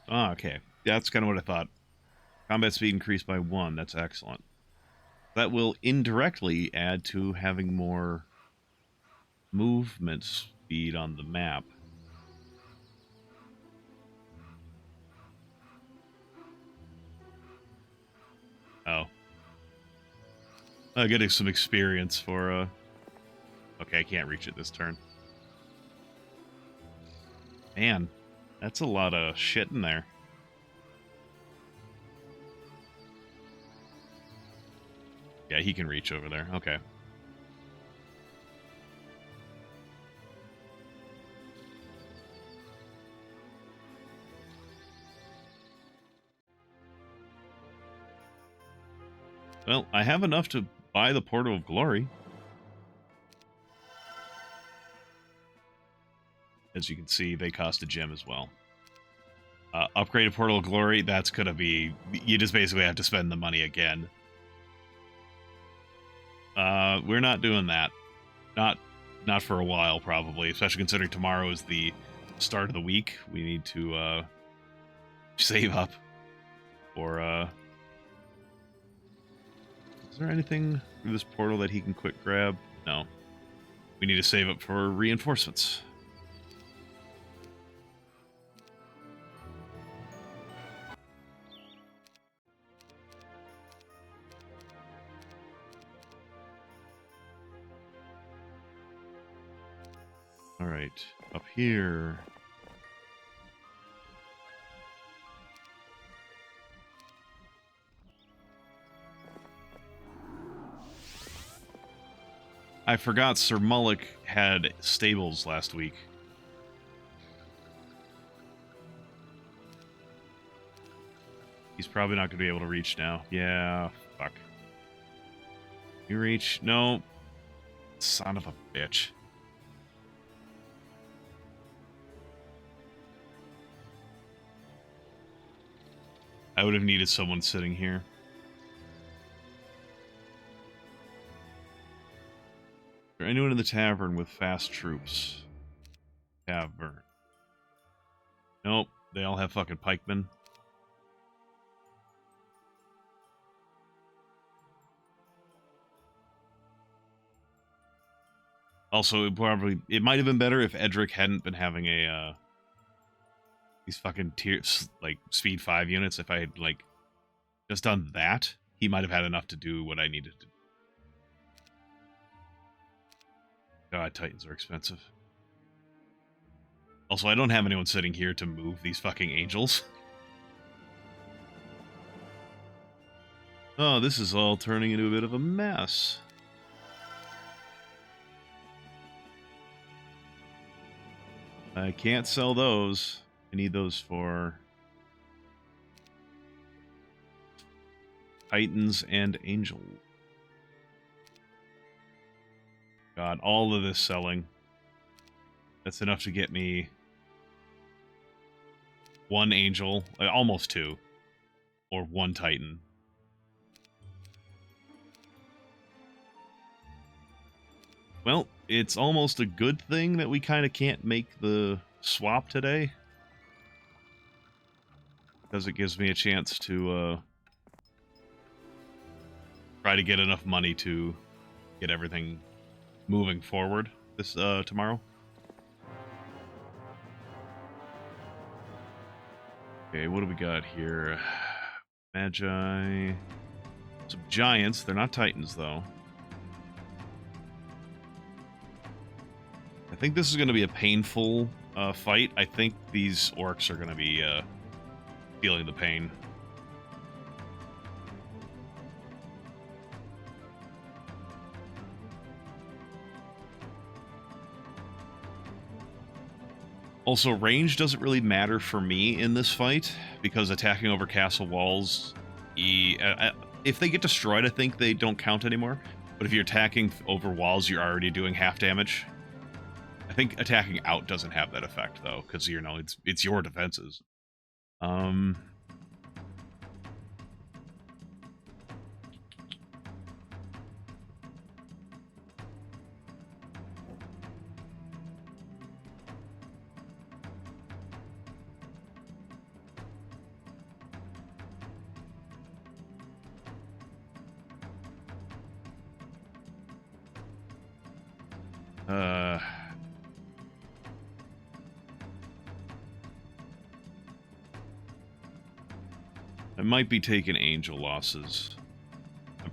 Ah, okay. That's kind of what I thought. Combat speed increased by 1. That's excellent. That will indirectly add to having more movement speed on the map. Oh. Getting some experience for, Okay, I can't reach it this turn. Man, that's a lot of shit in there. Yeah, he can reach over there. Okay. Well, I have enough to buy the Portal of Glory. As you can see, they cost a gem as well. Upgraded Portal of Glory, that's going to be... You just basically have to spend the money again. We're not doing that. Not for a while, probably. Especially considering tomorrow is the start of the week. We need to save up for... Is there anything through this portal that he can quick grab? No. We need to save up for reinforcements. All right, up here. I forgot Sir Mullick had stables last week. probably not going to be able to reach now. Yeah, fuck. You reach? No. Son of a bitch. I would have needed someone sitting here. Is there anyone in the tavern with fast troops? Tavern. Nope. They all have fucking pikemen. Also, it might have been better if Edric hadn't been having a these fucking like speed 5 units. If I had like just done that, he might have had enough to do what I needed to. God, Titans are expensive. Also, I don't have anyone sitting here to move these fucking angels. Oh, this is all turning into a bit of a mess. I can't sell those. I need those for Titans and Angel. God, all of this selling. That's enough to get me 1 Angel, almost 2, or 1 Titan. Well, it's almost a good thing that we kind of can't make the swap today, because it gives me a chance to try to get enough money to get everything moving forward this tomorrow. Okay, what do we got here? Magi. Some giants. They're not titans, though. I think this is going to be a painful fight. I think these orcs are going to be feeling the pain. Also, range doesn't really matter for me in this fight, because attacking over castle walls, if they get destroyed, I think they don't count anymore. But if you're attacking over walls, you're already doing half damage. I think attacking out doesn't have that effect, though, because, you know, it's your defenses. I might be taking angel losses. I'm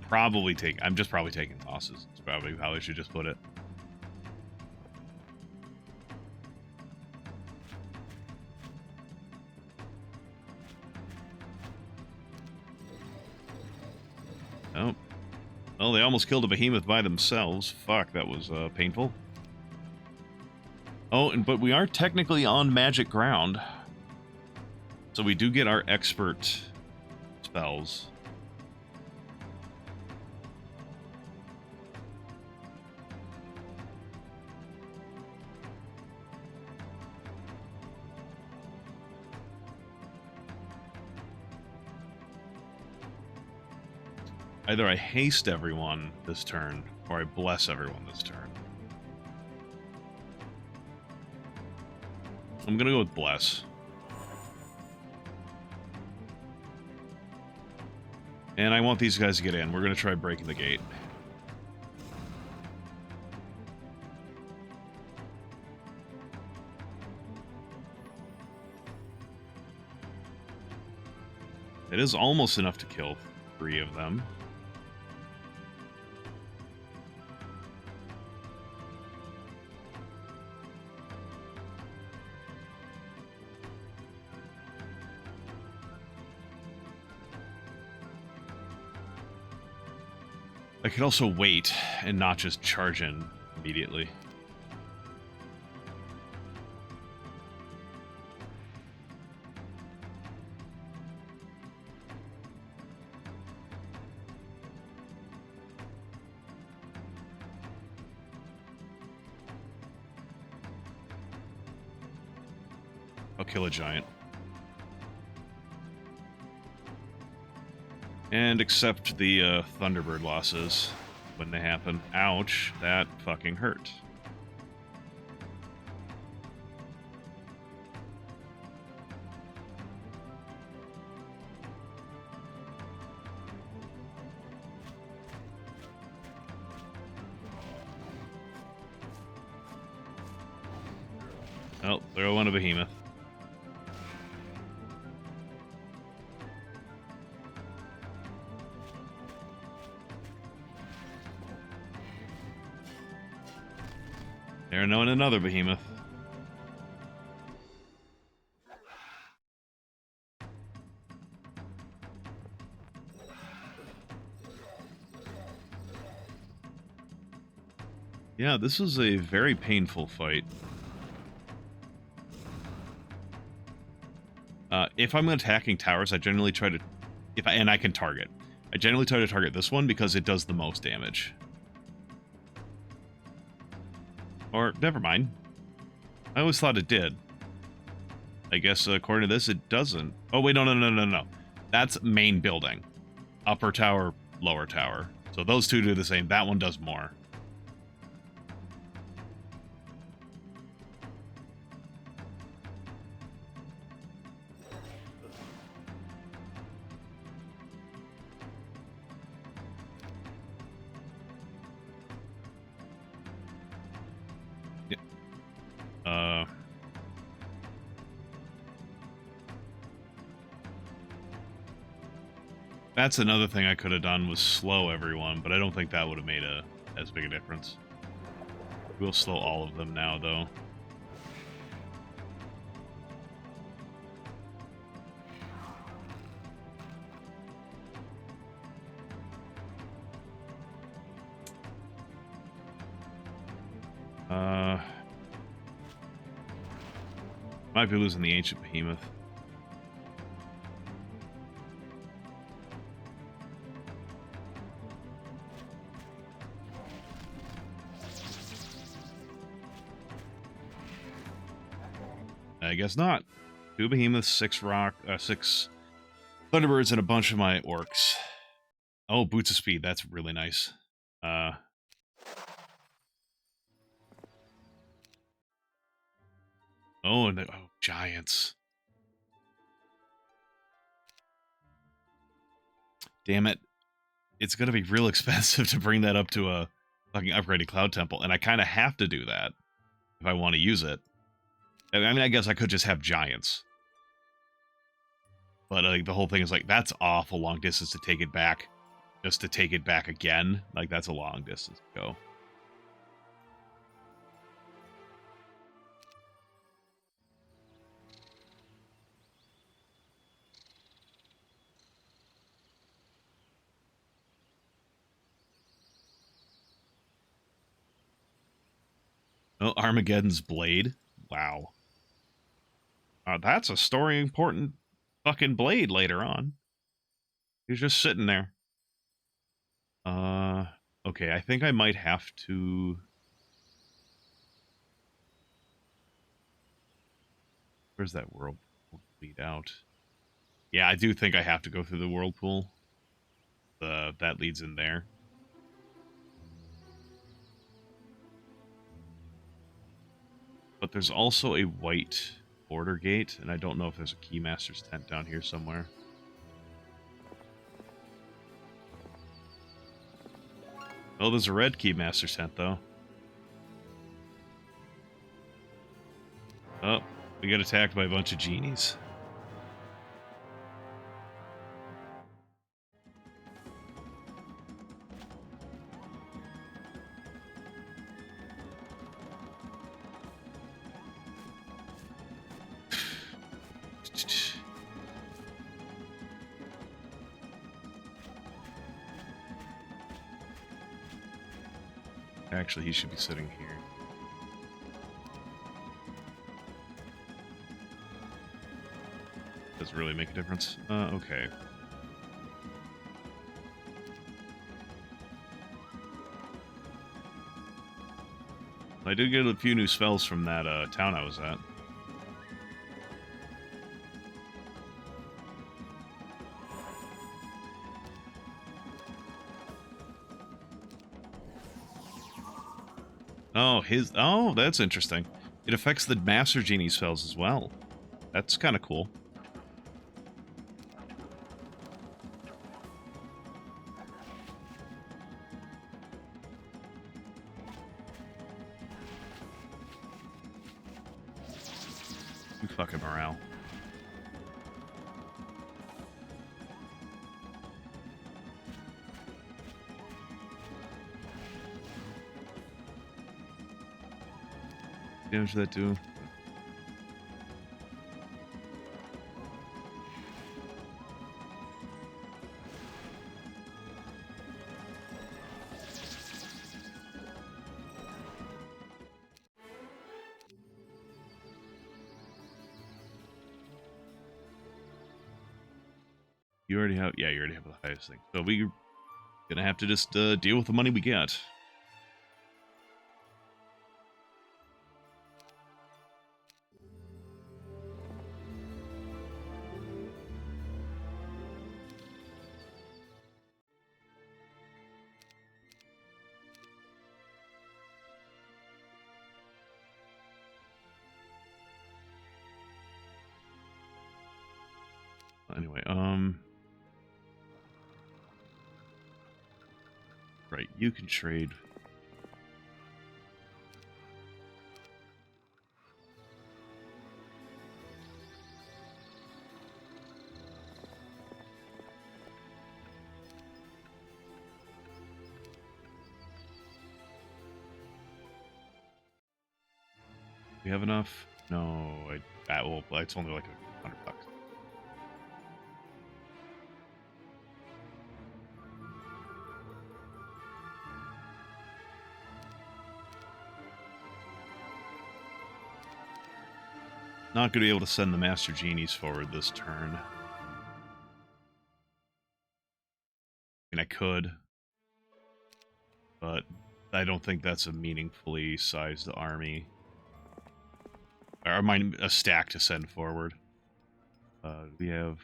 just probably taking losses. It's probably how I should just put it. Oh. Well, they almost killed a behemoth by themselves. Fuck, that was painful. Oh, but we are technically on magic ground. So we do get our expert spells. Either I haste everyone this turn, or I bless everyone this turn. I'm gonna go with bless. And I want these guys to get in. We're gonna try breaking the gate. It is almost enough to kill 3 of them. I could also wait and not just charge in immediately. I'll kill a giant. And accept the Thunderbird losses when they happen. Ouch, that fucking hurt. Oh, throw on a behemoth. There, no, and another behemoth. Yeah, this was a very painful fight. If I'm attacking towers, I generally try to... and I can target. I generally try to target this one because it does the most damage. Or, never mind. I always thought it did. I guess according to this, it doesn't. Oh, wait, no. That's main building. Upper tower, lower tower. So those two do the same. That one does more. That's another thing I could have done was slow everyone, but I don't think that would have made as big a difference. We'll slow all of them now, though. Might be losing the Ancient Behemoth. I guess not. 2 behemoths, 6 6 thunderbirds, and a bunch of my orcs. Oh, boots of speed. That's really nice. Oh, and giants. Damn it. It's going to be real expensive to bring that up to a fucking upgraded cloud temple, and I kind of have to do that if I want to use it. I mean, I guess I could just have giants. But the whole thing is like, that's awful long distance to take it back. Just to take it back again. Like, that's a long distance to go. Oh, Armageddon's blade. Wow. That's a story important fucking blade later on. He's just sitting there. Okay, I think I might have to... Where's that whirlpool lead out? Yeah, I do think I have to go through the whirlpool. That leads in there. But there's also a white border gate, and I don't know if there's a Keymaster's tent down here somewhere. Oh, there's a red Keymaster's tent, though. Oh, we got attacked by a bunch of genies. Actually, he should be sitting here. Doesn't really make a difference. Okay. I did get a few new spells from that town I was at. Oh, his... Oh, that's interesting. It affects the Master Genie spells as well. That's kind of cool. Fucking morale. Damage that do. You already have, yeah, you already have the highest thing. So we're gonna have to just deal with the money we get. Anyway, right, you can trade. We have enough? No, well, it's only like $100. Not going to be able to send the Master Genies forward this turn. I mean, I could, but I don't think that's a meaningfully sized army. Or a stack to send forward. We have...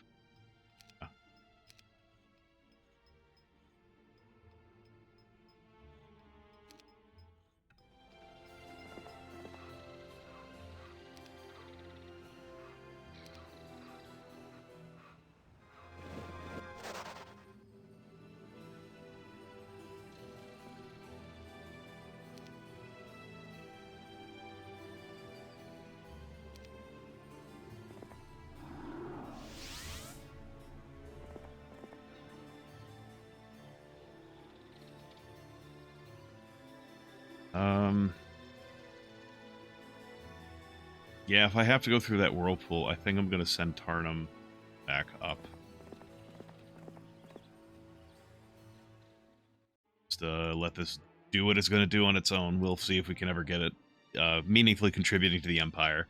Yeah, if I have to go through that whirlpool, I think I'm going to send Tarnum back up. Just let this do what it's going to do on its own. We'll see if we can ever get it meaningfully contributing to the Empire.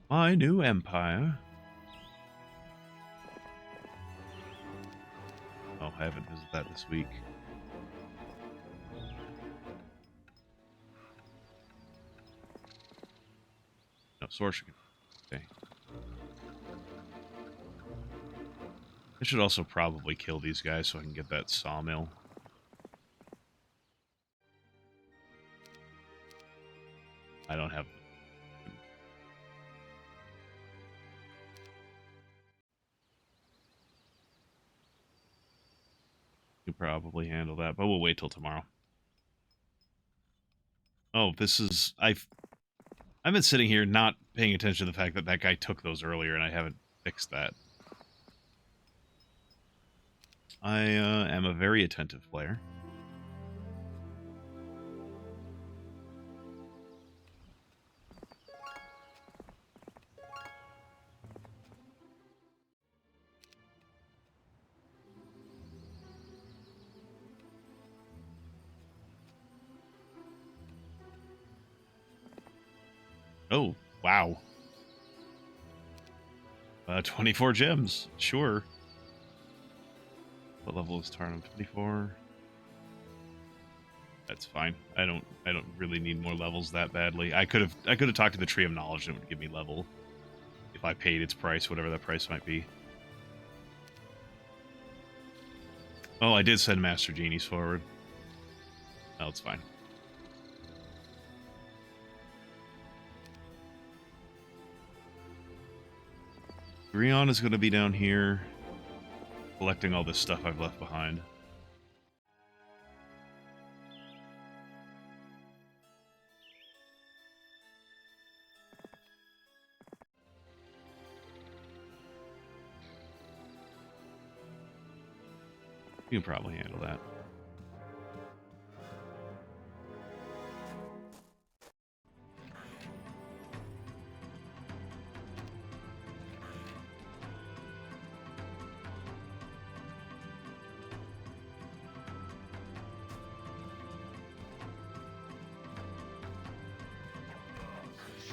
My new Empire. Oh, I haven't visited that this week. No, Sorcerer. Okay. I should also probably kill these guys so I can get that sawmill. I don't have... You probably handle that, but we'll wait till tomorrow. Oh, this is... I've been sitting here not paying attention to the fact that that guy took those earlier, and I haven't fixed that. I am a very attentive player. Oh, wow. 24 gems, sure. What level is Tarnum? 24. That's fine. I don't really need more levels that badly. I could have talked to the Tree of Knowledge and it would give me level if I paid its price, whatever that price might be. Oh, I did send Master Genies forward. No, it's fine. Rion is going to be down here collecting all this stuff I've left behind. You can probably handle that.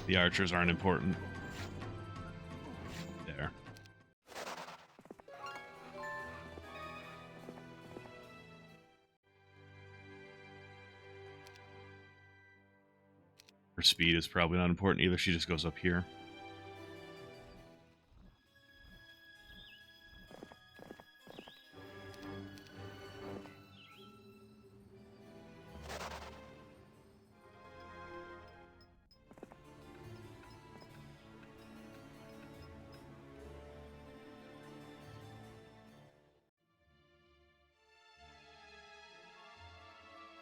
The archers aren't important. There. Her speed is probably not important either. She just goes up here.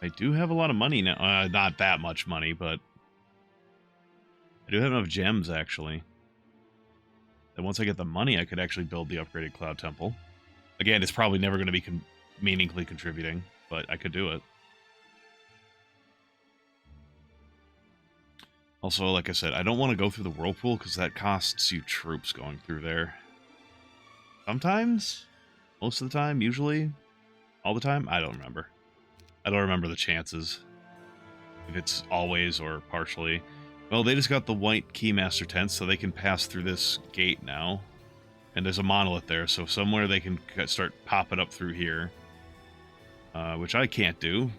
I do have a lot of money now. Not that much money, but I do have enough gems, actually. Then once I get the money, I could actually build the upgraded Cloud Temple. Again, it's probably never going to be meaningfully contributing, but I could do it. Also, like I said, I don't want to go through the Whirlpool because that costs you troops going through there. Sometimes? Most of the time? Usually? All the time? I don't remember. I don't remember the chances. If it's always or partially. Well, they just got the white Keymaster tent, so they can pass through this gate now. And there's a monolith there, so somewhere they can start popping up through here. Which I can't do.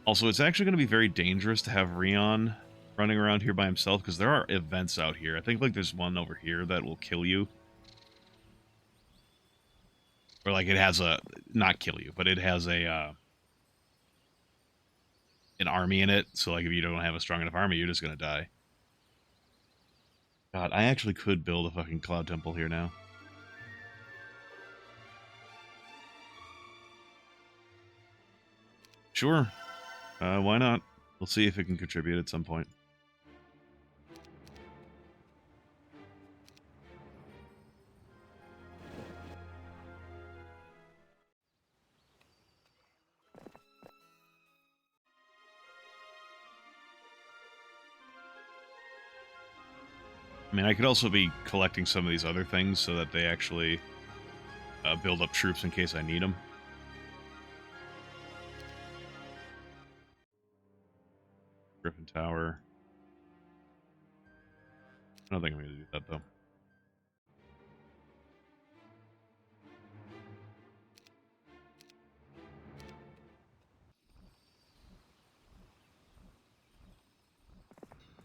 Also, it's actually going to be very dangerous to have Rion running around here by himself, because there are events out here. I think like there's one over here that will kill you. Or like it has a... Not kill you, but it has a... an army in it, so like if you don't have a strong enough army, you're just gonna die. God, I actually could build a fucking Cloud Temple here now. Sure. Why not? We'll see if it can contribute at some point. I mean, I could also be collecting some of these other things so that they actually build up troops in case I need them. Griffin Tower. I don't think I'm going to do that, though.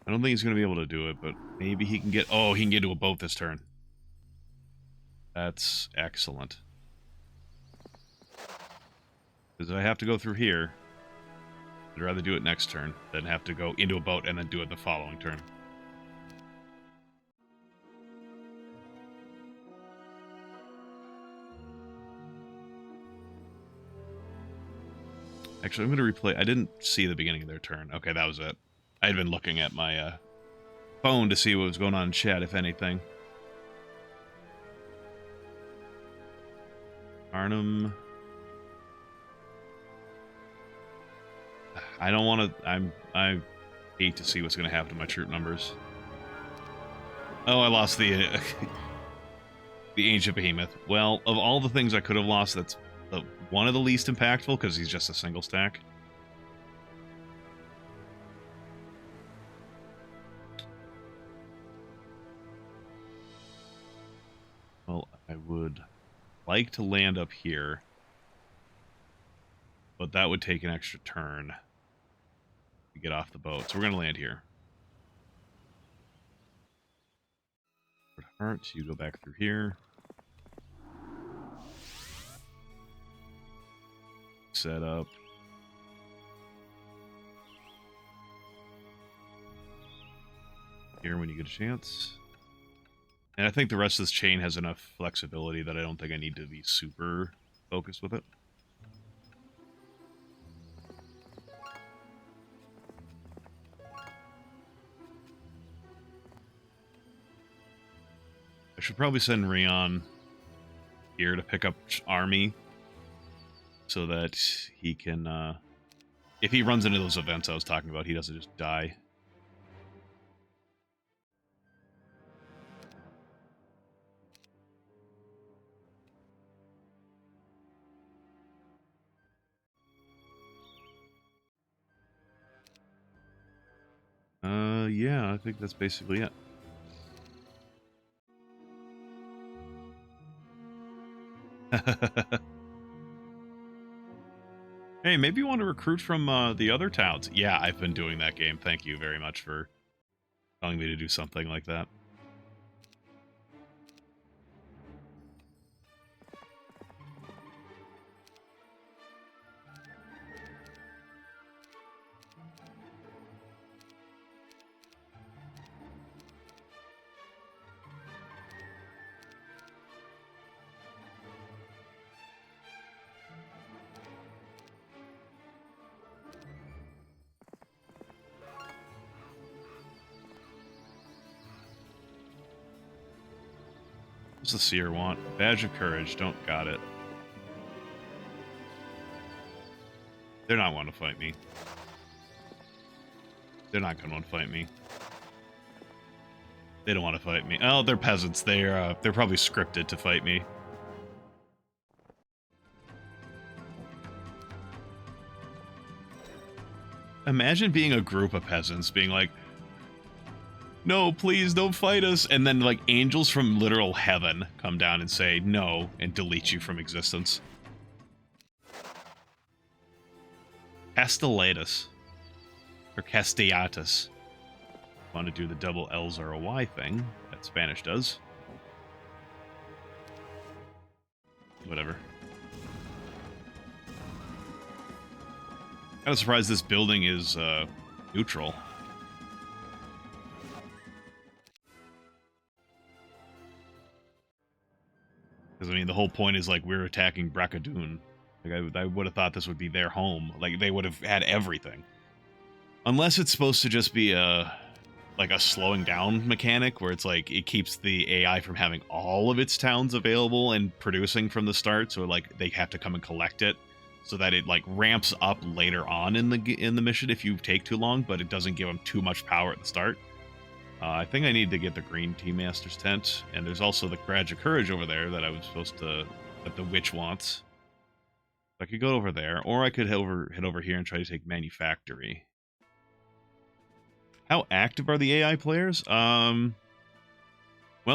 I don't think he's going to be able to do it, but maybe he can get... Oh, he can get to a boat this turn. That's excellent. Because if I have to go through here, I'd rather do it next turn than have to go into a boat and then do it the following turn. Actually, I'm going to replay... I didn't see the beginning of their turn. Okay, that was it. I had been looking at my phone to see what was going on in chat, if anything. Arnhem. I don't want to... I hate to see what's going to happen to my troop numbers. Oh, I lost the... the Ancient Behemoth. Well, of all the things I could have lost, that's one of the least impactful, because he's just a single stack. Well, I would like to land up here, but that would take an extra turn to get off the boat. So we're going to land here. Heart, you go back through here. Set up. Here when you get a chance. And I think the rest of this chain has enough flexibility that I don't think I need to be super focused with it. I should probably send Rion here to pick up army so that he can, if he runs into those events I was talking about, he doesn't just die. Yeah, I think that's basically it. Hey, maybe you want to recruit from the other towns. Yeah, I've been doing that game. Thank you very much for telling me to do something like that. What's the seer want? Badge of courage. Don't got it. They're not want to fight me. They're not going to want to fight me. They don't want to fight me. Oh, they're peasants. They're probably scripted to fight me. Imagine being a group of peasants being like, no, please don't fight us. And then like angels from literal heaven come down and say no and delete you from existence. Castellatus. Or Castellatus. Want to do the double L's or a Y thing that Spanish does. Whatever. Kind of surprised this building is neutral. Because, I mean, the whole point is, like, we're attacking Braccadoon. Like, I would have thought this would be their home. Like, they would have had everything. Unless it's supposed to just be like a slowing down mechanic, where it's like, it keeps the AI from having all of its towns available and producing from the start, so, like, they have to come and collect it, so that it, like, ramps up later on in the mission if you take too long, but it doesn't give them too much power at the start. I think I need to get the Green Tea Master's tent, and there's also the Badge of Courage over there that I was supposed to, that the witch wants. I could go over there, or I could head over here and try to take Manufactory. How active are the AI players? Well,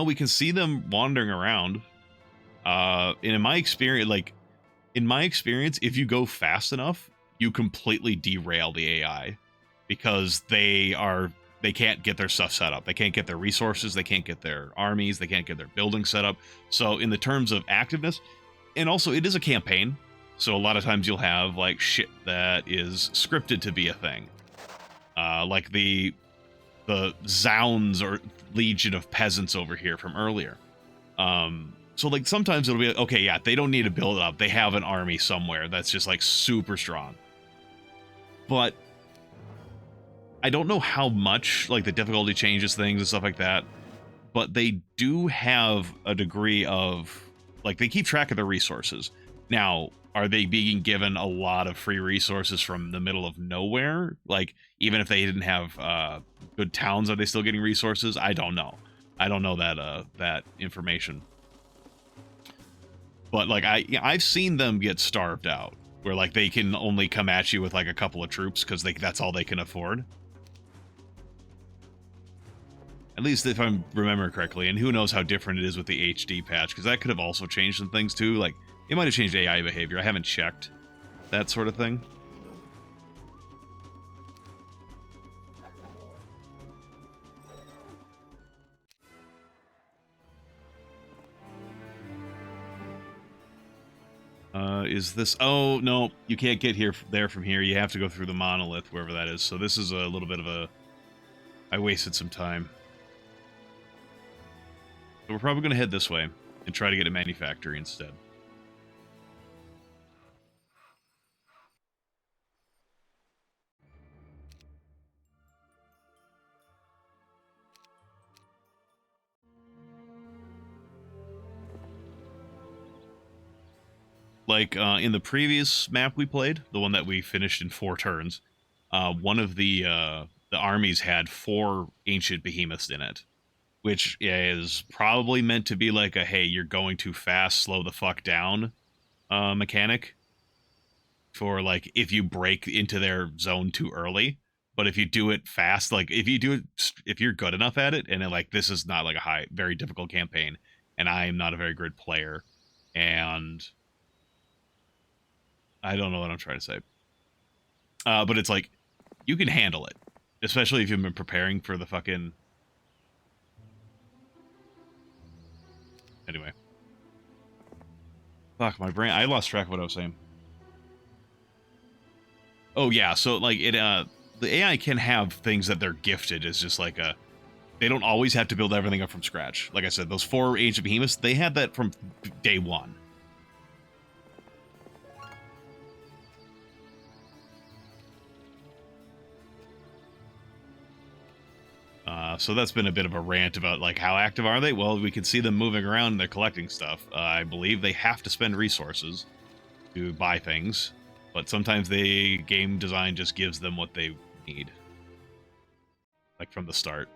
we can see them wandering around. And in my experience, if you go fast enough, you completely derail the AI, because they can't get their stuff set up. They can't get their resources. They can't get their armies. They can't get their buildings set up. So in the terms of activeness, and also it is a campaign, so a lot of times you'll have like shit that is scripted to be a thing. Like the Zounds or Legion of Peasants over here from earlier. So like sometimes it'll be, okay, yeah, they don't need to build it up. They have an army somewhere that's just like super strong. But I don't know how much like the difficulty changes things and stuff like that, but they do have a degree of, like, they keep track of their resources. Now, are they being given a lot of free resources from the middle of nowhere? Like, even if they didn't have good towns, are they still getting resources? I don't know. I don't know that information. But like I've seen them get starved out, where like they can only come at you with like a couple of troops because that's all they can afford. At least if I remember correctly, and who knows how different it is with the HD patch, because that could have also changed some things too. Like, it might have changed AI behavior. I haven't checked that sort of thing. Is this... Oh, no, you can't get there from here. You have to go through the monolith, wherever that is. So this is a little bit of a... I wasted some time. So we're probably going to head this way and try to get a manufactory instead. Like in the previous map we played, the one that we finished in 4 turns, one of the armies had 4 ancient behemoths in it, which is probably meant to be like a, hey, you're going too fast, slow the fuck down mechanic for like if you break into their zone too early. But if you do it fast, like if you do it, if you're good enough at it, and like this is not like a very difficult campaign, and I'm not a very good player, and I don't know what I'm trying to say. But it's like, you can handle it. Especially if you've been preparing for the fucking... Anyway. Fuck, my brain... I lost track of what I was saying. Oh, yeah, so, like, it, the AI can have things that they're gifted as just like a... They don't always have to build everything up from scratch. Like I said, those 4 Age of Behemoths, they had that from day 1. So that's been a bit of a rant about, like, how active are they? Well, we can see them moving around and they're collecting stuff. I believe they have to spend resources to buy things, but sometimes the game design just gives them what they need. Like, from the start.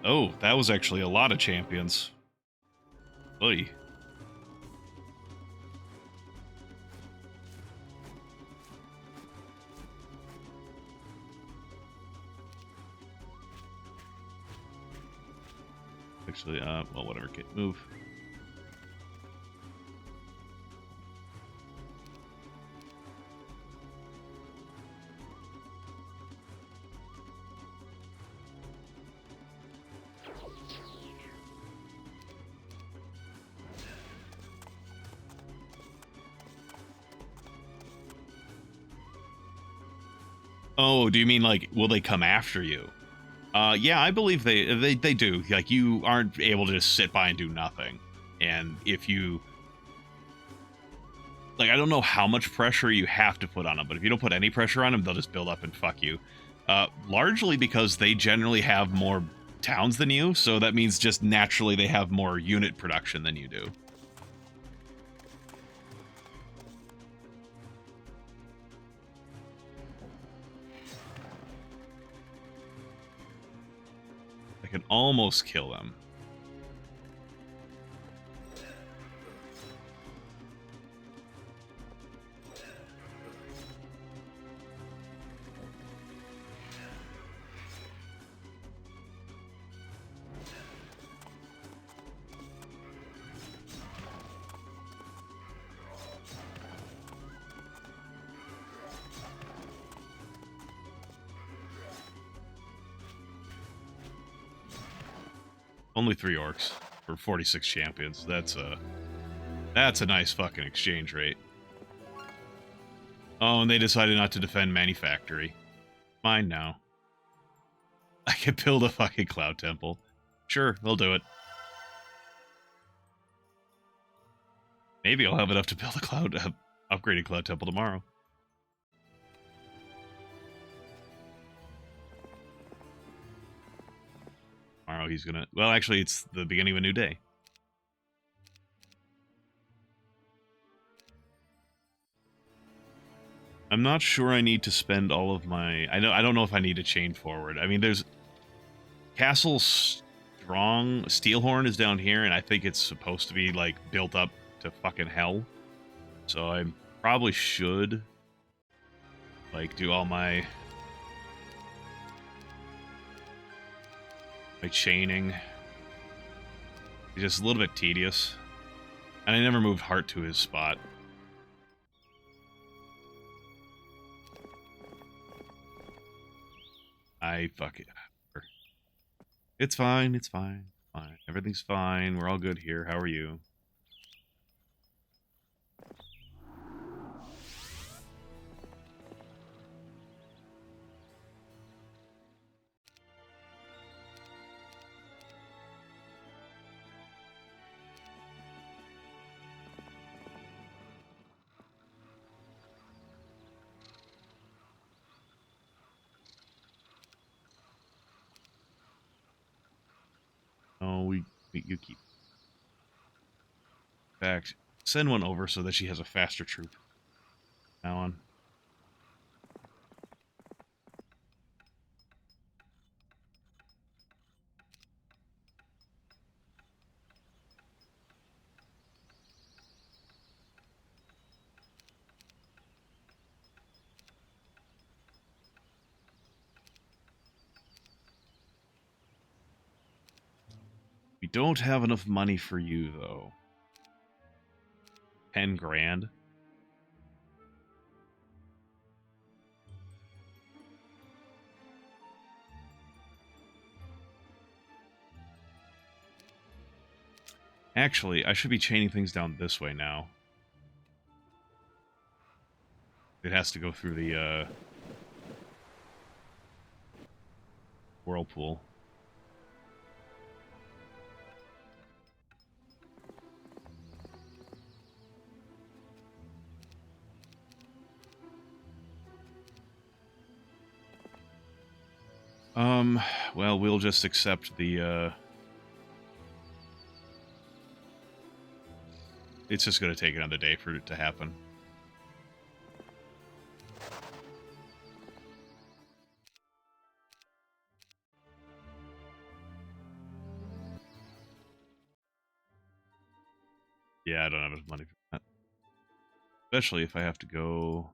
Oh, that was actually a lot of champions. Oy. Actually, well, whatever. Move. Oh, do you mean, like, will they come after you? Yeah, I believe they do. Like, you aren't able to just sit by and do nothing. And if you... Like, I don't know how much pressure you have to put on them, but if you don't put any pressure on them, they'll just build up and fuck you. Largely because they generally have more towns than you, so that means just naturally they have more unit production than you do. I can almost kill them. Only 3 orcs for 46 champions. That's a nice fucking exchange rate. Oh, and they decided not to defend Manufactory. Mine now. I can build a fucking cloud temple. Sure, they'll do it. Maybe I'll have enough to build a upgraded cloud temple tomorrow. Tomorrow he's gonna... Well, actually, it's the beginning of a new day. I'm not sure I need to spend all of my... I don't know if I need to chain forward. I mean, there's... Castle Strong... Steelhorn is down here, and I think it's supposed to be, like, built up to fucking hell. So I probably should... like, do all my chaining. It's just a little bit tedious. And I never moved Hart to his spot. Fuck it. It's fine. It's fine. Fine. Everything's fine. We're all good here. How are you? Oh, you keep. In fact, send one over so that she has a faster troop. Now on. We don't have enough money for you, though. 10 grand? Actually, I should be chaining things down this way now. It has to go through the, whirlpool. Well, we'll just accept the, it's just going to take another day for it to happen. Yeah, I don't have enough money for that. Especially if I have to go...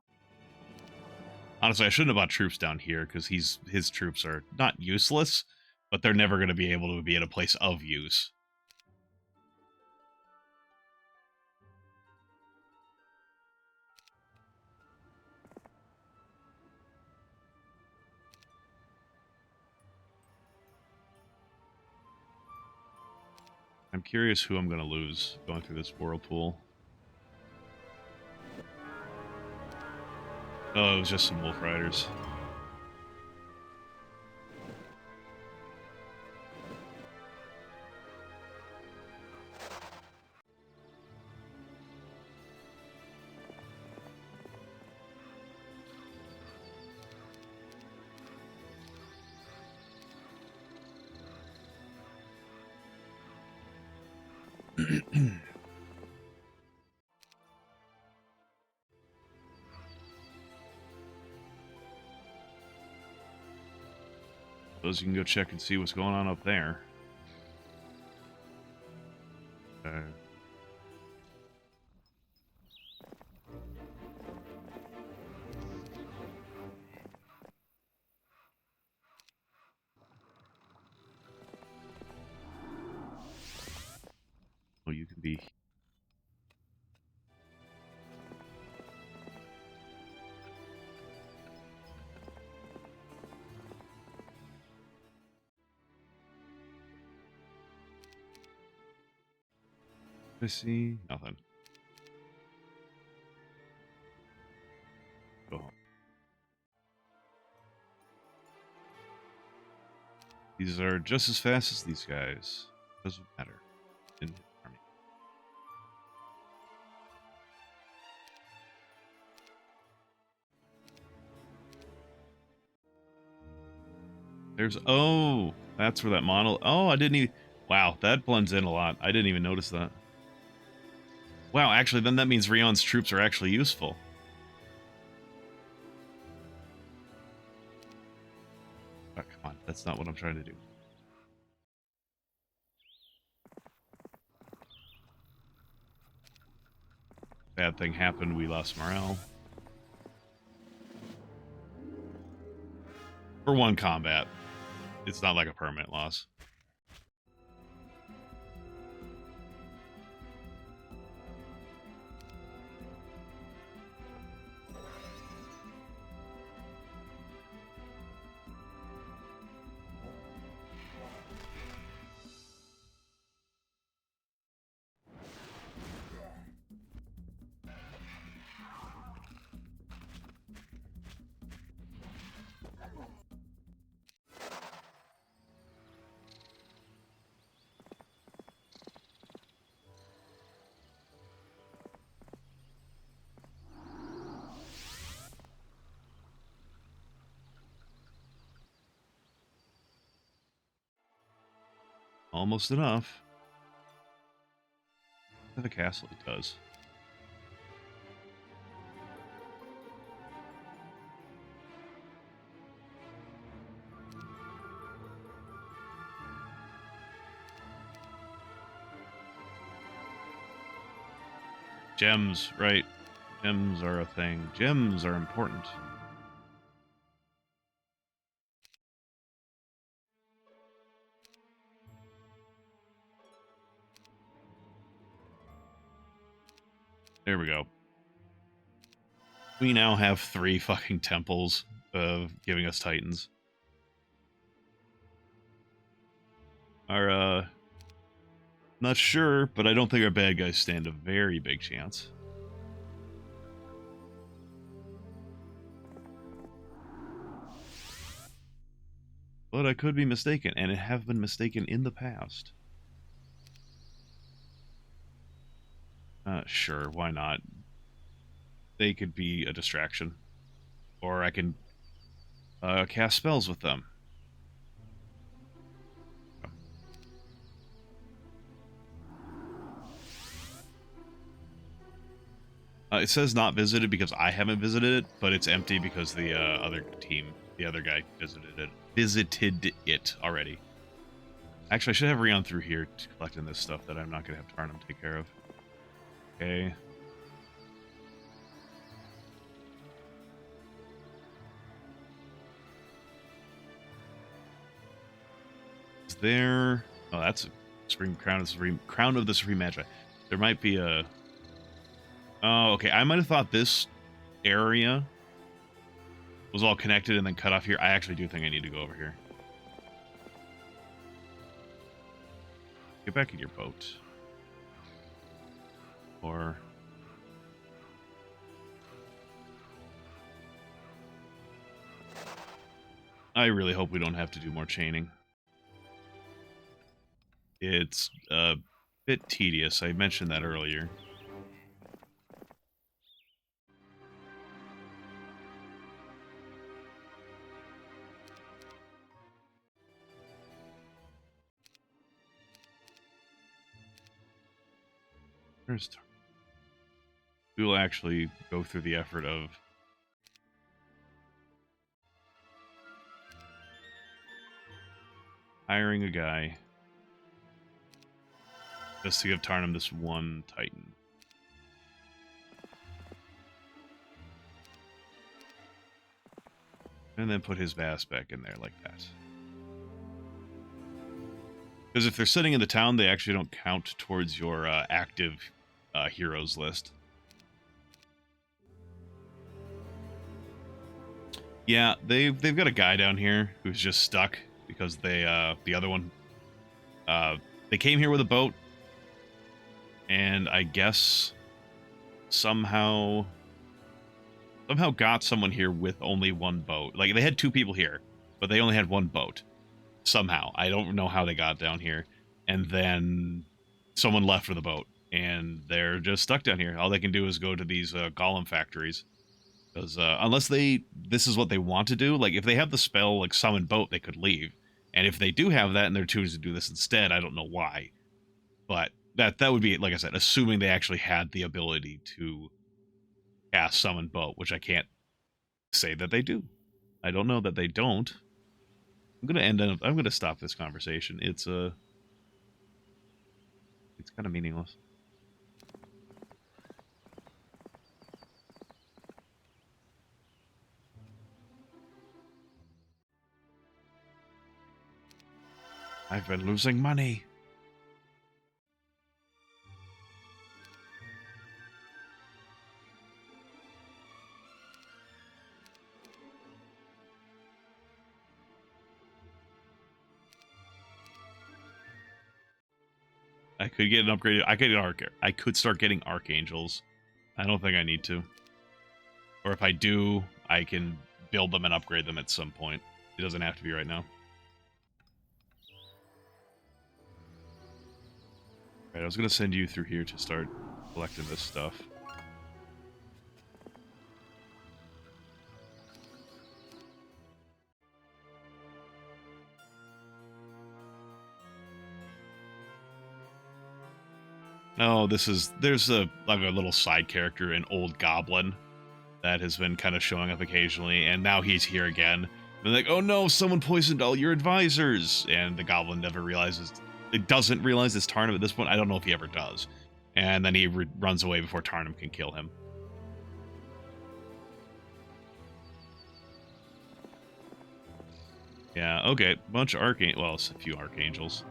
Honestly, I shouldn't have bought troops down here, because his troops are not useless, but they're never going to be able to be at a place of use. I'm curious who I'm going to lose going through this whirlpool. Oh, it was just some wolf riders. Suppose you can go check and see what's going on up there. Oh, you can be... I see nothing. Go home. These are just as fast as these guys. Doesn't matter. In the army. There's... Oh! That's where that model... Oh, I didn't even... Wow, that blends in a lot. I didn't even notice that. Wow, actually, then that means Rion's troops are actually useful. Oh, come on, that's not what I'm trying to do. Bad thing happened, we lost morale. For one combat. It's not like a permanent loss. Almost enough. To the castle it does. Gems, right. Gems are a thing. Gems are important. There we go. We now have 3 fucking temples of giving us titans. Our, not sure, but I don't think our bad guys stand a very big chance. But I could be mistaken, and it have been mistaken in the past. Sure, why not? They could be a distraction. Or I can cast spells with them. It says not visited because I haven't visited it, but it's empty because the other team, the other guy, visited it already. Actually, I should have Rion through here to collecting this stuff that I'm not going to have Tarnum take care of. Okay. Is there... Oh, that's a Supreme Crown of the Supreme... Crown of the Supreme Magi. There might be a... Oh, okay. I might have thought this area was all connected and then cut off here. I actually do think I need to go over here. Get back in your boat. Or... I really hope we don't have to do more chaining. It's a bit tedious. I mentioned that earlier. We will actually go through the effort of hiring a guy just to give Tarnum this one Titan. And then put his Vass back in there like that. Because if they're sitting in the town, they actually don't count towards your active heroes list. Yeah, they've got a guy down here who's just stuck because they the other one they came here with a boat, and I guess somehow got someone here with only one boat. Like, they had 2 people here, but they only had 1 boat. Somehow. I don't know how they got down here. And then someone left with a boat, and they're just stuck down here. All they can do is go to these golem factories. Because unless this is what they want to do, like, if they have the spell, like, summon boat, they could leave. And if they do have that and they're choosing to do this instead, I don't know why. But that would be, like I said, assuming they actually had the ability to cast summon boat, which I can't say that they do. I don't know that they don't. I'm gonna stop this conversation. It's kind of meaningless. I've been losing money. I could get an upgrade. I could start getting archangels. I don't think I need to. Or if I do, I can build them and upgrade them at some point. It doesn't have to be right now. Right, I was going to send you through here to start collecting this stuff. Oh, there's like a little side character, an old goblin, that has been kind of showing up occasionally, and now he's here again. They're like, oh no, someone poisoned all your advisors, and the goblin never realizes, it doesn't realize it's Tarnum at this point. I don't know if he ever does. And then he runs away before Tarnum can kill him. Yeah, okay, bunch of archangels, well, a few archangels.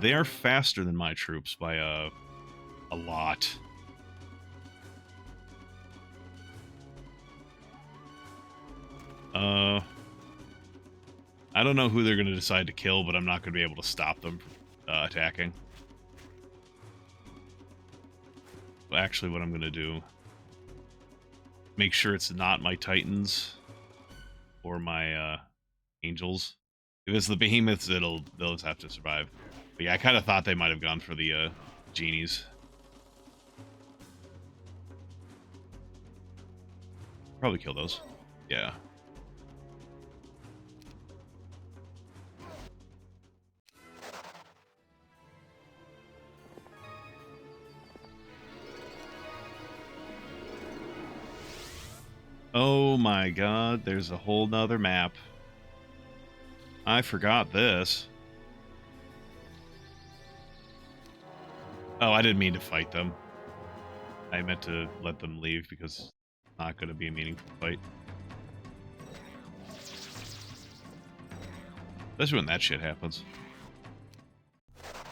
They are faster than my troops by a lot. I don't know who they're going to decide to kill, but I'm not going to be able to stop them from attacking. But actually, what I'm going to do, make sure it's not my Titans or my Angels. If it's the Behemoths, they'll just have to survive. But yeah, I kind of thought they might have gone for the Genies. Probably kill those. Yeah. Oh my god, there's a whole nother map. I forgot this. Oh, I didn't mean to fight them. I meant to let them leave because it's not going to be a meaningful fight. Especially when that shit happens.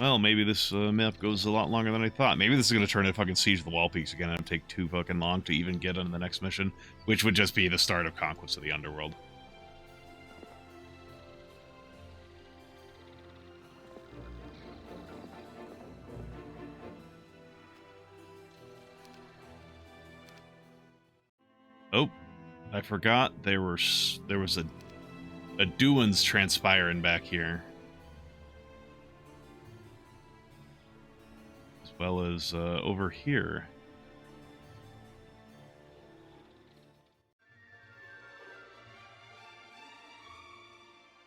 Well, maybe this map goes a lot longer than I thought. Maybe this is going to turn into fucking Siege of the Wall Peaks again and take too fucking long to even get on the next mission, which would just be the start of Conquest of the Underworld. Oh, I forgot there was a doings transpiring back here. As well as over here.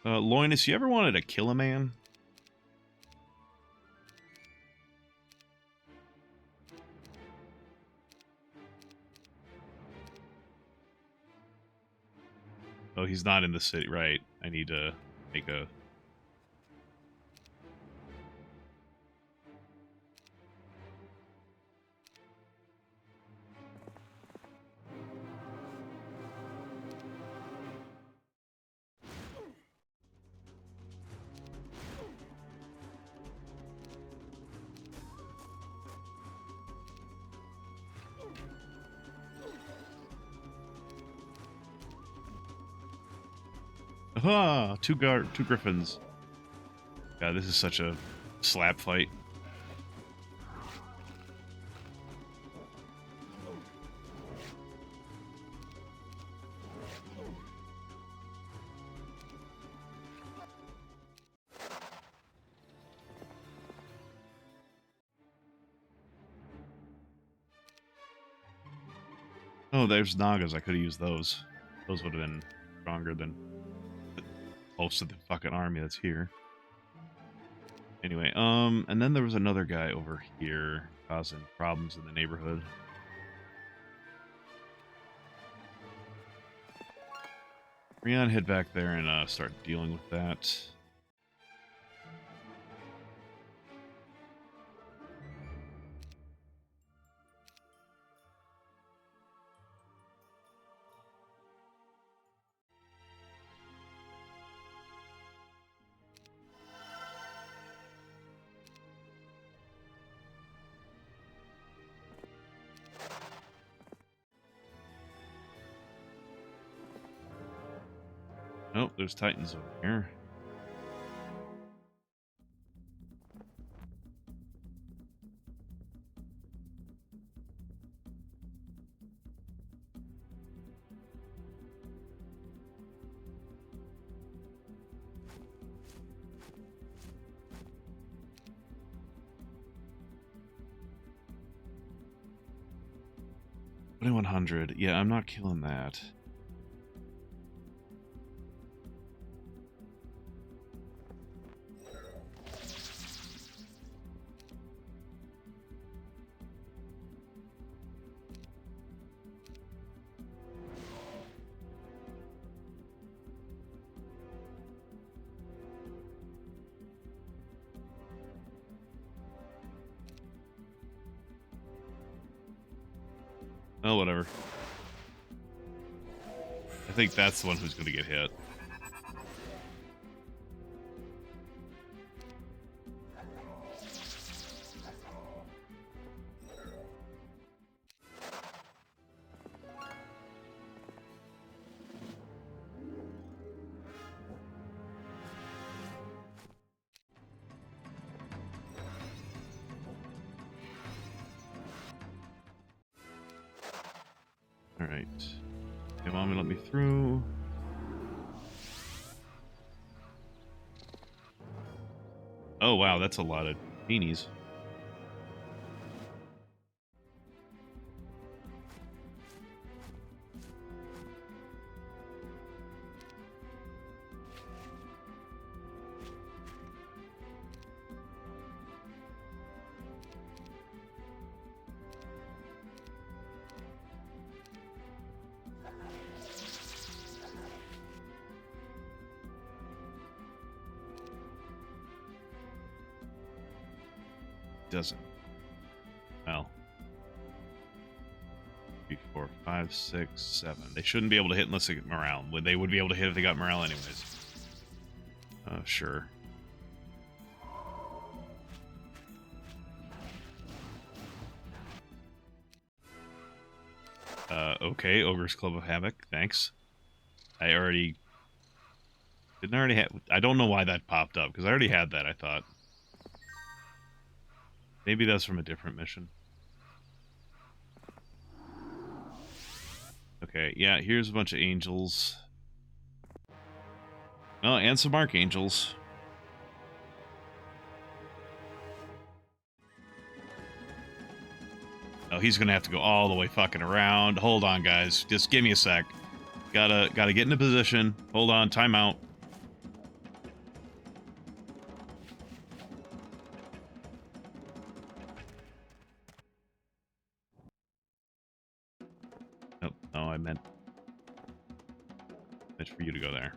Loinus, you ever wanted to kill a man? Oh, he's not in the city. Right. I need to make a... Aha! Two griffins. God, this is such a slap fight. Oh, there's Nagas. I could have used those. Those would have been stronger than most of the fucking army that's here. Anyway, and then there was another guy over here causing problems in the neighborhood. Rion, head back there and start dealing with that. Nope, there's Titans over here. $2,100. Yeah, I'm not killing that. Oh, whatever. I think that's the one who's going to get hit. All right. Okay, Mommy, let me through. Oh, wow, that's a lot of beanies. Doesn't. Well. 3, 4, 5, 6, 7. They shouldn't be able to hit unless they get morale. They would be able to hit if they got morale anyways. Sure. Okay, Ogre's Club of Havoc, thanks. I already... Didn't I already have... I don't know why that popped up, because I already had that, I thought. Maybe that's from a different mission. Okay, yeah, here's a bunch of angels. Oh, and some archangels. Oh, he's gonna have to go all the way fucking around. Hold on, guys. Just give me a sec. Gotta get into position. Hold on, timeout. Nope, no, I meant for you to go there.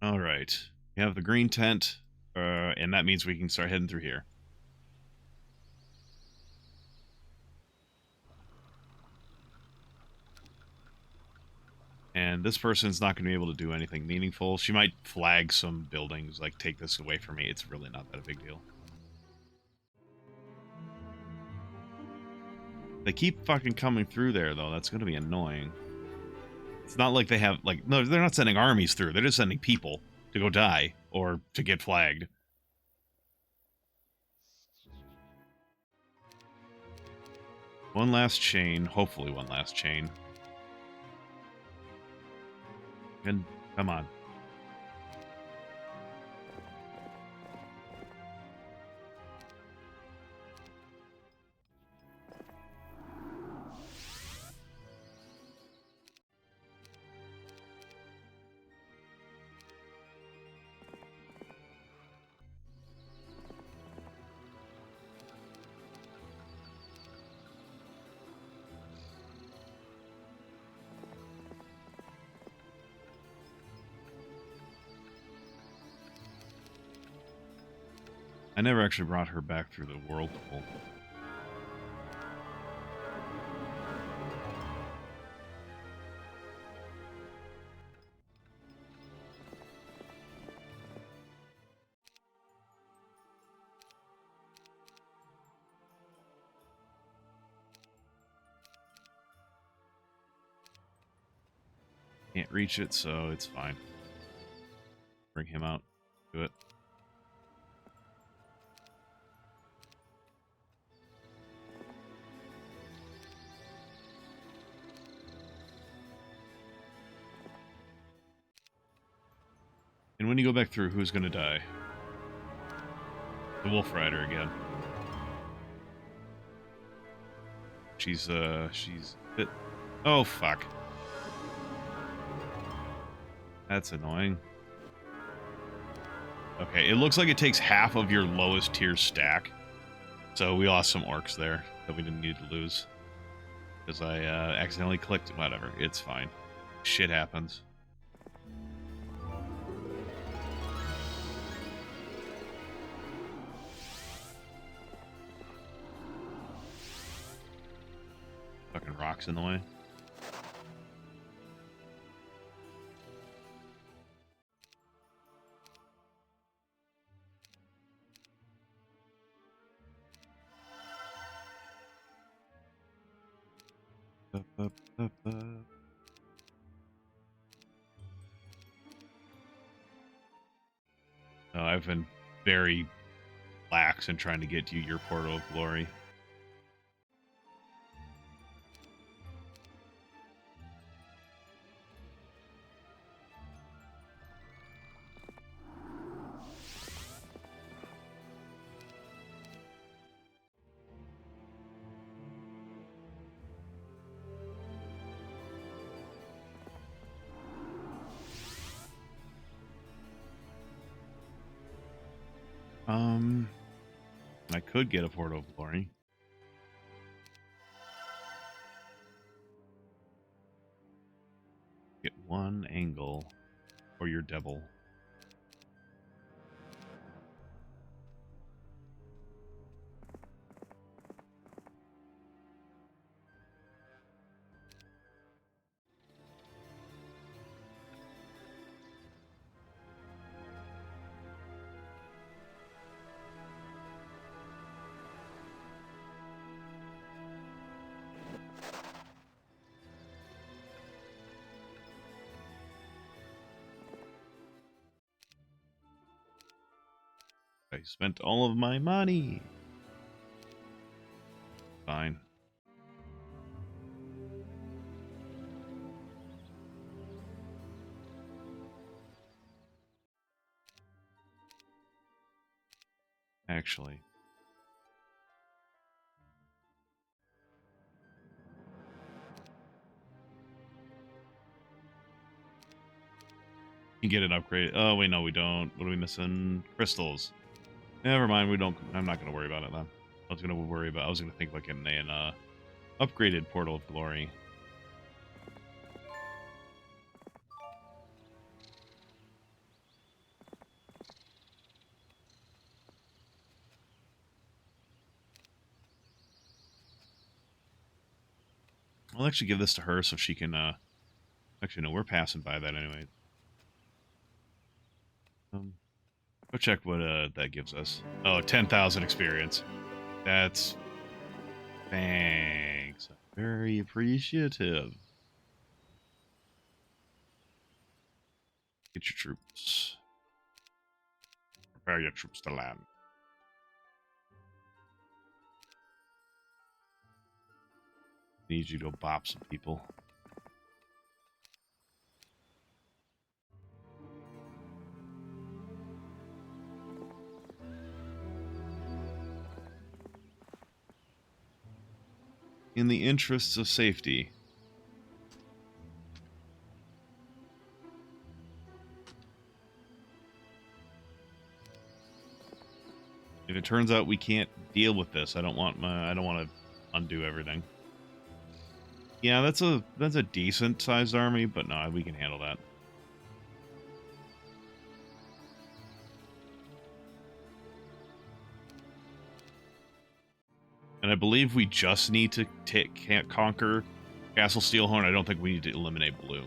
All right, we have the green tent, and that means we can start heading through here. And this person's not going to be able to do anything meaningful. She might flag some buildings, like, take this away from me. It's really not that a big deal. They keep fucking coming through there, though. That's going to be annoying. It's not like they have, like... No, they're not sending armies through. They're just sending people to go die or to get flagged. One last chain. Hopefully one last chain. And come on. I never actually brought her back through the whirlpool. Can't reach it, so it's fine. Bring him out. Do it. when you go back through, who's gonna die? The Wolf Rider again. She's bit... Oh, fuck. That's annoying. Okay, it looks like it takes half of your lowest tier stack. So we lost some orcs there that we didn't need to lose. Because I accidentally clicked. Whatever, it's fine. Shit happens. Fucking rocks in the way. No, I've been very lax in trying to get you your Portal of Glory. I could get a Portal of Glory. Get one angle for your devil. I spent all of my money. Fine. Actually. You get an upgrade. Oh, wait, no, we don't. What are we missing? Crystals. Never mind, we don't. I'm not going to worry about it then. I was going to think about getting an upgraded Portal of Glory. I'll actually give this to her so she can, actually, no, we're passing by that anyway. Go check what, that gives us. Oh, 10,000 experience. That's... Thanks. Very appreciative. Get your troops. Prepare your troops to land. Need you to bop some people. In the interests of safety. If it turns out we can't deal with this, I don't want to undo everything. Yeah, that's a decent sized army, but no, we can handle that. And I believe we just need to can't conquer Castle Steelhorn. I don't think we need to eliminate Blue.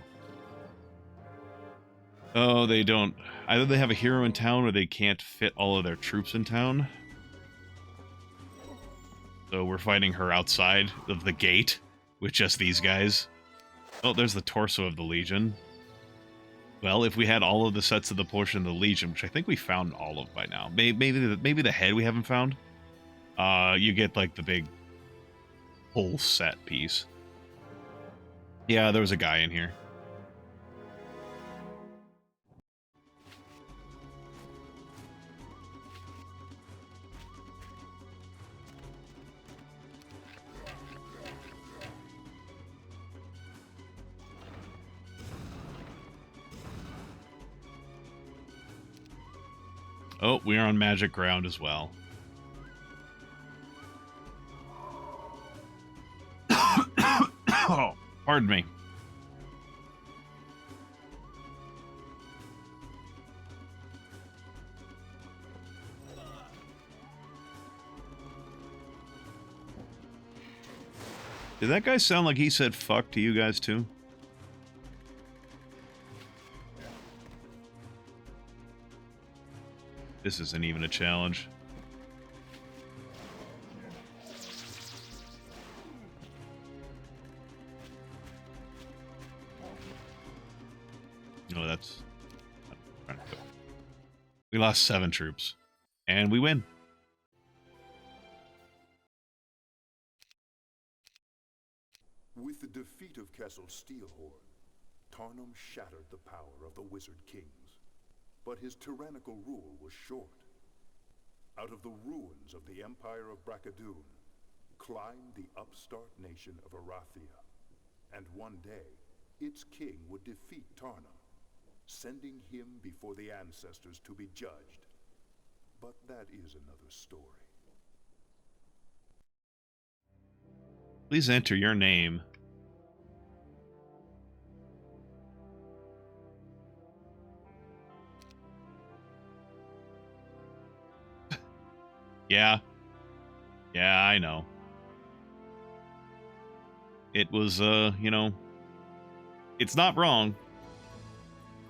Oh, they don't. Either they have a hero in town or they can't fit all of their troops in town. So we're fighting her outside of the gate with just these guys. Oh, there's the torso of the Legion. Well, if we had all of the sets of the portion of the Legion, which I think we found all of by now. Maybe the head we haven't found. You get like the big whole set piece. Yeah, there was a guy in here. Oh, we are on magic ground as well. Oh, pardon me. Did that guy sound like he said fuck to you guys too? This isn't even a challenge. No, that's... I'm trying to go. We lost 7 troops. And we win. With the defeat of Kessel Steelhorn, Tarnum shattered the power of the Wizard Kings. But his tyrannical rule was short. Out of the ruins of the Empire of Braccadoon climbed the upstart nation of Arathia. And one day, its king would defeat Tarnum, sending him before the ancestors to be judged. But that is another story. Please enter your name. Yeah. Yeah, I know. It was, you know, it's not wrong.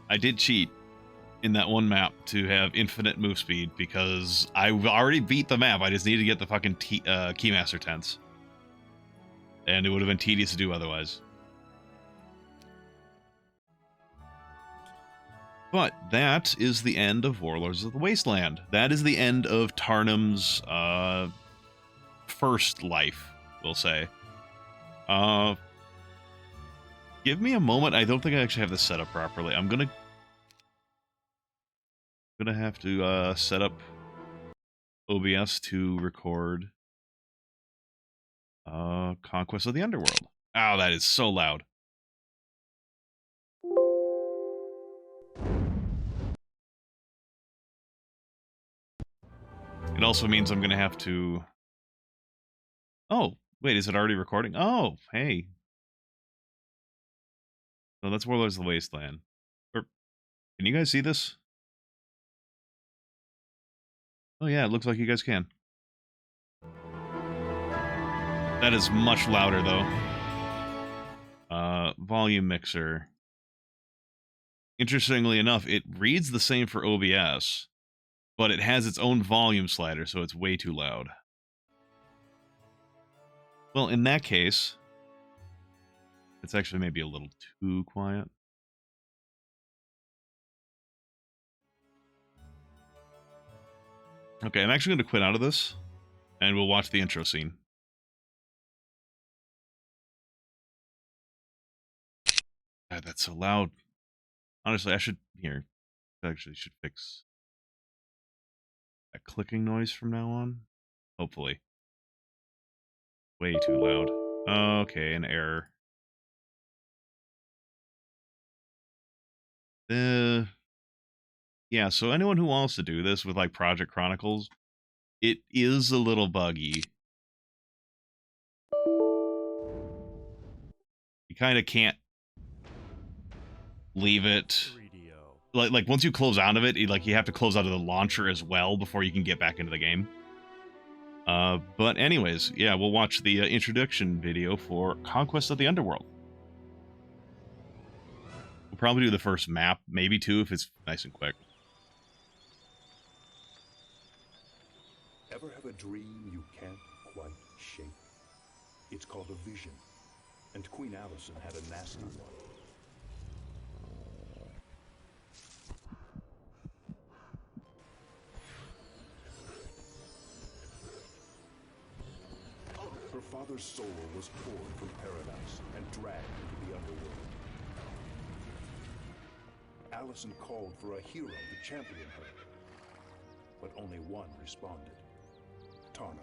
I did cheat in that one map to have infinite move speed because I already beat the map. I just needed to get the fucking Keymaster tents. And it would have been tedious to do otherwise. But that is the end of Warlords of the Wasteland. That is the end of Tarnum's first life, we'll say. Give me a moment. I don't think I actually have this set up properly. I'm gonna have to set up OBS to record Conquest of the Underworld. Oh, that is so loud. It also means I'm gonna have to... Oh, wait, is it already recording? Oh, hey. So that's Warlords of the Wasteland. Can you guys see this? Oh yeah, it looks like you guys can. That is much louder, though. Volume mixer. Interestingly enough, it reads the same for OBS, but it has its own volume slider, so it's way too loud. Well, in that case, it's actually maybe a little too quiet. Okay, I'm actually going to quit out of this, and we'll watch the intro scene. God, that's so loud. Honestly, I should... Here. I actually should fix that clicking noise from now on. Hopefully. Way too loud. Okay, an error. Yeah, so anyone who wants to do this with, like, Project Chronicles, it is a little buggy. You kind of can't leave it... Like once you close out of it, you have to close out of the launcher as well before you can get back into the game. But anyways, yeah, we'll watch the introduction video for Conquest of the Underworld. We'll probably do the first map, maybe 2 if it's nice and quick. Ever have a dream you can't quite shake? It's called a vision, and Queen Allison had a nasty one. Her father's soul was torn from paradise and dragged into the underworld. Allison called for a hero to champion her, but only one responded. Tarnum.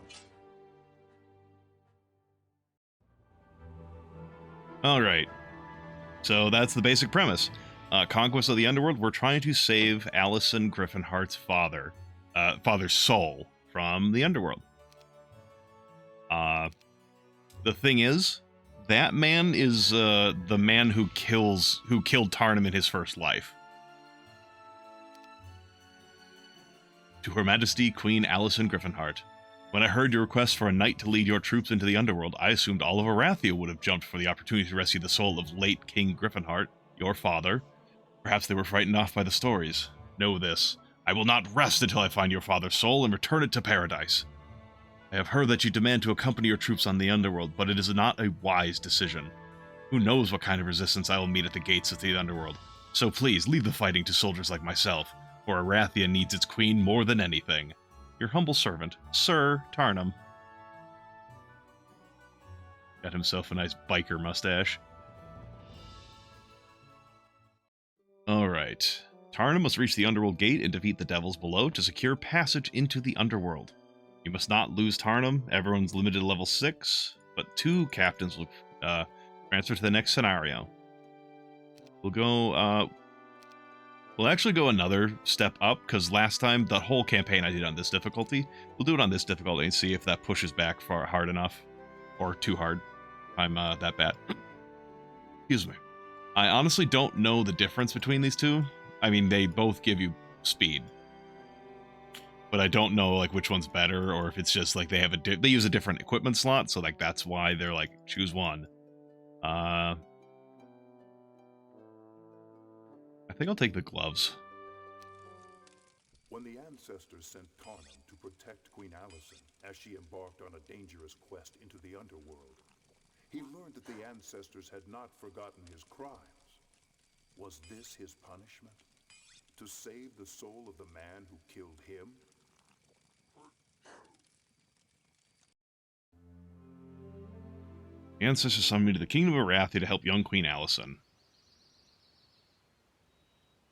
Alright. So that's the basic premise. Conquest of the Underworld, we're trying to save Allison Griffinhart's father. father's soul from the Underworld. The thing is, that man is the man who killed Tarnum in his first life. To Her Majesty Queen Alicent Griffinheart, when I heard your request for a knight to lead your troops into the Underworld, I assumed all of Arathia would have jumped for the opportunity to rescue the soul of late King Griffinheart, your father. Perhaps they were frightened off by the stories. Know this, I will not rest until I find your father's soul and return it to paradise. I have heard that you demand to accompany your troops on the Underworld, but it is not a wise decision. Who knows what kind of resistance I will meet at the gates of the Underworld. So please, leave the fighting to soldiers like myself, for Arathia needs its queen more than anything. Your humble servant, Sir Tarnum. Got himself a nice biker mustache. Alright. Tarnum must reach the Underworld gate and defeat the devils below to secure passage into the Underworld. You must not lose Tarnum. Everyone's limited to level 6, but 2 captains will transfer to the next scenario. We'll go, we'll actually go another step up, because last time, the whole campaign I did on this difficulty. We'll do it on this difficulty and see if that pushes back far hard enough, or too hard. I'm that bad. Excuse me. I honestly don't know the difference between these two. I mean, they both give you speed. But I don't know like which one's better, or if it's just like they have they use a different equipment slot, so like that's why they're like choose one. I think I'll take the gloves. When the ancestors sent Tarnum to protect Queen Alicent as she embarked on a dangerous quest into the Underworld, he learned that the ancestors had not forgotten his crimes. Was this his punishment? To save the soul of the man who killed him? The ancestors summoned me to the kingdom of Arathia to help young Queen Alicent.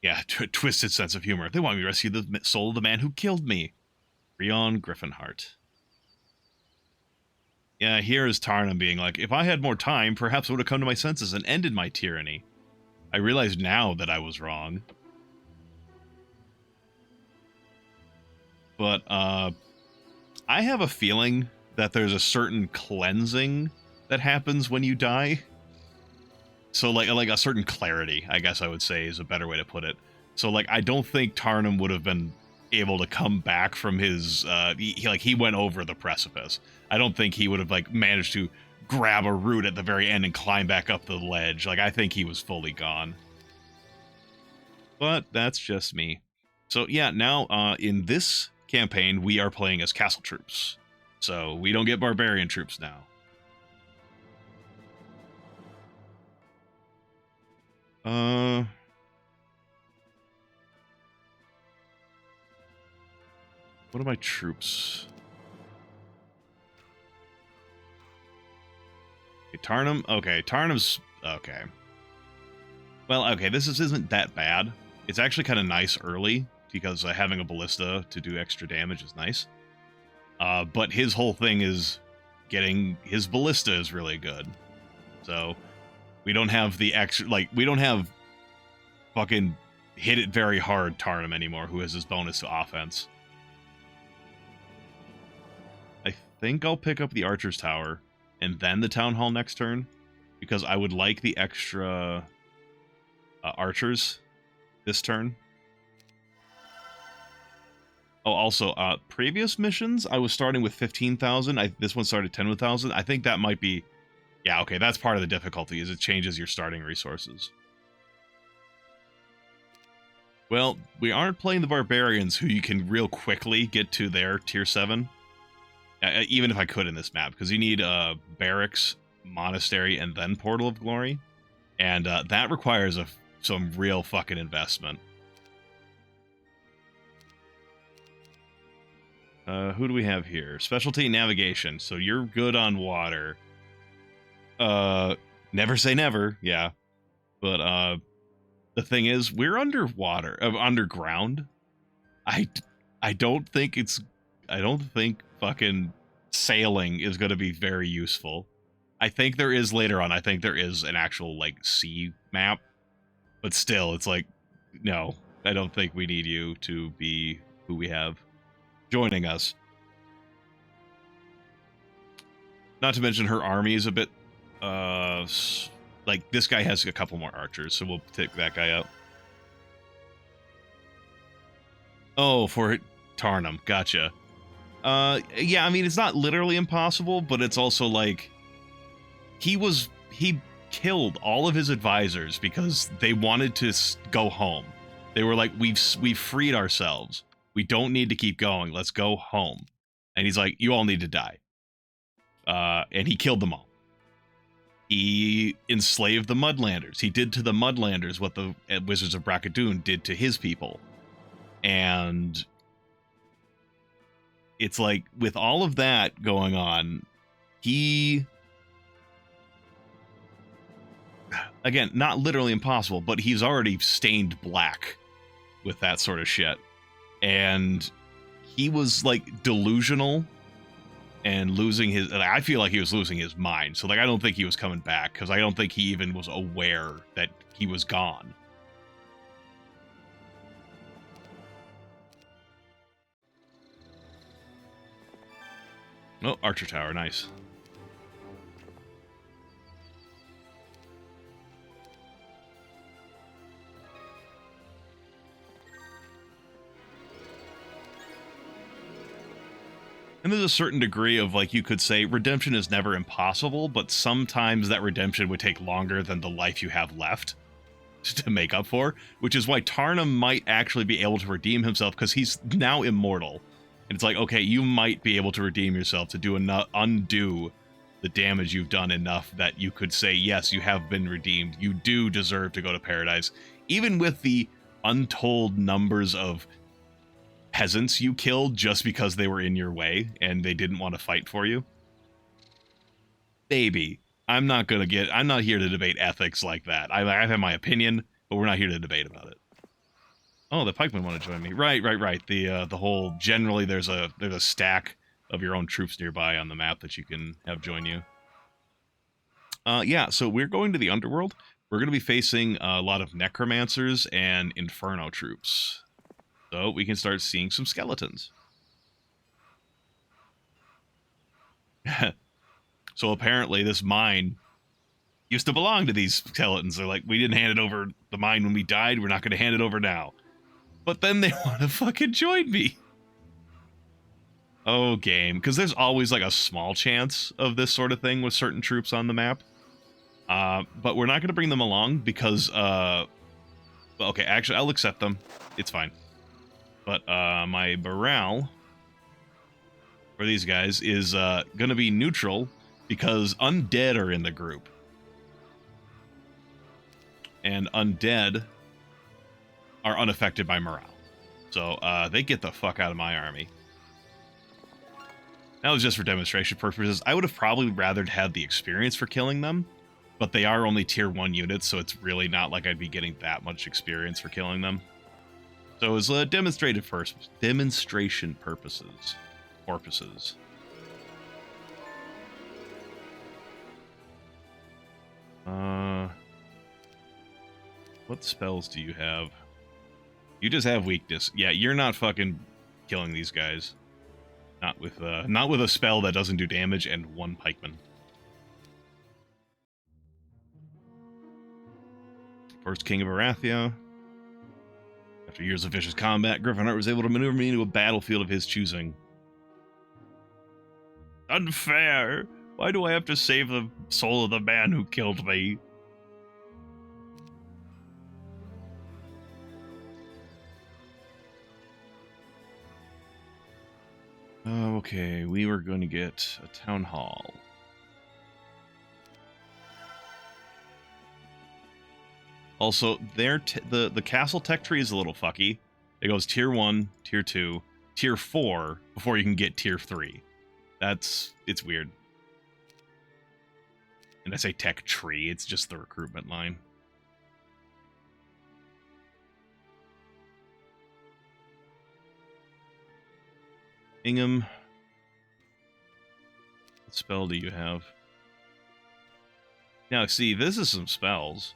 Yeah, a twisted sense of humor. They want me to rescue the soul of the man who killed me. Rion Griffinheart. Yeah, here is Tarnum being like, if I had more time, perhaps I would have come to my senses and ended my tyranny. I realize now that I was wrong. But, I have a feeling that there's a certain cleansing that happens when you die. So, like a certain clarity, I guess I would say, is a better way to put it. So, like, I don't think Tarnum would have been able to come back from his, he went over the precipice. I don't think he would have, like, managed to grab a root at the very end and climb back up the ledge. Like, I think he was fully gone. But that's just me. So, yeah, now, in this campaign, we are playing as castle troops. So, we don't get barbarian troops now. What are my troops? Okay, Tarnum. Okay, Tarnum's... Okay. Well, okay, this isn't that bad. It's actually kind of nice early, because having a ballista to do extra damage is nice. But his whole thing is getting... His ballista is really good. So, we don't have the extra... Like, we don't have fucking hit it very hard Tarnum anymore, who has his bonus to offense. I think I'll pick up the Archer's Tower and then the Town Hall next turn, because I would like the extra archers this turn. Oh, also, previous missions, I was starting with 15,000. This one started 10,000. I think that might be... Yeah, okay, that's part of the difficulty, is it changes your starting resources. Well, we aren't playing the Barbarians, who you can real quickly get to their Tier 7. Even if I could in this map, because you need Barracks, Monastery, and then Portal of Glory. And that requires some real fucking investment. Who do we have here? Specialty Navigation, so you're good on water. Never say never, yeah. But, the thing is, we're underwater, underground. I don't think fucking sailing is going to be very useful. I think there is later on. I think there is an actual, like, sea map. But still, it's like, no, I don't think we need you to be who we have. joining us. Not to mention her army is a bit, like, this guy has a couple more archers, so we'll take that guy out. Oh, for Tarnum. Gotcha. Yeah, I mean, it's not literally impossible, but it's also like he killed all of his advisors because they wanted to go home. They were like, we've freed ourselves. We don't need to keep going. Let's go home. And he's like, you all need to die. And he killed them all. He enslaved the Mudlanders. He did to the Mudlanders what the Wizards of Bracadoon did to his people. And it's like, with all of that going on, he... Again, not literally impossible, but he's already stained black with that sort of shit. And he was, like, delusional and losing his... I feel like he was losing his mind. So, like, I don't think he was coming back, because I don't think he even was aware that he was gone. Oh, Archer Tower, nice. And there's a certain degree of, like, you could say redemption is never impossible, but sometimes that redemption would take longer than the life you have left to make up for, which is why Tarnum might actually be able to redeem himself, because he's now immortal. And it's like, okay, you might be able to redeem yourself to undo the damage you've done enough that you could say, yes, you have been redeemed. You do deserve to go to paradise. Even with the untold numbers of peasants you killed just because they were in your way and they didn't want to fight for you. Baby, I'm not here to debate ethics like that. I have my opinion, but we're not here to debate about it. Oh, the pikemen want to join me. Right. The whole, generally there's a stack of your own troops nearby on the map that you can have join you. Yeah, so we're going to the Underworld. We're going to be facing a lot of necromancers and inferno troops. So we can start seeing some skeletons. So apparently this mine used to belong to these skeletons. They're like, we didn't hand it over the mine when we died. We're not going to hand it over now. But then they want to fucking join me. Oh, game. Because there's always like a small chance of this sort of thing with certain troops on the map. But we're not going to bring them along because, okay, actually, I'll accept them. It's fine. But my morale for these guys is going to be neutral because undead are in the group. And undead are unaffected by morale. So they get the fuck out of my army. That was just for demonstration purposes. I would have probably rather had the experience for killing them, but they are only tier 1 units, so it's really not like I'd be getting that much experience for killing them. So it was demonstration purposes. What spells do you have? You just have weakness. Yeah, you're not fucking killing these guys. Not with a spell that doesn't do damage and 1 pikeman. First King of Arathia. After years of vicious combat, Griffinheart was able to maneuver me into a battlefield of his choosing. Unfair! Why do I have to save the soul of the man who killed me? Okay, we were going to get a town hall. Also, the castle tech tree is a little fucky. It goes tier 1, tier 2, tier 4 before you can get tier 3. It's weird. And I say tech tree, it's just the recruitment line. Ingham, what spell do you have? Now, see, this is some spells.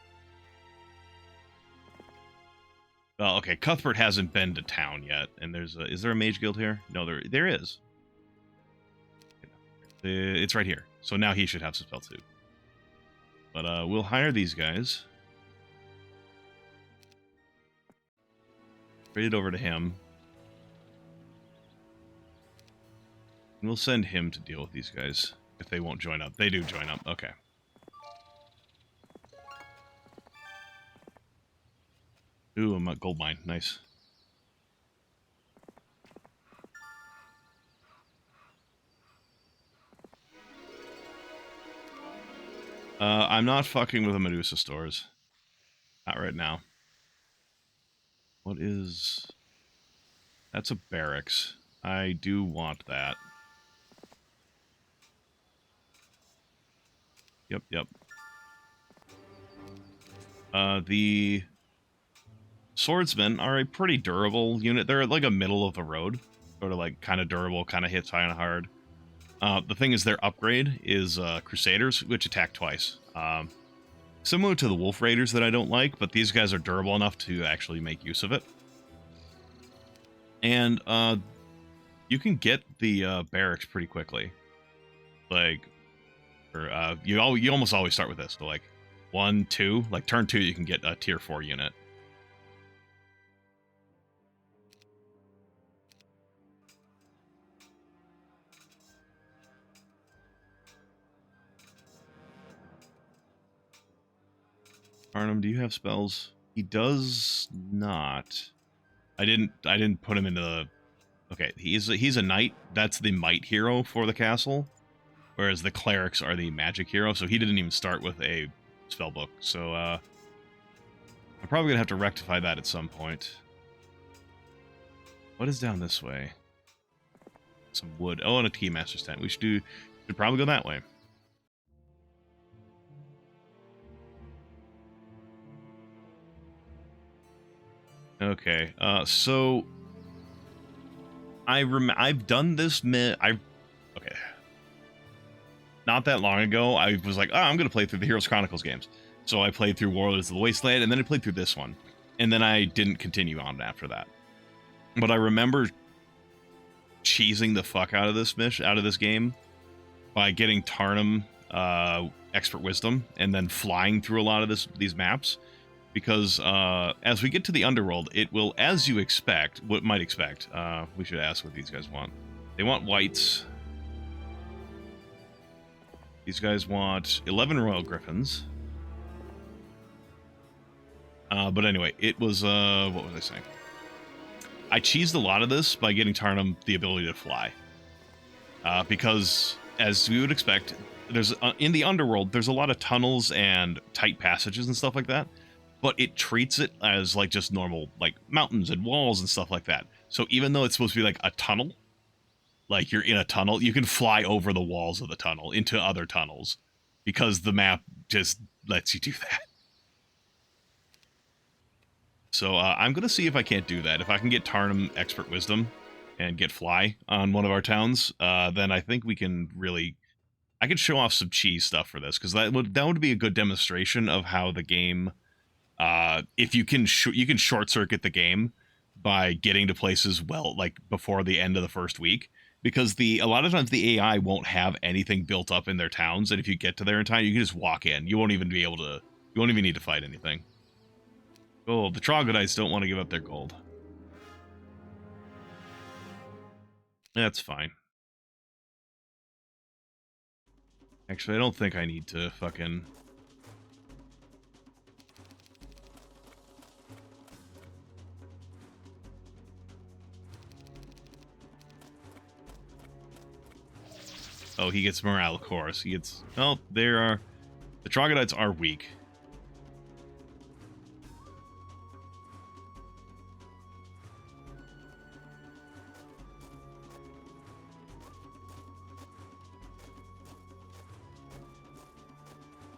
Well, okay, Cuthbert hasn't been to town yet, and there's a... Is there a mage guild here? No, there is. It's right here. So now he should have some spell too. But we'll hire these guys. Trade it over to him. And we'll send him to deal with these guys if they won't join up. They do join up. Okay. Ooh, I'm at gold mine. Nice. I'm not fucking with the Medusa stores. Not right now. What is... That's a barracks. I do want that. Yep. The swordsmen are a pretty durable unit. They're like a middle of the road. Sort of like kind of durable, kind of hits high and hard. The thing is their upgrade is Crusaders, which attack twice. Similar to the Wolf Raiders that I don't like, but these guys are durable enough to actually make use of it. And you can get the barracks pretty quickly. Like, you almost always start with this. So like 1, 2, like turn 2, you can get a tier 4 unit. Arnhem, do you have spells? He does not. I didn't put him into the... Okay, he's a knight. That's the might hero for the castle, whereas the clerics are the magic hero. So he didn't even start with a spell book. So I'm probably gonna have to rectify that at some point. What is down this way? Some wood. Oh, and a tea master's tent. We should probably go that way. Okay, so I've done this okay. Not that long ago, I was like, oh, I'm gonna play through the Heroes Chronicles games. So I played through Warlords of the Wasteland, and then I played through this one. And then I didn't continue on after that. But I remember cheesing the fuck out of this game by getting Tarnum Expert Wisdom, and then flying through a lot of these maps. Because as we get to the Underworld, it will, as you expect, what might expect, we should ask what these guys want. They want whites. These guys want 11 Royal Griffins. But anyway, it was, what was I saying? I cheesed a lot of this by getting Tarnum the ability to fly. Because, as we would expect, there's in the Underworld, there's a lot of tunnels and tight passages and stuff like that. But it treats it as like just normal, like mountains and walls and stuff like that. So even though it's supposed to be like a tunnel, like you're in a tunnel, you can fly over the walls of the tunnel into other tunnels because the map just lets you do that. So I'm going to see if I can't do that. If I can get Tarnum Expert Wisdom and get Fly on one of our towns, then I think we can really... I could show off some cheese stuff for this, because that would be a good demonstration of how the game... if you can short circuit the game by getting to places like before the end of the first week, because a lot of times the AI won't have anything built up in their towns, and if you get to there in time, you can just walk in. You won't even need to fight anything. Oh, the troglodytes don't want to give up their gold. That's fine. Actually, I don't think I need to fucking... Oh, he gets morale, of course. He gets... Well, the troglodytes are weak.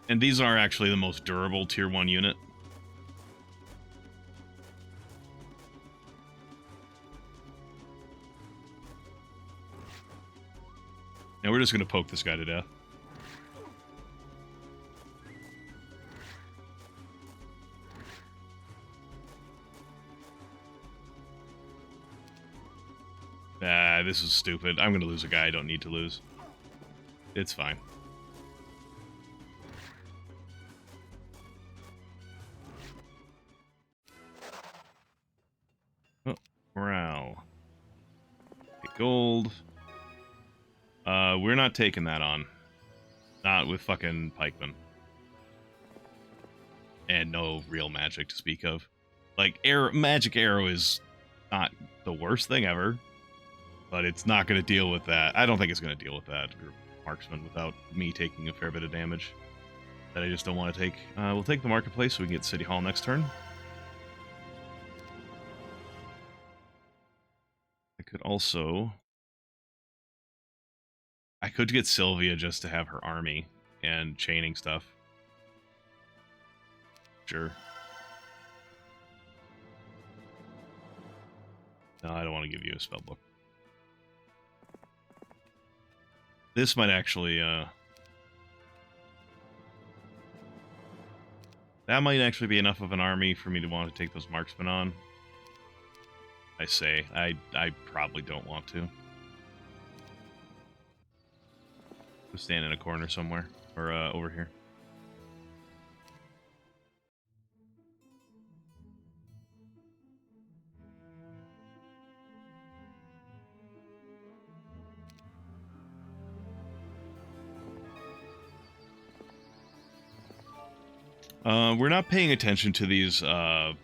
And these are actually the most durable tier 1 unit. Now we're just going to poke this guy to death. this is stupid. I'm gonna lose a guy I don't need to lose. It's fine. Oh, morale. Okay, gold. We're not taking that on. Not with fucking pikemen. And no real magic to speak of. Like, magic arrow is not the worst thing ever, but it's not going to deal with that. I don't think it's going to deal with that group marksman without me taking a fair bit of damage that I just don't want to take. We'll take the marketplace so we can get City Hall next turn. I could also... I could get Sylvia just to have her army and chaining stuff. Sure. No, I don't want to give you a spellbook. This might actually, that might actually be enough of an army for me to want to take those marksmen on. I say, I probably don't want to. Just stand in a corner somewhere, or over here. We're not paying attention to these, the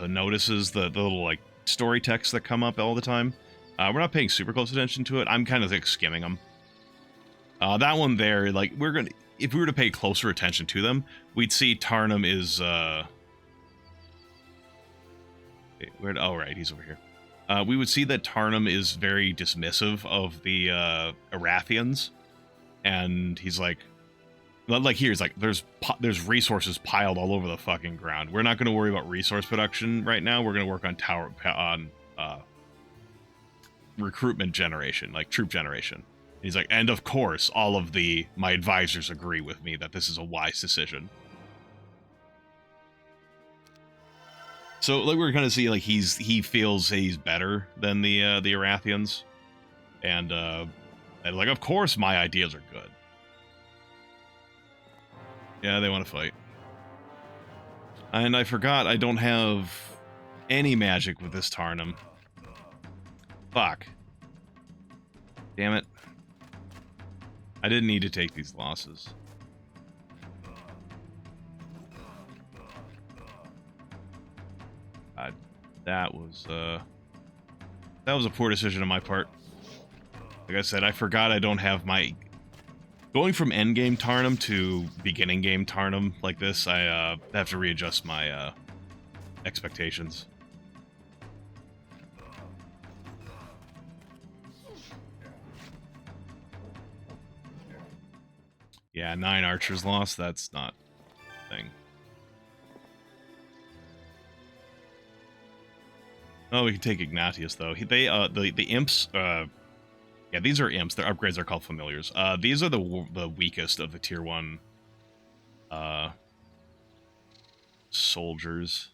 notices, the little, like, story texts that come up all the time. We're not paying super close attention to it. I'm kind of, like, skimming them. That one there, like, if we were to pay closer attention to them, we'd see Tarnum is, oh, right, he's over here. We would see that Tarnum is very dismissive of the, Arathians, and he's like here's like, there's resources piled all over the fucking ground. We're not going to worry about resource production right now. We're going to work on recruitment generation, like troop generation. And he's like, and of course, all of my advisors agree with me that this is a wise decision. So, like, we're gonna see, like, he feels he's better than the Arathians, and like, of course, my ideas are good. Yeah, they want to fight. And I forgot I don't have any magic with this Tarnum. Fuck. Damn it. I didn't need to take these losses. God, that was a poor decision on my part. Like I said, I forgot I don't have my... Going from endgame Tarnum to beginning game Tarnum like this, I have to readjust my expectations. Yeah, 9 archers lost, that's not a thing. Oh, we can take Ignatius, though. The imps, yeah, these are imps. Their upgrades are called familiars. These are the weakest of the tier 1 soldiers.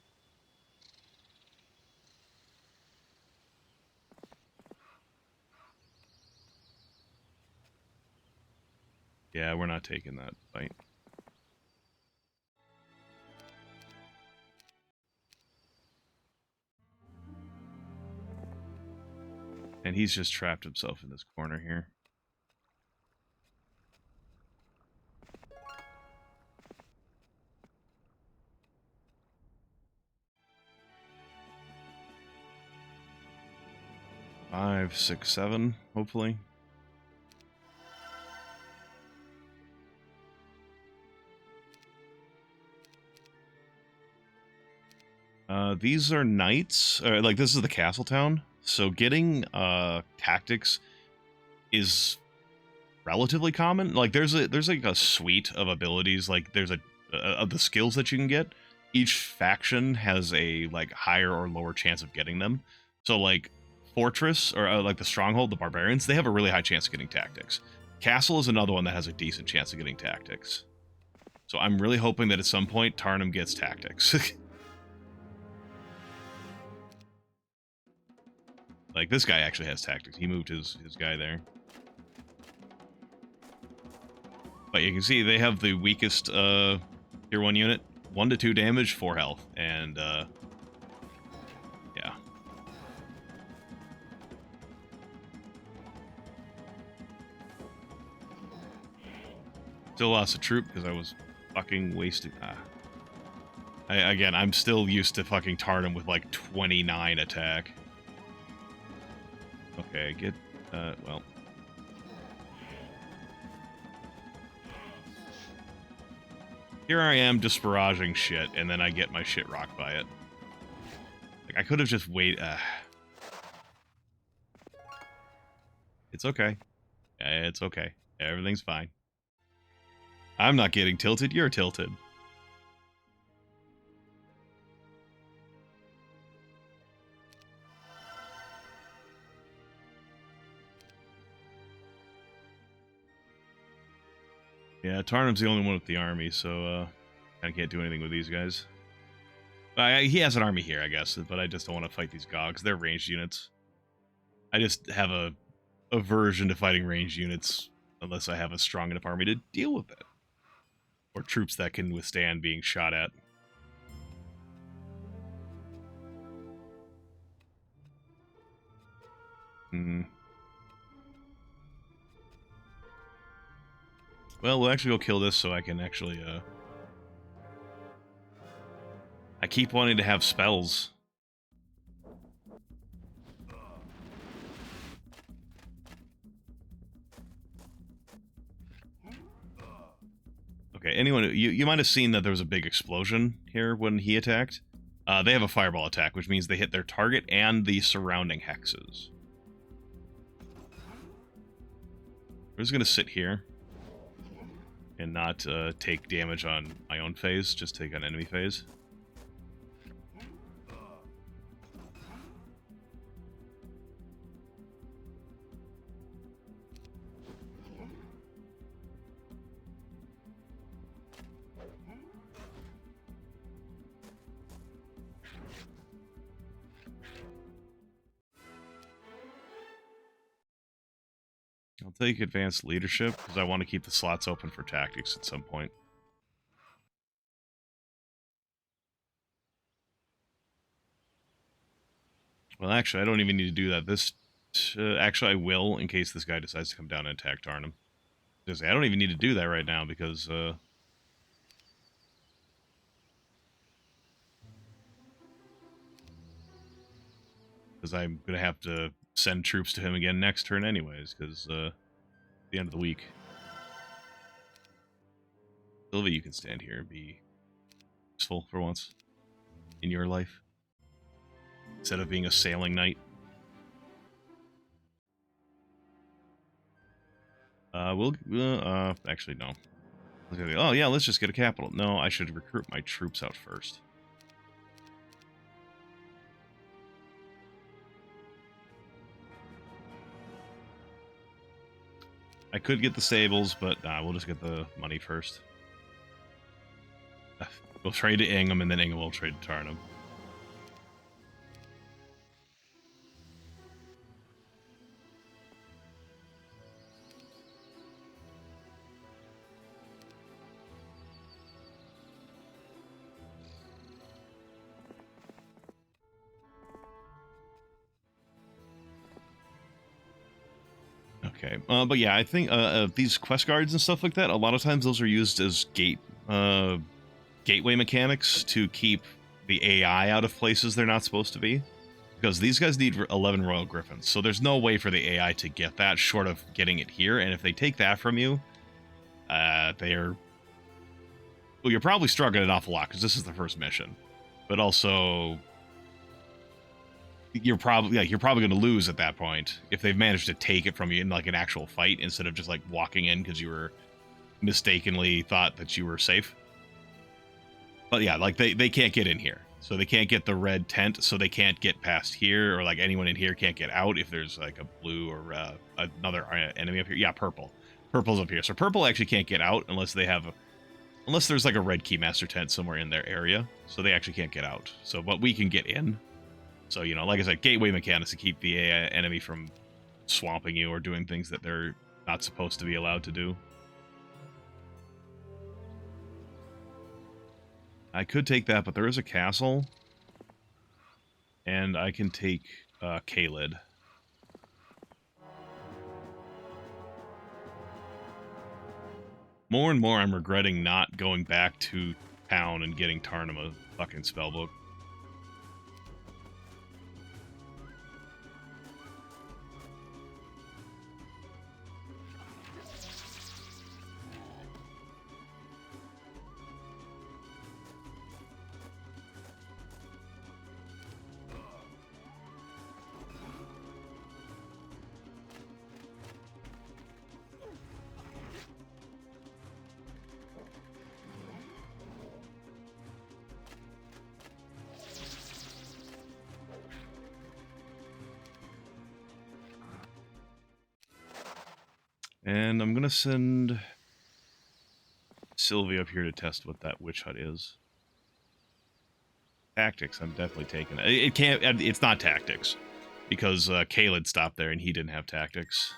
Yeah, we're not taking that fight. And he's just trapped himself in this corner here. Five, 6, 7, hopefully. These are knights. Like, this is the castle town. So getting tactics is relatively common. Like, there's like a suite of abilities. Like, there's of the skills that you can get. Each faction has a like higher or lower chance of getting them. So like Fortress or like the Stronghold, the Barbarians, they have a really high chance of getting tactics. Castle is another one that has a decent chance of getting tactics. So I'm really hoping that at some point Tarnum gets tactics. Like, this guy actually has tactics. He moved his guy there. But you can see they have the weakest tier 1 unit. 1 to 2 damage, 4 health. And, yeah. Still lost a troop because I was fucking wasting... Again, I'm still used to fucking Tarnum with like 29 attack. Okay, get... well... Here I am just barraging shit, and then I get my shit rocked by it. Like, I could have just waited... It's okay. It's okay. Everything's fine. I'm not getting tilted, you're tilted. Yeah, Tarnum's the only one with the army, so I can't do anything with these guys. He has an army here, I guess, but I just don't want to fight these GoGs. They're ranged units. I just have a aversion to fighting ranged units unless I have a strong enough army to deal with it. Or troops that can withstand being shot at. Well, we'll actually go kill this so I can actually, I keep wanting to have spells. Okay, anyone, you might have seen that there was a big explosion here when he attacked. They have a fireball attack, which means they hit their target and the surrounding hexes. We're just gonna sit here and not take damage on my own phase, just take on enemy phase. I'll take advanced leadership, because I want to keep the slots open for tactics at some point. Well, actually, I don't even need to do that. This, actually, I will, in case this guy decides to come down and attack Tarnum. I don't even need to do that right now, because, I'm going to have to send troops to him again next turn anyways, because, the end of the week. Sylvie, you can stand here and be useful for once in your life, instead of being a sailing knight. Actually, no. Oh, yeah, let's just get a capital. No, I should recruit my troops out first. I could get the stables, but we'll just get the money first. We'll trade to Ingham, and then Ingham will trade to Tarnum. Okay, but yeah, I think these quest guards and stuff like that, a lot of times those are used as gateway mechanics to keep the AI out of places they're not supposed to be. Because these guys need 11 Royal Griffins, so there's no way for the AI to get that short of getting it here, and if they take that from you, well, you're probably struggling an awful lot, because this is the first mission. But also, you're probably going to lose at that point if they've managed to take it from you in like an actual fight instead of just like walking in because you were mistakenly thought that you were safe. But yeah, like they can't get in here, so they can't get the red tent, so they can't get past here, or like anyone in here can't get out if there's like a blue or another enemy up here. Yeah, purple's up here, so purple actually can't get out unless there's like a red keymaster tent somewhere in their area, so they actually can't get out. So, but we can get in. So, you know, like I said, gateway mechanics to keep the enemy from swamping you or doing things that they're not supposed to be allowed to do. I could take that, but there is a castle. And I can take Kaled. More and more I'm regretting not going back to town and getting Tarnum a fucking spellbook. And I'm gonna send Sylvie up here to test what that witch hut is. Tactics, I'm definitely taking it. It can't. It's not tactics, because Kaled stopped there and he didn't have tactics.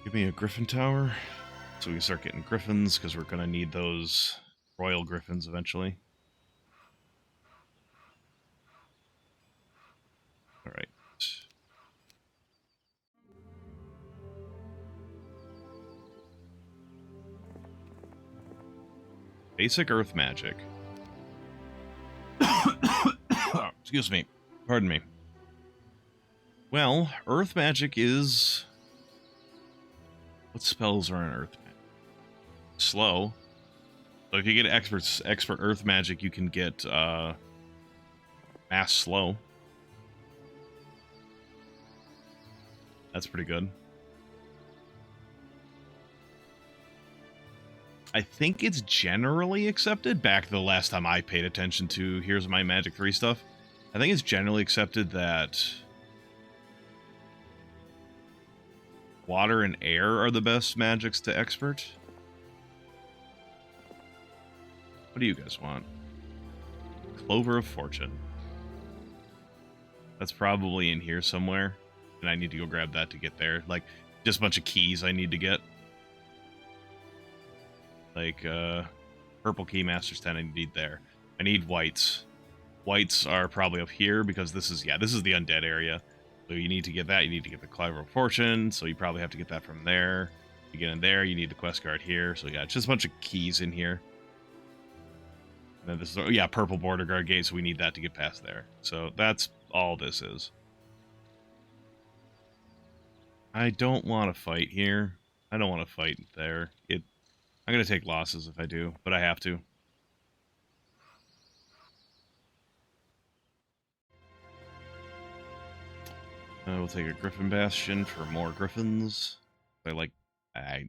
Give me a griffin tower, so we can start getting griffins, because we're gonna need those royal griffins eventually. All right. Basic earth magic. Excuse me. Pardon me. Well, earth magic is... What spells are in earth magic? Slow. So if you get expert earth magic, you can get mass slow. That's pretty good. I think it's generally accepted, back the last time I paid attention to Heroes of Might and Magic 3 stuff, I think it's generally accepted that water and air are the best magics to expert. What do you guys want? Clover of Fortune. That's probably in here somewhere, and I need to go grab that to get there. Like, just a bunch of keys I need to get. Like, purple key, master's 10 I need there. I need whites. Whites are probably up here, because this is, yeah, this is the undead area. So you need to get that, you need to get the Clover of Fortune, so you probably have to get that from there. To get in there, you need the quest card here. So yeah, it's just a bunch of keys in here. And then this is, yeah, purple border guard gate, so we need that to get past there. So that's all this is. I don't want to fight here. I don't want to fight there. I'm going to take losses if I do, but I have to. We'll take a Griffin Bastion for more Griffins. I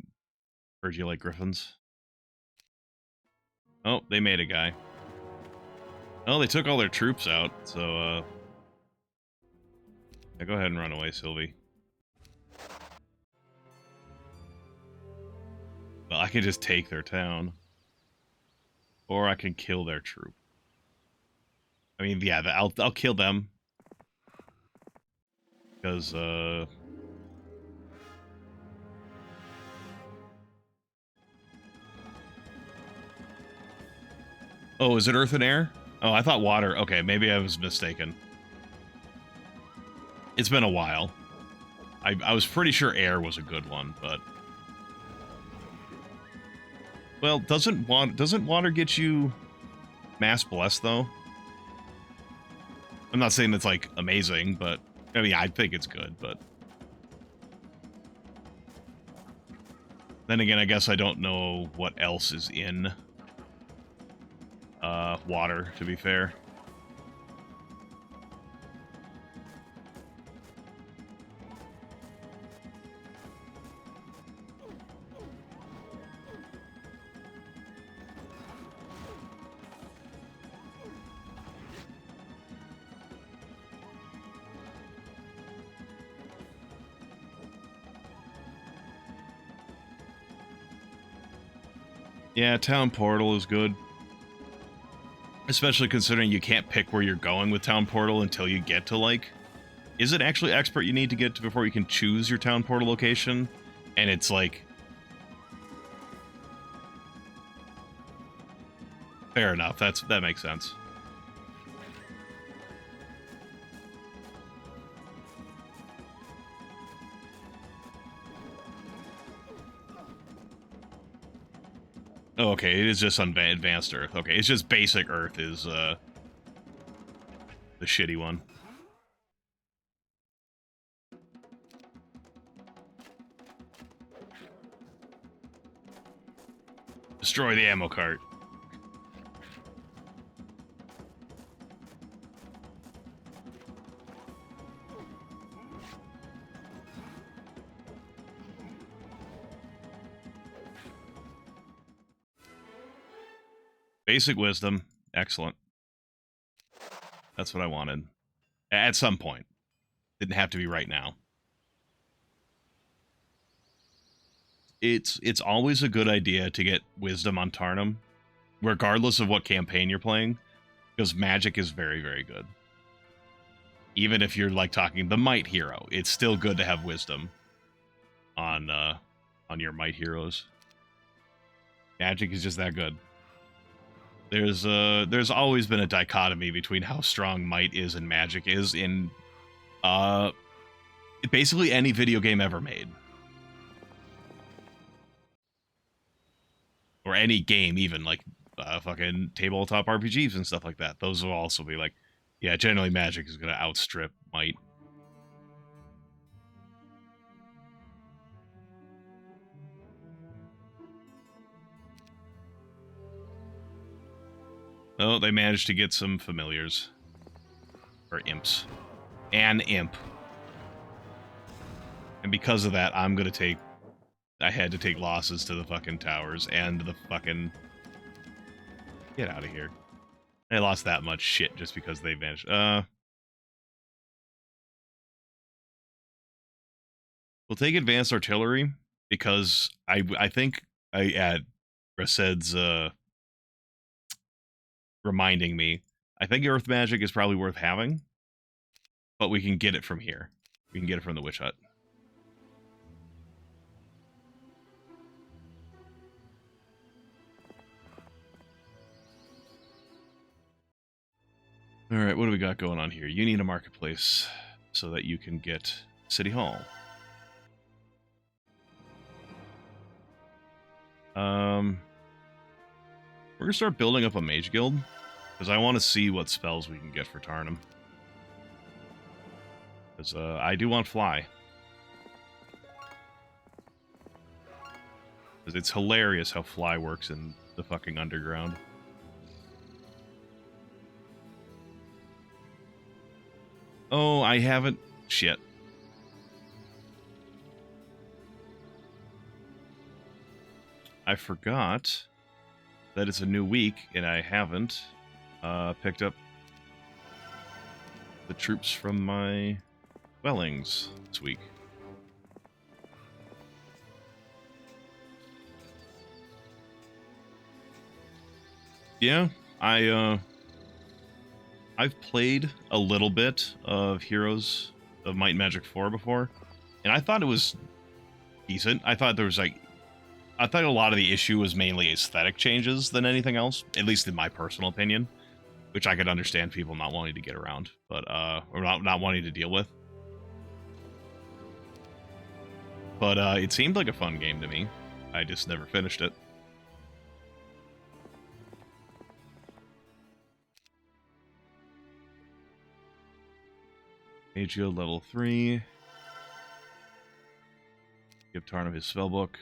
heard you like Griffins. Oh, they made a guy. Oh, they took all their troops out, so, yeah, go ahead and run away, Sylvie. Well, I can just take their town. Or I can kill their troop. I mean, yeah, I'll kill them. Because, oh, is it earth and air? Oh, I thought water. Okay, maybe I was mistaken. It's been a while. I was pretty sure air was a good one, but... Well, doesn't water get you mass bless, though? I'm not saying it's, like, amazing, but... I mean, I think it's good, but... Then again, I guess I don't know what else is in... water, to be fair. Yeah, Town Portal is good. Especially considering you can't pick where you're going with Town Portal until you get to, like... Is it actually Expert you need to get to before you can choose your Town Portal location? And it's like... Fair enough, that makes sense. Oh, okay, it is just Advanced Earth. Okay, it's just Basic Earth is, the shitty one. Destroy the ammo cart. Basic wisdom. Excellent. That's what I wanted. At some point. Didn't have to be right now. It's always a good idea to get wisdom on Tarnum, regardless of what campaign you're playing, because magic is very, very good. Even if you're like talking the might hero, it's still good to have wisdom on your might heroes. Magic is just that good. There's always been a dichotomy between how strong might is and magic is in basically any video game ever made. Or any game, even, like, fucking tabletop RPGs and stuff like that. Those will also be like, yeah, generally magic is going to outstrip might. Oh, they managed to get some familiars. Or imps. An imp. And because of that, I'm going to take... I had to take losses to the fucking towers and the fucking... Get out of here. I lost that much shit just because they vanished. We'll take advanced artillery because I think at Rased's reminding me, I think Earth Magic is probably worth having, but we can get it from here. We can get it from the Witch Hut. Alright, what do we got going on here? You need a marketplace so that you can get City Hall. We're gonna start building up a mage guild, because I want to see what spells we can get for Tarnum. Because I do want Fly. Because it's hilarious how Fly works in the fucking underground. Oh, I haven't... Shit. I forgot that it's a new week, and I haven't picked up the troops from my dwellings this week. Yeah, I've played a little bit of Heroes of Might and Magic 4 before, and I thought it was decent. I thought there was like... I thought a lot of the issue was mainly aesthetic changes than anything else, at least in my personal opinion, which I could understand people not wanting to get around, but or not wanting to deal with. But it seemed like a fun game to me. I just never finished it. Mage Guild level 3. Give Tarnum his spellbook.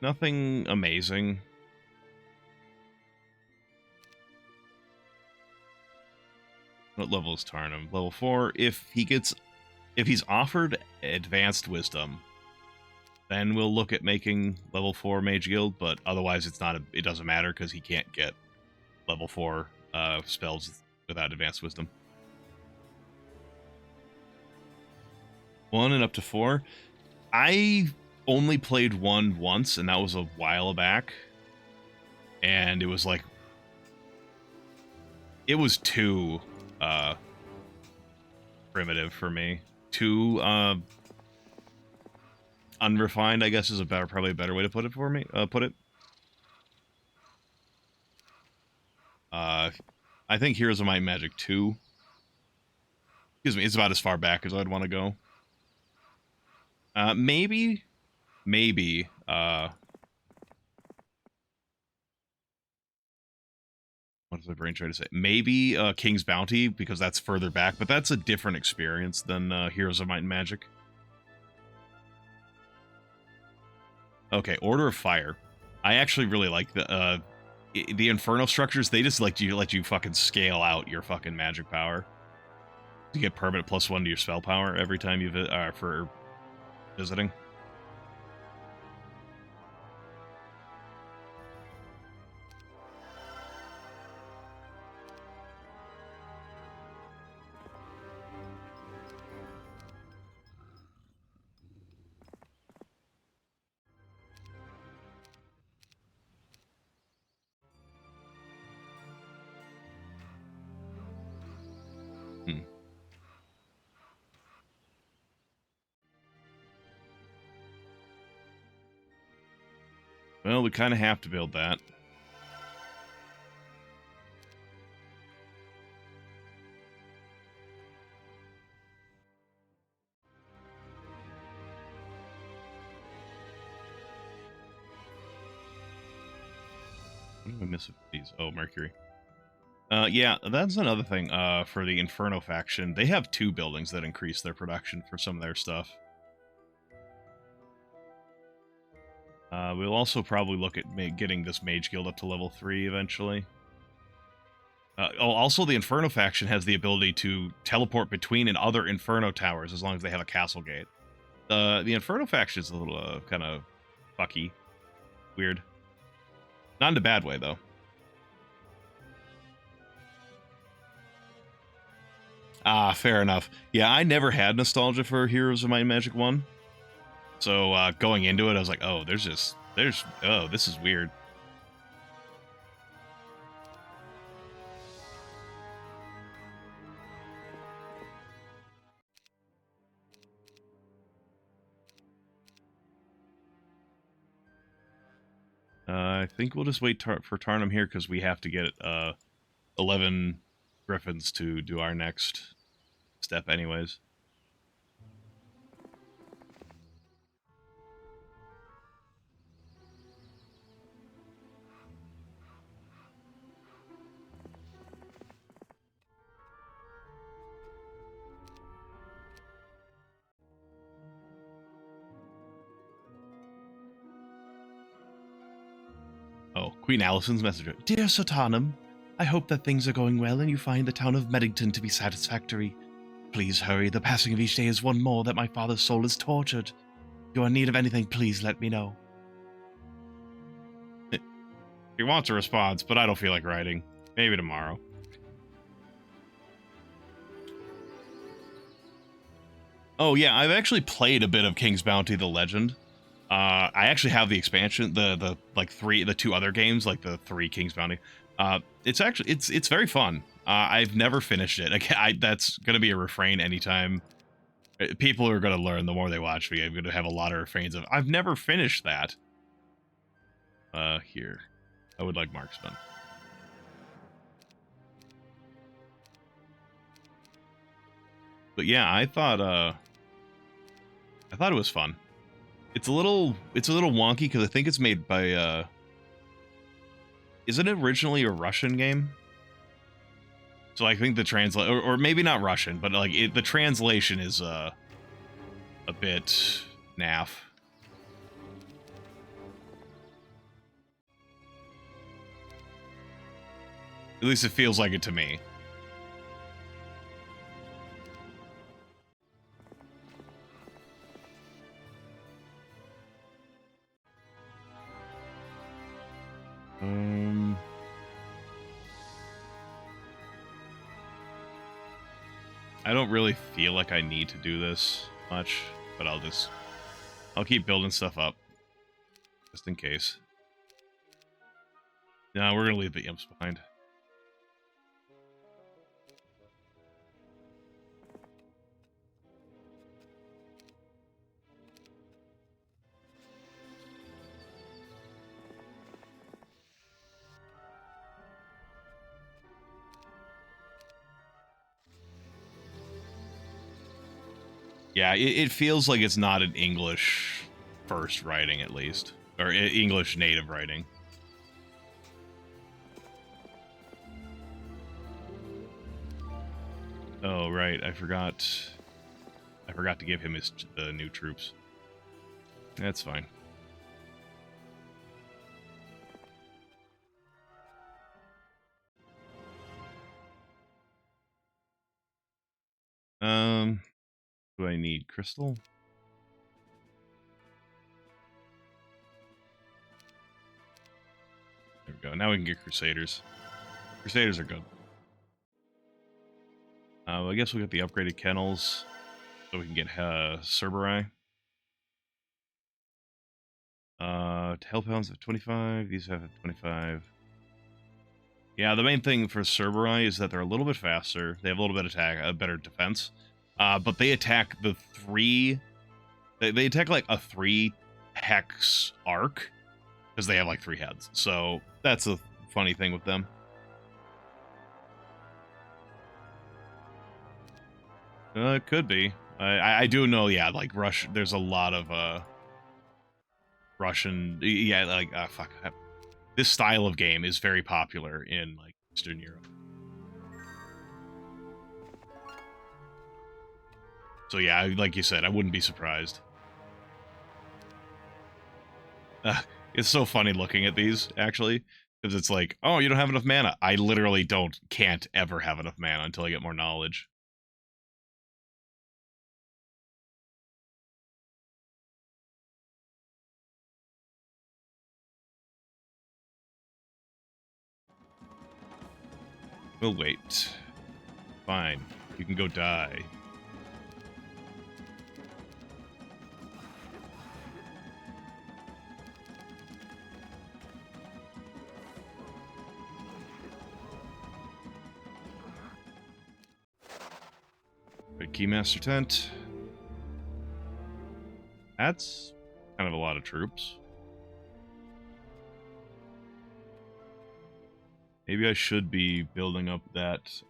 Nothing amazing. What level is Tarnum? Level 4. If he's offered advanced wisdom, then we'll look at making level 4 Mage Guild, but otherwise it doesn't matter because he can't get level 4 spells without advanced wisdom. 1 and up to 4. I only played one once, and that was a while back. And it was like, it was too primitive for me. Too unrefined, I guess, is probably a better way to put it for me. I think Heroes of Might and Magic 2. Excuse me, it's about as far back as I'd want to go. Maybe, what does my brain try to say? Maybe King's Bounty, because that's further back, but that's a different experience than Heroes of Might and Magic. Okay, Order of Fire. I actually really like the Inferno structures. They just let you fucking scale out your fucking magic power. You get permanent +1 to your spell power every time you for visiting. Well, we kind of have to build that. What do I miss with these? Oh, Mercury. Yeah, that's another thing for the Inferno faction. They have 2 buildings that increase their production for some of their stuff. We'll also probably look at getting this Mage Guild up to level 3 eventually. Also, the Inferno faction has the ability to teleport between and other Inferno towers as long as they have a castle gate. The Inferno faction is a little kind of fucky. Weird. Not in a bad way, though. Ah, fair enough. Yeah, I never had nostalgia for Heroes of Might and Magic 1. So, going into it, I was like, oh, this is weird. I think we'll just wait for Tarnum here, because we have to get 11 Griffins to do our next step anyways. Oh, Queen Alison's messenger. Dear Sir Tarnum, I hope that things are going well and you find the town of Meddington to be satisfactory. Please hurry, the passing of each day is one more that my father's soul is tortured. If you are in need of anything, please let me know. He wants a response, but I don't feel like writing. Maybe tomorrow. Oh yeah, I've actually played a bit of King's Bounty: The Legend. I actually have the expansion, the 2 other games, like the 3 King's Bounty. It's very fun. I've never finished it. That's gonna be a refrain anytime. People are gonna learn the more they watch me. I'm gonna have a lot of refrains of I've never finished that. Here, I would like marksman. But yeah, I thought it was fun. It's a little wonky because I think it's made by isn't it originally a Russian game? So I think the translate or maybe not Russian, but like the translation is a bit naff. At least it feels like it to me. I don't really feel like I need to do this much, but I'll just I'll keep building stuff up. Just in case. No, we're gonna leave the imps behind. Yeah, it feels like it's not an English first writing, at least. Or English native writing. Oh, right. I forgot to give him the new troops. That's fine. Do I need crystal? There we go. Now we can get Crusaders. Crusaders are good. Well, I guess we'll get the upgraded kennels so we can get Cerberus. Hellhounds have 25. These have 25. Yeah, the main thing for Cerberus is that they're a little bit faster. They have a little bit of attack, a better defense. But they attack the 3... They attack like a 3 hex arc. Because they have like 3 heads. So that's a funny thing with them. It could be. I do know, yeah, like there's a lot of Russian, yeah, like fuck. This style of game is very popular in like Eastern Europe. So yeah, like you said, I wouldn't be surprised. It's so funny looking at these, actually, because it's like, oh, you don't have enough mana. I literally can't ever have enough mana until I get more knowledge. We'll wait. Fine. You can go die. Good Keymaster tent. That's kind of a lot of troops. Maybe I should be building up that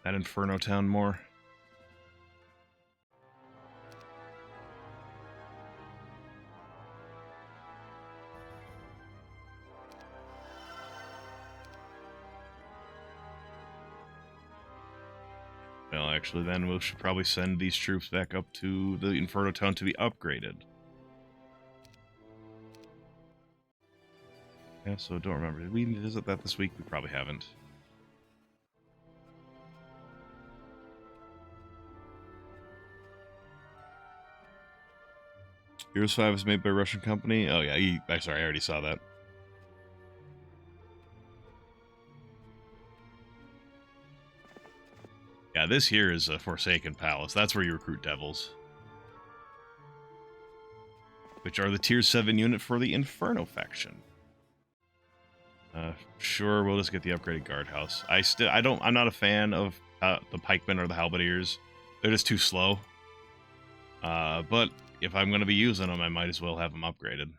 Inferno town more. Well, actually, then we should probably send these troops back up to the Inferno town to be upgraded. Yeah, so don't remember. Did we visit that this week? We probably haven't. Heroes 5 is made by a Russian company. Oh yeah, sorry, I already saw that. Yeah, this here is a Forsaken Palace. That's where you recruit devils. Which are the tier 7 unit for the Inferno faction. Sure, we'll just get the upgraded guardhouse. I'm not a fan of the pikemen or the halberdiers. They're just too slow. But if I'm going to be using them, I might as well have them upgraded.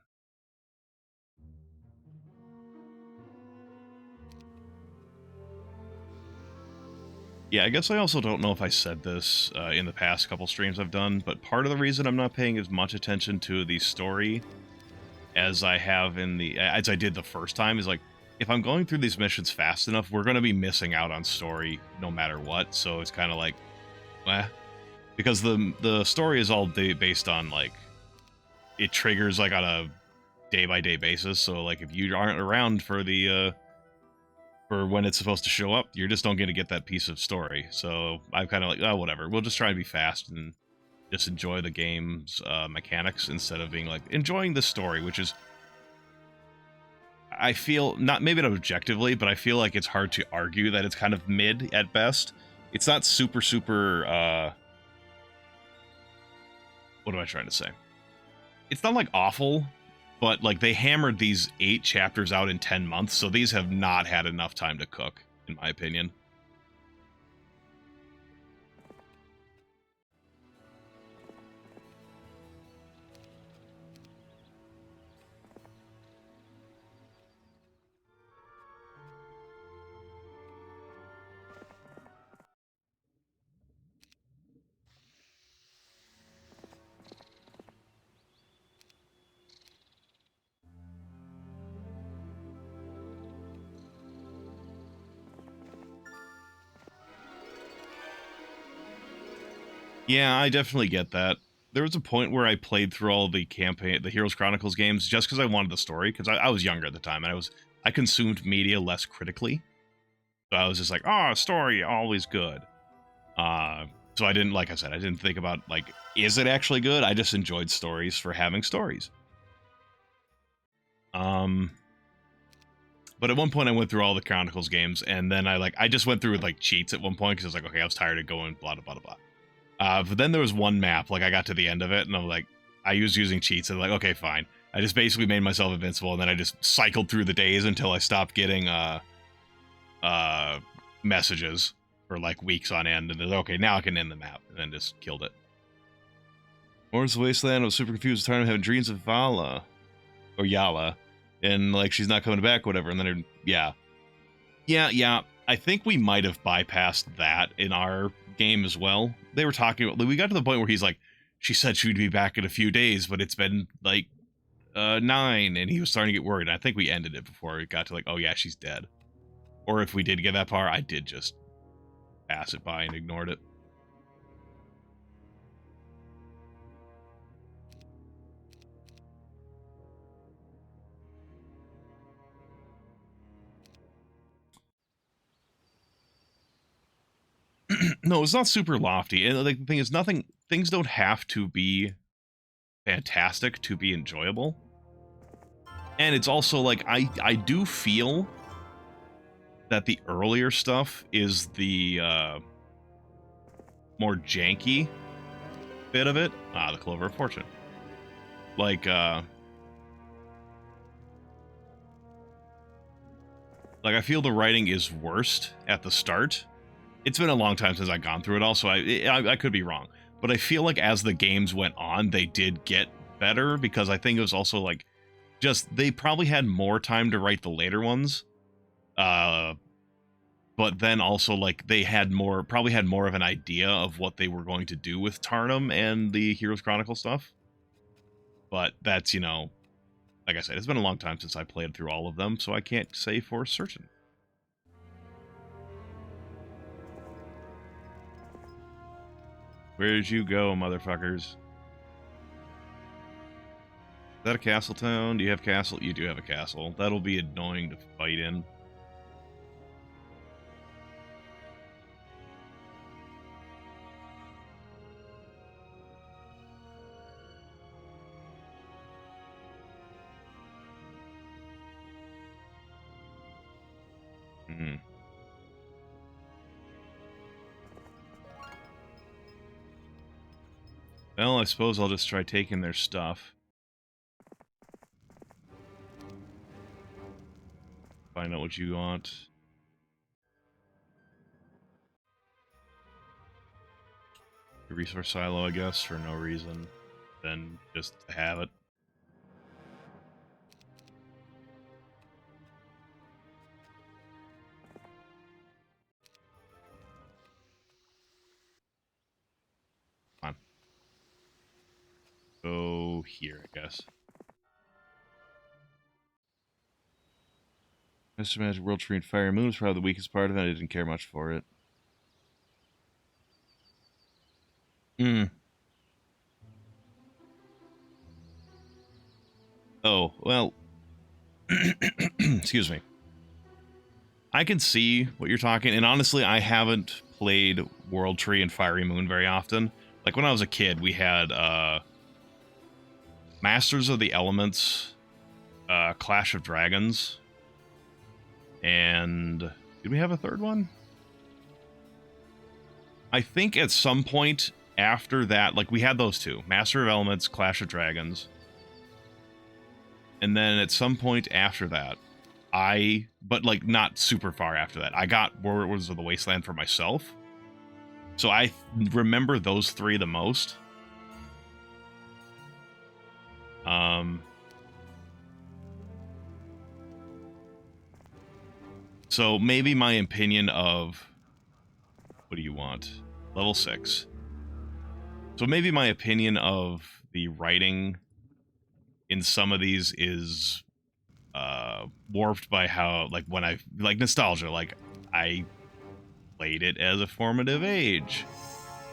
Yeah, I guess I also don't know if I said this in the past couple streams I've done, but part of the reason I'm not paying as much attention to the story as I did the first time is like, if I'm going through these missions fast enough, we're going to be missing out on story no matter what. So it's kind of like, because the story is all based on like, it triggers like on a day-by-day basis. So like if you aren't around for when it's supposed to show up, you're just not going to get that piece of story. So I'm kind of like, oh, whatever. We'll just try and be fast and just enjoy the game's mechanics instead of being like enjoying the story, which is, I feel, maybe not objectively, but I feel like it's hard to argue that it's kind of mid at best. It's not super what am I trying to say? It's not like awful, but like they hammered these 8 chapters out in 10 months, so these have not had enough time to cook, in my opinion. Yeah, I definitely get that. There was a point where I played through all the Heroes Chronicles games, just because I wanted the story, because I was younger at the time, and I consumed media less critically. So I was just like, oh, story, always good. So I didn't, like I said, I didn't think about, like, is it actually good? I just enjoyed stories for having stories. But at one point I went through all the Chronicles games, and then I just went through with, like, cheats at one point, because I was like, okay, I was tired of going blah, blah, blah, blah. But then there was one map, like, I got to the end of it, and I'm like, I was using cheats, and I'm like, okay, fine. I just basically made myself invincible, and then I just cycled through the days until I stopped getting, messages for, like, weeks on end, and then, okay, now I can end the map, and then just killed it. Warlords of Wasteland, I was super confused, tired of having dreams of Vala, or Yala, and, like, she's not coming back, whatever, and then, yeah, I think we might have bypassed that in our game as well. They were talking about, we got to the point where he's like, she said she would be back in a few days, but it's been like 9, and he was starting to get worried. I think we ended it before it got to like, oh yeah, she's dead. Or if we did get that far, I did just pass it by and ignored it. No, it's not super lofty. And like, the thing is, things don't have to be fantastic to be enjoyable. And it's also like, I do feel that the earlier stuff is the more janky bit of it. Ah, the Clover of Fortune. Like I feel the writing is worst at the start. It's been a long time since I've gone through it all, so I could be wrong. But I feel like as the games went on, they did get better, because I think it was also like, just, they probably had more time to write the later ones. But then also, like, they probably had more of an idea of what they were going to do with Tarnum and the Heroes Chronicle stuff. But that's, you know, like I said, it's been a long time since I played through all of them, so I can't say for certain. Where did you go, motherfuckers? Is that a castle town? Do you have castle? You do have a castle. That'll be annoying to fight in. Hmm. Well, I suppose I'll just try taking their stuff. Find out what you want. A resource silo, I guess, for no reason. Then just have it. Come on. Go here, I guess. Mr. Magic World Tree and Fire Moon was probably the weakest part of it. I didn't care much for it. Oh, well. Excuse me. I can see what you're talking, and honestly, I haven't played World Tree and Fiery Moon very often. Like, when I was a kid, we had, Masters of the Elements, Clash of Dragons, and did we have a third one? I think at some point after that, like, we had those two, Master of Elements, Clash of Dragons. And then at some point after that, but like not super far after that, I got Warlords of the Wasteland for myself. So I remember those three the most. So maybe my opinion of, what do you want? Level 6. So maybe my opinion of the writing in some of these is warped by how, like, when I, like, nostalgia, like, I played it as a formative age.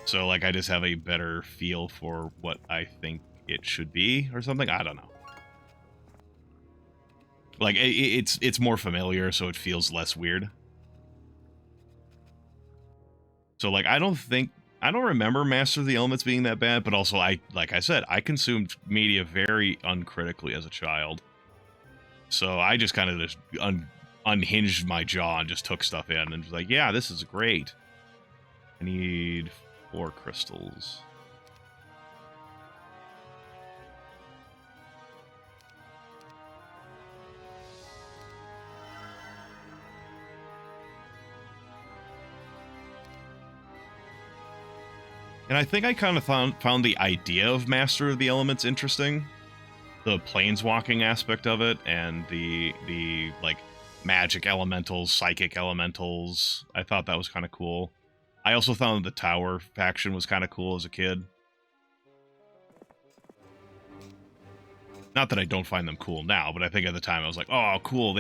So, like, I just have a better feel for what I think it should be or something. I don't know. Like, it's more familiar, so it feels less weird. So, like, I don't remember Master of the Elements being that bad, but also, like I said, I consumed media very uncritically as a child. So I just kind of just unhinged my jaw and just took stuff in and was like, yeah, this is great. I need 4 crystals. And I think I kind of found the idea of Master of the Elements interesting. The planeswalking aspect of it and the like magic elementals, psychic elementals. I thought that was kind of cool. I also found the tower faction was kind of cool as a kid. Not that I don't find them cool now, but I think at the time I was like, oh, cool.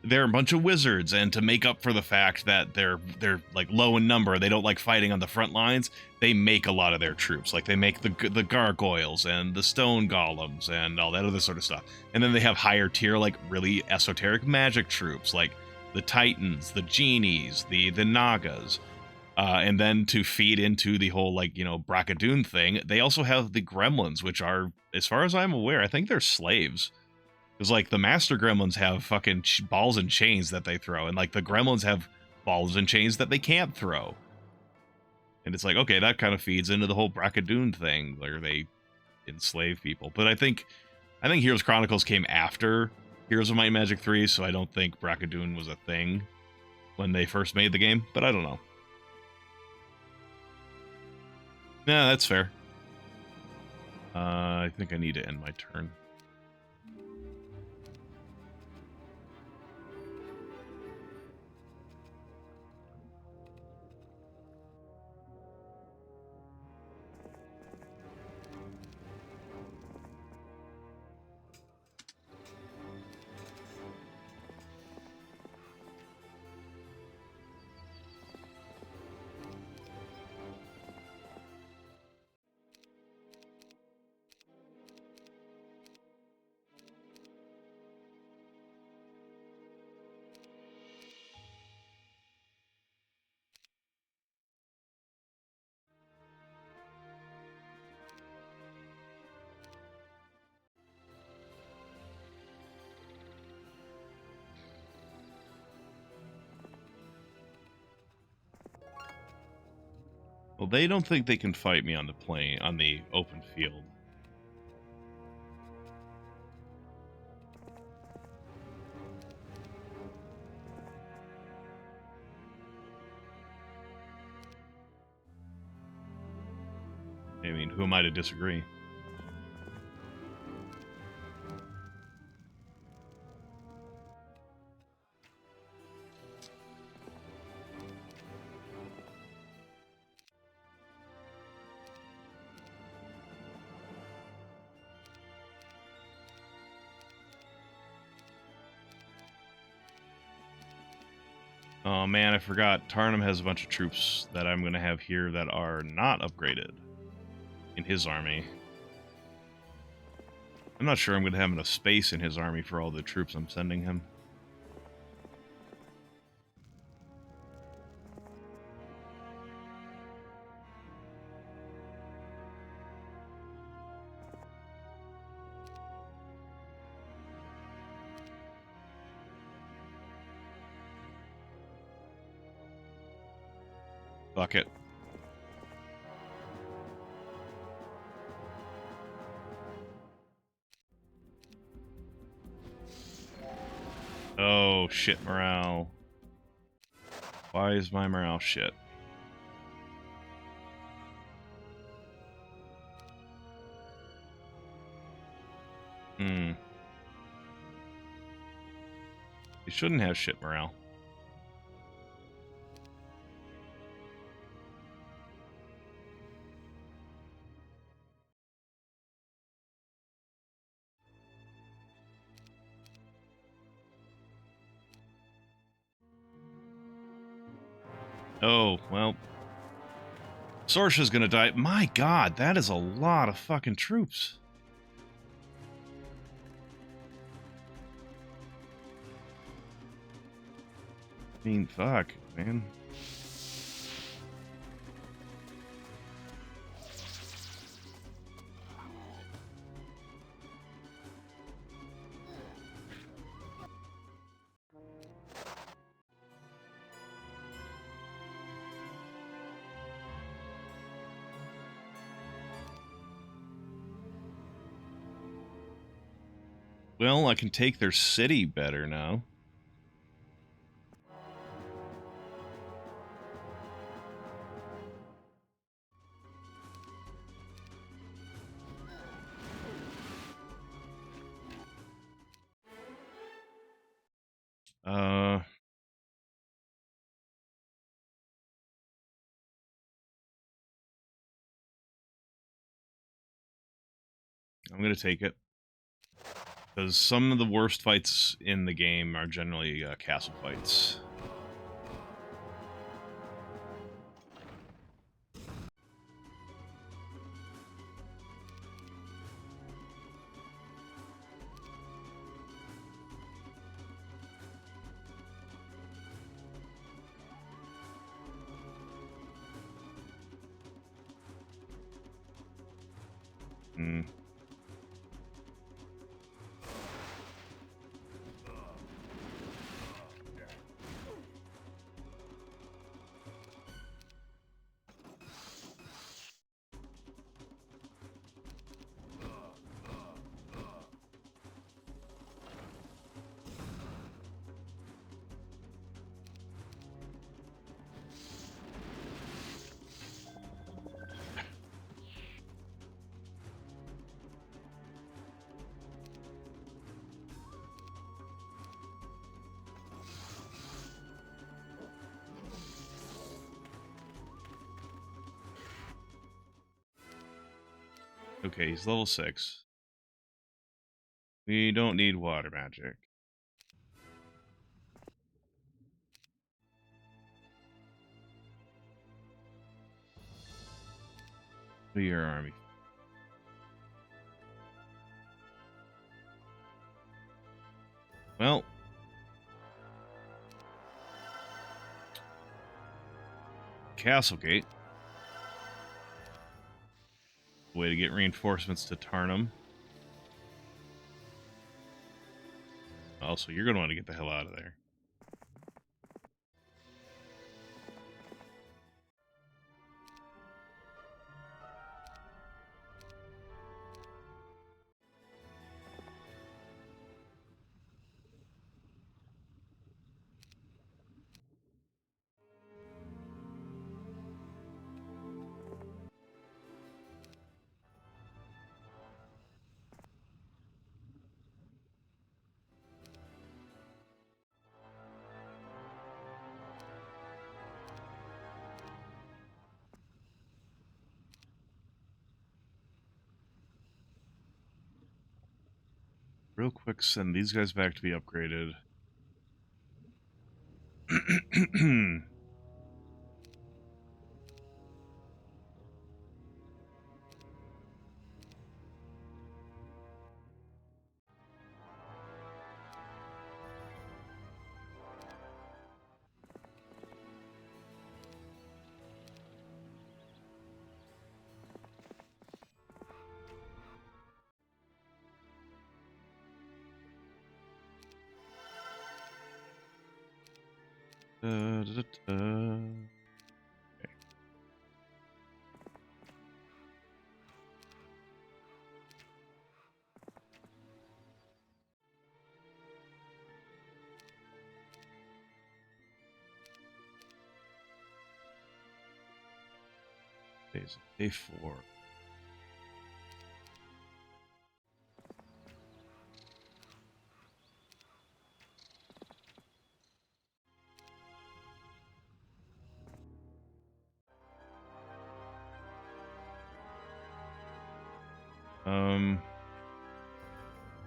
They're a bunch of wizards, and to make up for the fact that they're like low in number, they don't like fighting on the front lines, they make a lot of their troops. Like, they make the gargoyles and the stone golems and all that other sort of stuff. And then they have higher tier, like, really esoteric magic troops, like the titans, the genies, the nagas. And then to feed into the whole, like, you know, Braccadoon thing, they also have the gremlins, which are, as far as I'm aware, I think they're slaves. Because, like, the master gremlins have fucking balls and chains that they throw, and, like, the gremlins have balls and chains that they can't throw. And it's like, okay, that kind of feeds into the whole Braccadoon thing, where they enslave people. But I think Heroes Chronicles came after Heroes of Might and Magic 3, so I don't think Braccadoon was a thing when they first made the game, but I don't know. Yeah, that's fair. I think I need to end my turn. Well, they don't think they can fight me on the open field. I mean, who am I to disagree? Oh man, I forgot. Tarnum has a bunch of troops that I'm going to have here that are not upgraded in his army. I'm not sure I'm going to have enough space in his army for all the troops I'm sending him. Fuck it. Oh, shit morale. Why is my morale shit? Hmm. You shouldn't have shit morale. Oh, well. Sorsha's gonna die. My god, that is a lot of fucking troops. I mean, fuck, man. Well, I can take their city better now. I'm gonna take it. Because some of the worst fights in the game are generally castle fights. Hmm. Okay, he's level 6. We don't need water magic. To your army. Well. Castlegate. Way to get reinforcements to Tarnum. Also, you're going to want to get the hell out of there. Real quick, send these guys back to be upgraded. Okay. days? Day 4.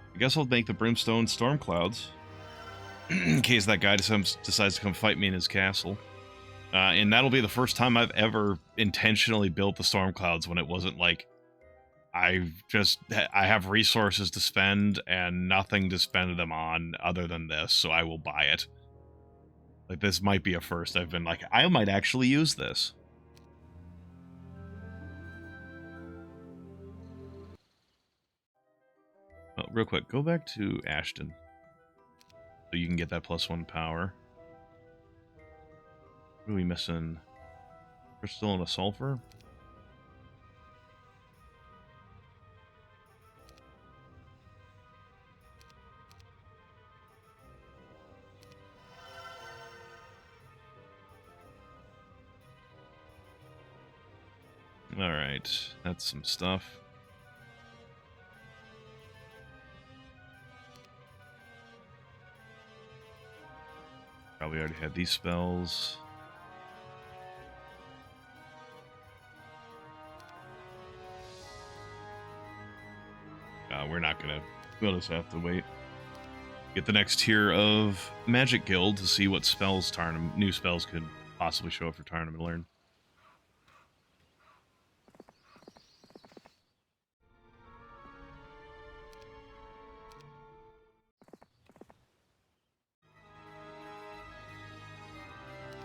I guess I'll make the Brimstone Storm Clouds in case that guy decides to come fight me in his castle. And that'll be the first time I've ever intentionally built the Storm Clouds when it wasn't like I have resources to spend and nothing to spend them on other than this, so I will buy it. Like, this might be a first. I've been like, I might actually use this. Oh, real quick, go back to Ashton. So you can get that +1 power. What are we missing? Crystal and a sulfur? Alright, that's some stuff. Probably already had these spells. We're not gonna. We'll just have to wait. Get the next tier of Magic Guild to see what spells new spells could possibly show up for Tarnum to learn.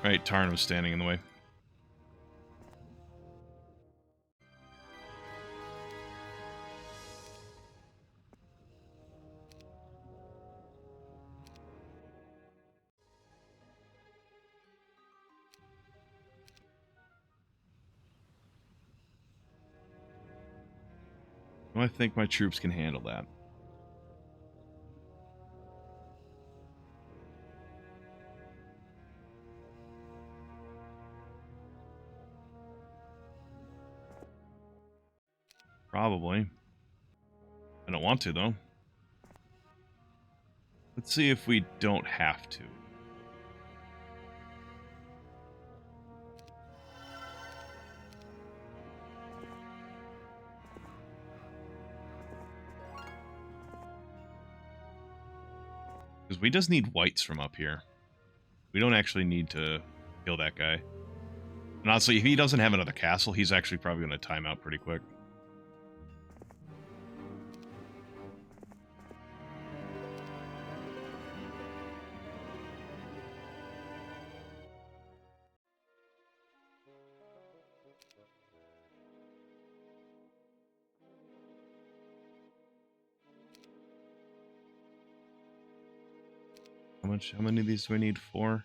Right, Tarnum's standing in the way. I think my troops can handle that. Probably. I don't want to, though. Let's see if we don't have to. Because we just need whites from up here. We don't actually need to kill that guy. And honestly, if he doesn't have another castle, he's actually probably going to time out pretty quick. How many of these do we need? 4?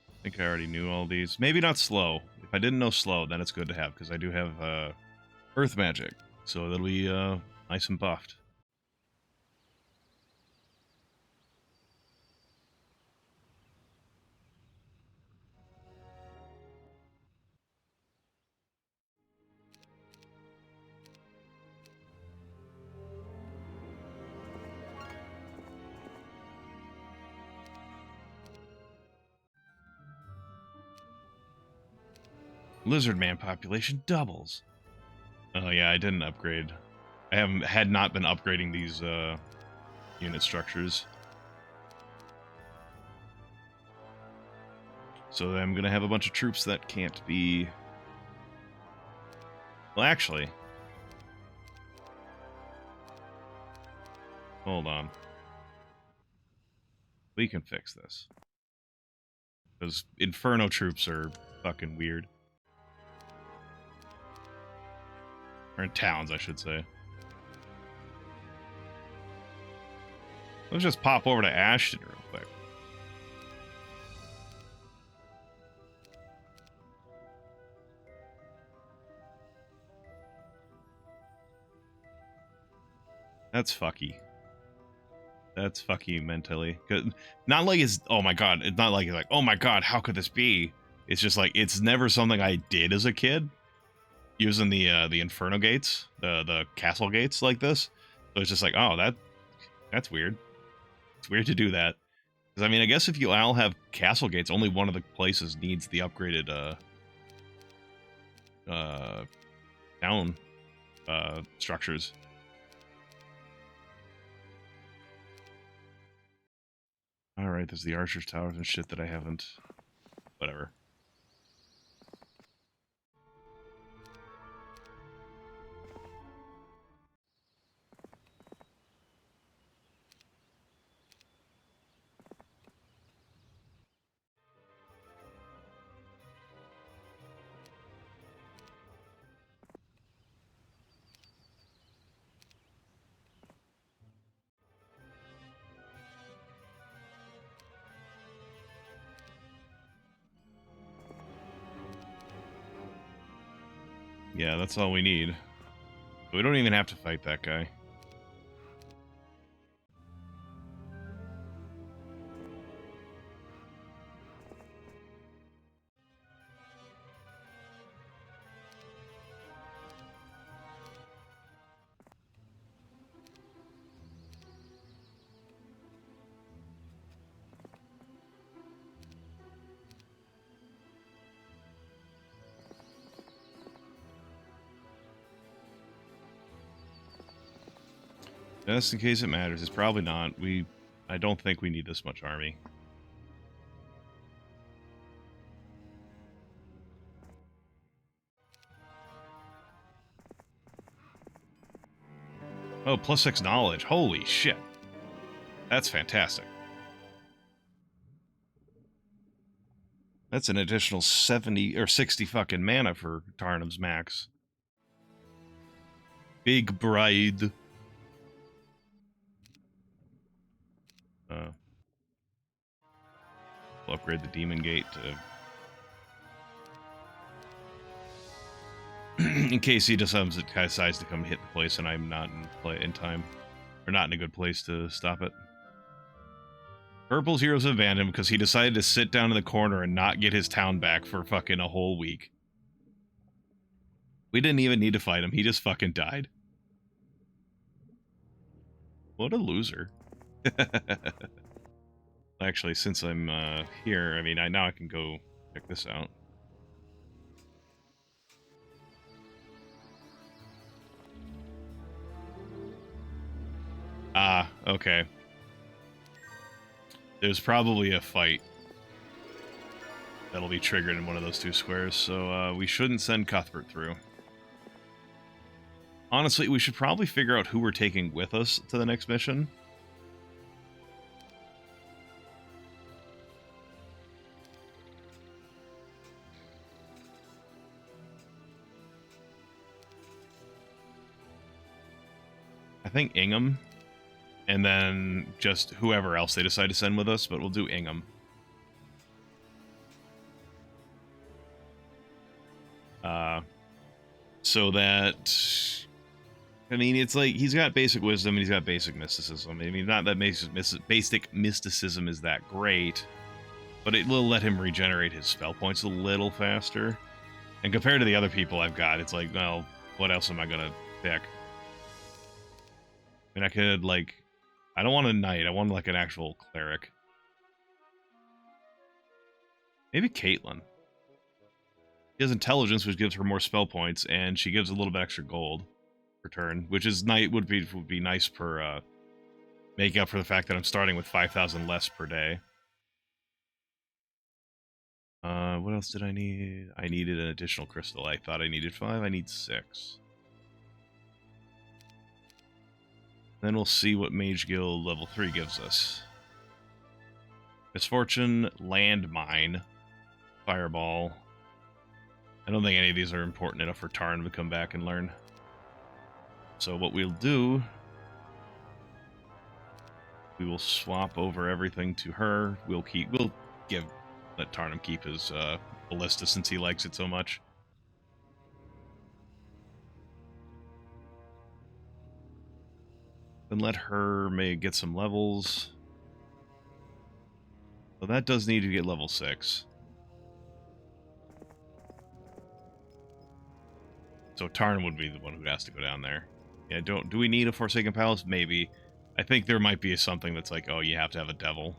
I think I already knew all these. Maybe not slow. If I didn't know slow, then it's good to have, because I do have earth magic. So that'll be nice and buffed. Lizard man population doubles. Oh yeah, I didn't upgrade. I had not been upgrading these unit structures. So I'm gonna have a bunch of troops that can't be. Well, actually, hold on. We can fix this. Because Inferno troops are fucking weird. Or in towns, I should say. Let's just pop over to Ashton real quick. That's fucky. That's fucky mentally. Not like it's, oh my god, it's not like it's like, oh my god, how could this be? It's just like, it's never something I did as a kid, using the Inferno gates, the castle gates like this. So it's just like, oh, that's weird. It's weird to do that. Because I mean, I guess if you all have castle gates, only one of the places needs the upgraded town structures. Alright, there's the archer's towers and shit that I haven't... Whatever. Yeah, that's all we need. We don't even have to fight that guy. Just in case it matters, it's probably not. I don't think we need this much army. Oh, +6 knowledge. Holy shit. That's fantastic. That's an additional 70 or 60 fucking mana for Tarnum's max. Big bride. We'll upgrade the Demon Gate to... in case he decides to come hit the place and I'm not in time. Or not in a good place to stop it. Purple's heroes have banned him because he decided to sit down in the corner and not get his town back for fucking a whole week. We didn't even need to fight him. He just fucking died. What a loser. Actually, since I'm here, I mean, now I can go check this out. Ah, okay. There's probably a fight that'll be triggered in one of those two squares, so we shouldn't send Cuthbert through. Honestly, we should probably figure out who we're taking with us to the next mission. I think Ingham, and then just whoever else they decide to send with us, but we'll do Ingham. So that, I mean, it's like, he's got basic wisdom and he's got basic mysticism. I mean, not that basic mysticism is that great, but it will let him regenerate his spell points a little faster. And compared to the other people I've got, it's like, well, what else am I gonna pick? I mean, I could, like, I don't want a knight, I want, like, an actual cleric. Maybe Caitlyn. She has intelligence, which gives her more spell points, and she gives a little bit extra gold per turn, which is would be nice per make up for the fact that I'm starting with 5,000 less per day. What else did I need? I needed an additional crystal. I thought I needed 5. I need 6. Then we'll see what Mage Guild level 3 gives us. Misfortune, Landmine, Fireball. I don't think any of these are important enough for Tarn to come back and learn. So what we'll do, we will swap over everything to her. We'll let Tarnum keep his ballista since he likes it so much. And let her may get some levels. So that does need to get level 6. So Tarn would be the one who has to go down there. Yeah, do we need a Forsaken Palace? Maybe. I think there might be something that's like, oh, you have to have a devil.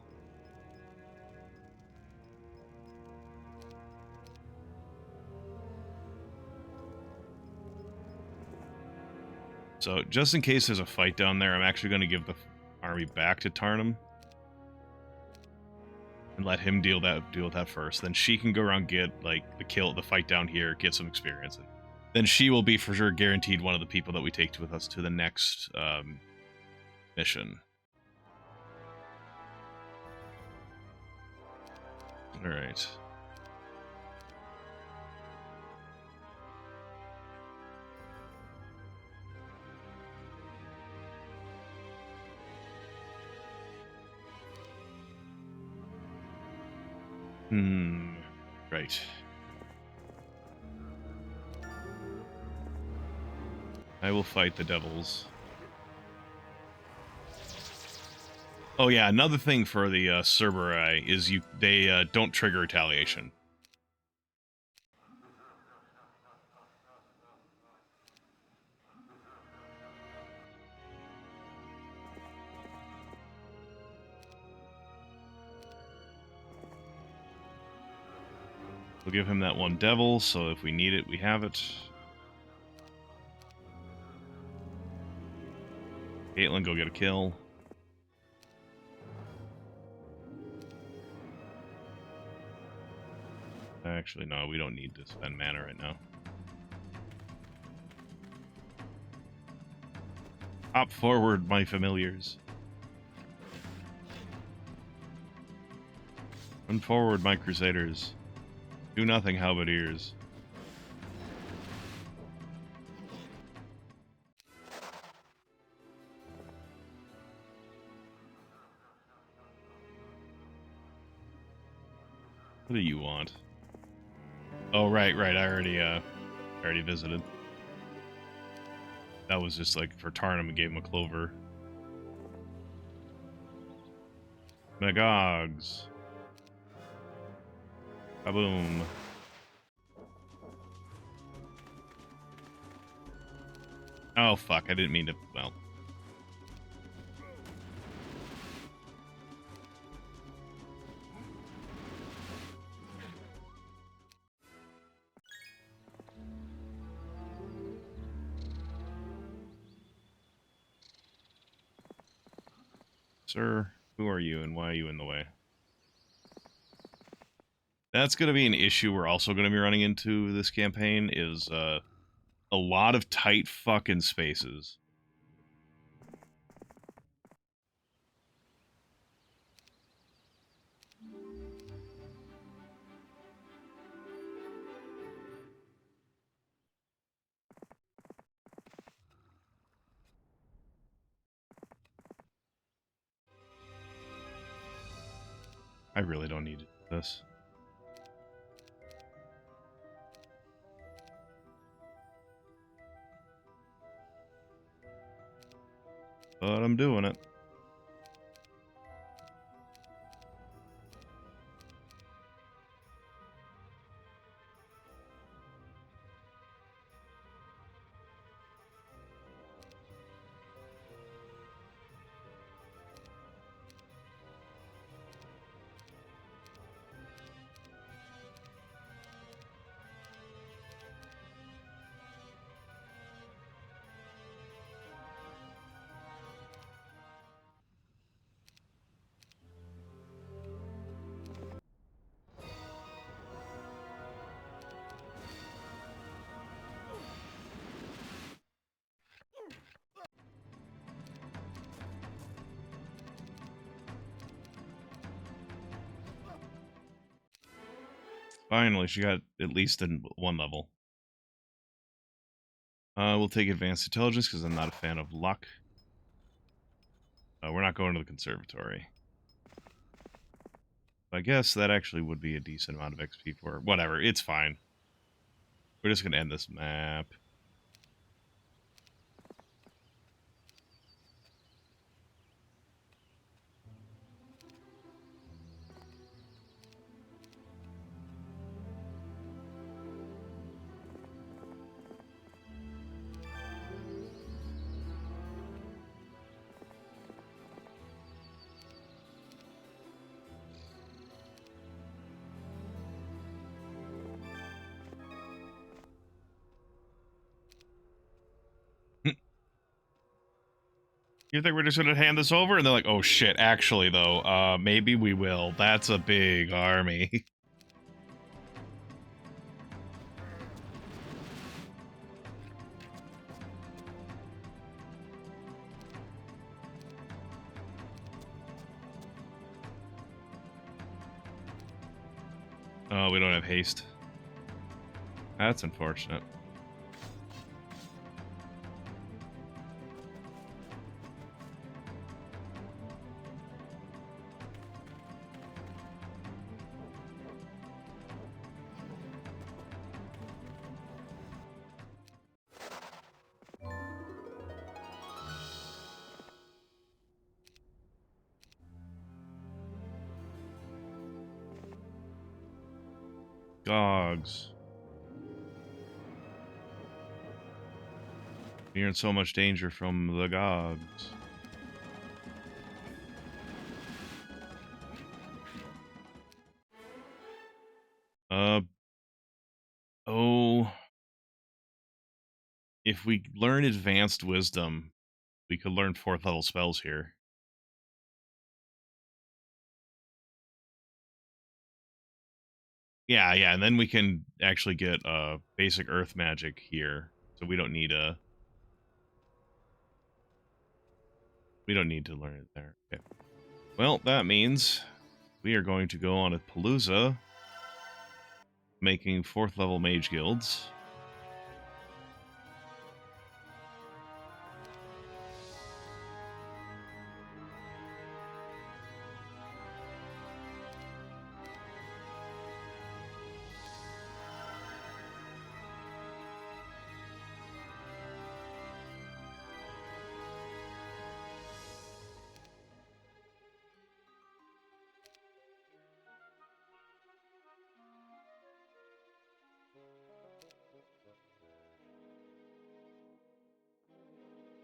So just in case there's a fight down there, I'm actually going to give the army back to Tarnum. And let him deal with that first. Then she can go around, get like the fight down here, get some experience. Then she will be for sure guaranteed one of the people that we take with us to the next mission. All right. Right. I will fight the devils. Oh yeah, another thing for the Cerberus is they don't trigger retaliation. We'll give him that one devil, so if we need it, we have it. Caitlin, go get a kill. Actually, no, we don't need to spend mana right now. Hop forward, my familiars. Run forward, my crusaders. Do nothing, halberdiers. What do you want? Oh, right. I already visited. That was just like for Tarnum and gave him a clover. Magogs. Kaboom. Oh, fuck. I didn't mean to... Well. Sir, who are you and why are you in the way? That's going to be an issue we're also going to be running into this campaign, is a lot of tight fucking spaces. I really don't need this. But I'm doing it. Finally, she got at least in one level. We'll take advanced intelligence because I'm not a fan of luck. We're not going to the conservatory. I guess that actually would be a decent amount of XP for her. Whatever, it's fine. We're just going to end this map. You think we're just gonna hand this over? And they're like, oh shit, actually though, maybe we will. That's a big army. Oh, we don't have haste. That's unfortunate. GoGs. You're in so much danger from the GoGs. Oh. If we learn Advanced Wisdom, we could learn 4th level spells here. Yeah, and then we can actually get basic Earth magic here, so we don't need to learn it there. Okay. Well, that means we are going to go on a Palooza, making 4th level mage guilds.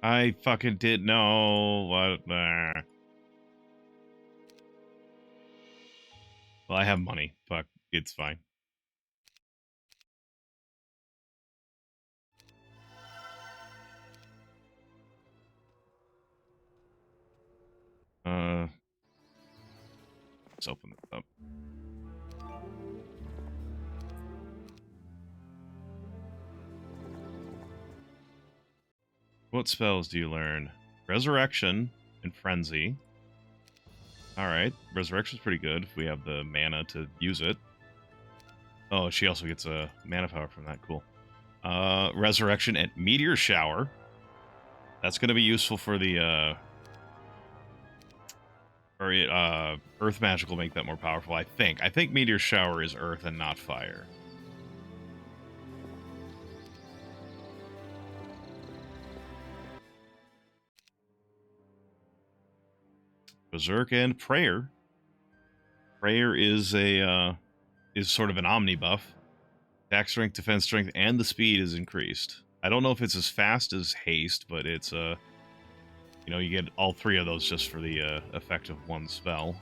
I fucking did know what. Well, I have money. Fuck, it's fine. Let's open this up. What spells do you learn? Resurrection and Frenzy. Alright, Resurrection's pretty good if we have the mana to use it. Oh, she also gets a mana power from that. Cool. Resurrection and Meteor Shower. That's going to be useful for the, Earth Magic will make that more powerful, I think. I think Meteor Shower is Earth and not Fire. Berserk and Prayer. Prayer is a is sort of an omni buff. Attack strength, defense strength, and the speed is increased. I don't know if it's as fast as haste, but it's you know, you get all 3 of those just for the effect of one spell.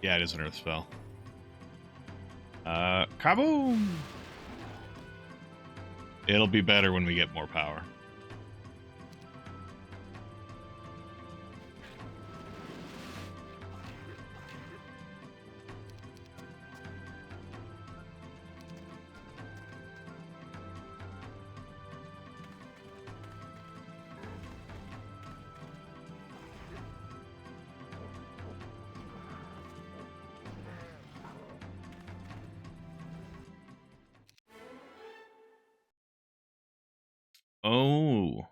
Yeah, it is an Earth spell. Kaboom! It'll be better when we get more power. Oh.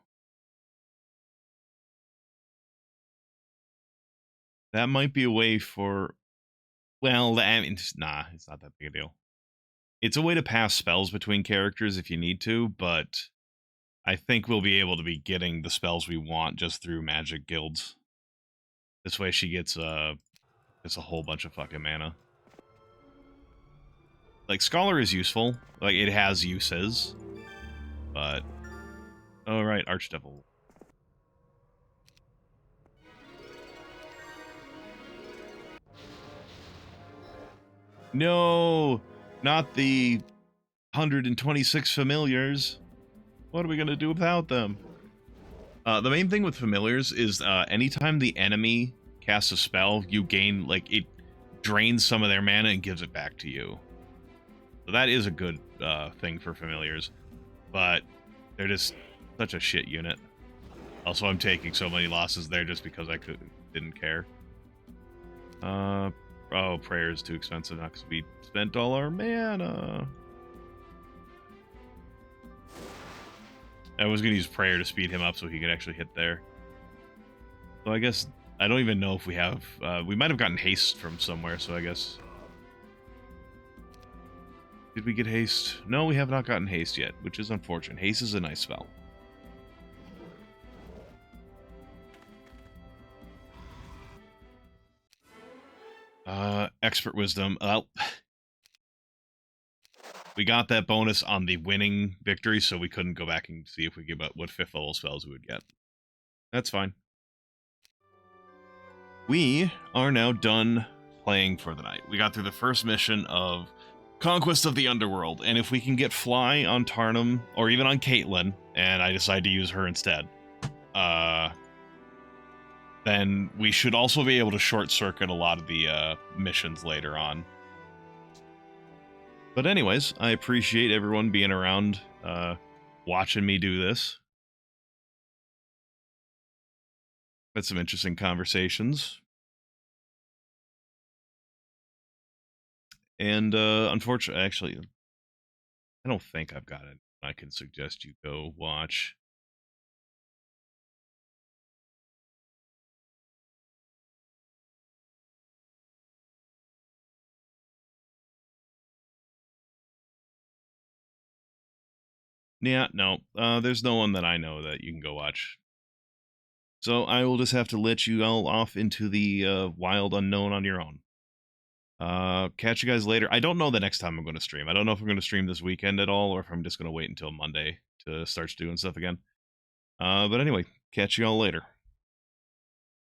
That might be a way for... Well, I mean, nah, it's not that big a deal. It's a way to pass spells between characters if you need to, but I think we'll be able to be getting the spells we want just through magic guilds. This way she gets, It's a whole bunch of fucking mana. Like, Scholar is useful. Like, it has uses. But... Oh, right, Archdevil. No! Not the 126 familiars. What are we gonna do without them? The main thing with familiars is anytime the enemy casts a spell, you gain, like, it drains some of their mana and gives it back to you. So that is a good thing for familiars. But they're just such a shit unit. Also, I'm taking so many losses there just because I didn't care. Oh, prayer is too expensive now because we spent all our mana. I was going to use prayer to speed him up so he could actually hit there. So I guess, I don't even know if we have, we might have gotten haste from somewhere, so I guess. Did we get haste? No, we have not gotten haste yet, which is unfortunate. Haste is a nice spell. Expert Wisdom. Well, we got that bonus on the winning victory, so we couldn't go back and see if we give up what 5th level spells we would get. That's fine. We are now done playing for the night. We got through the first mission of Conquest of the Underworld, and if we can get Fly on Tarnum, or even on Caitlyn, and I decide to use her instead, then we should also be able to short-circuit a lot of the missions later on. But anyways, I appreciate everyone being around, watching me do this. Had some interesting conversations. And, unfortunately, actually, I don't think I've got it. I can suggest you go watch. Yeah, no, there's no one that I know that you can go watch. So I will just have to let you all off into the wild unknown on your own. Catch you guys later. I don't know the next time I'm going to stream. I don't know if I'm going to stream this weekend at all, or if I'm just going to wait until Monday to start doing stuff again. But anyway, catch you all later.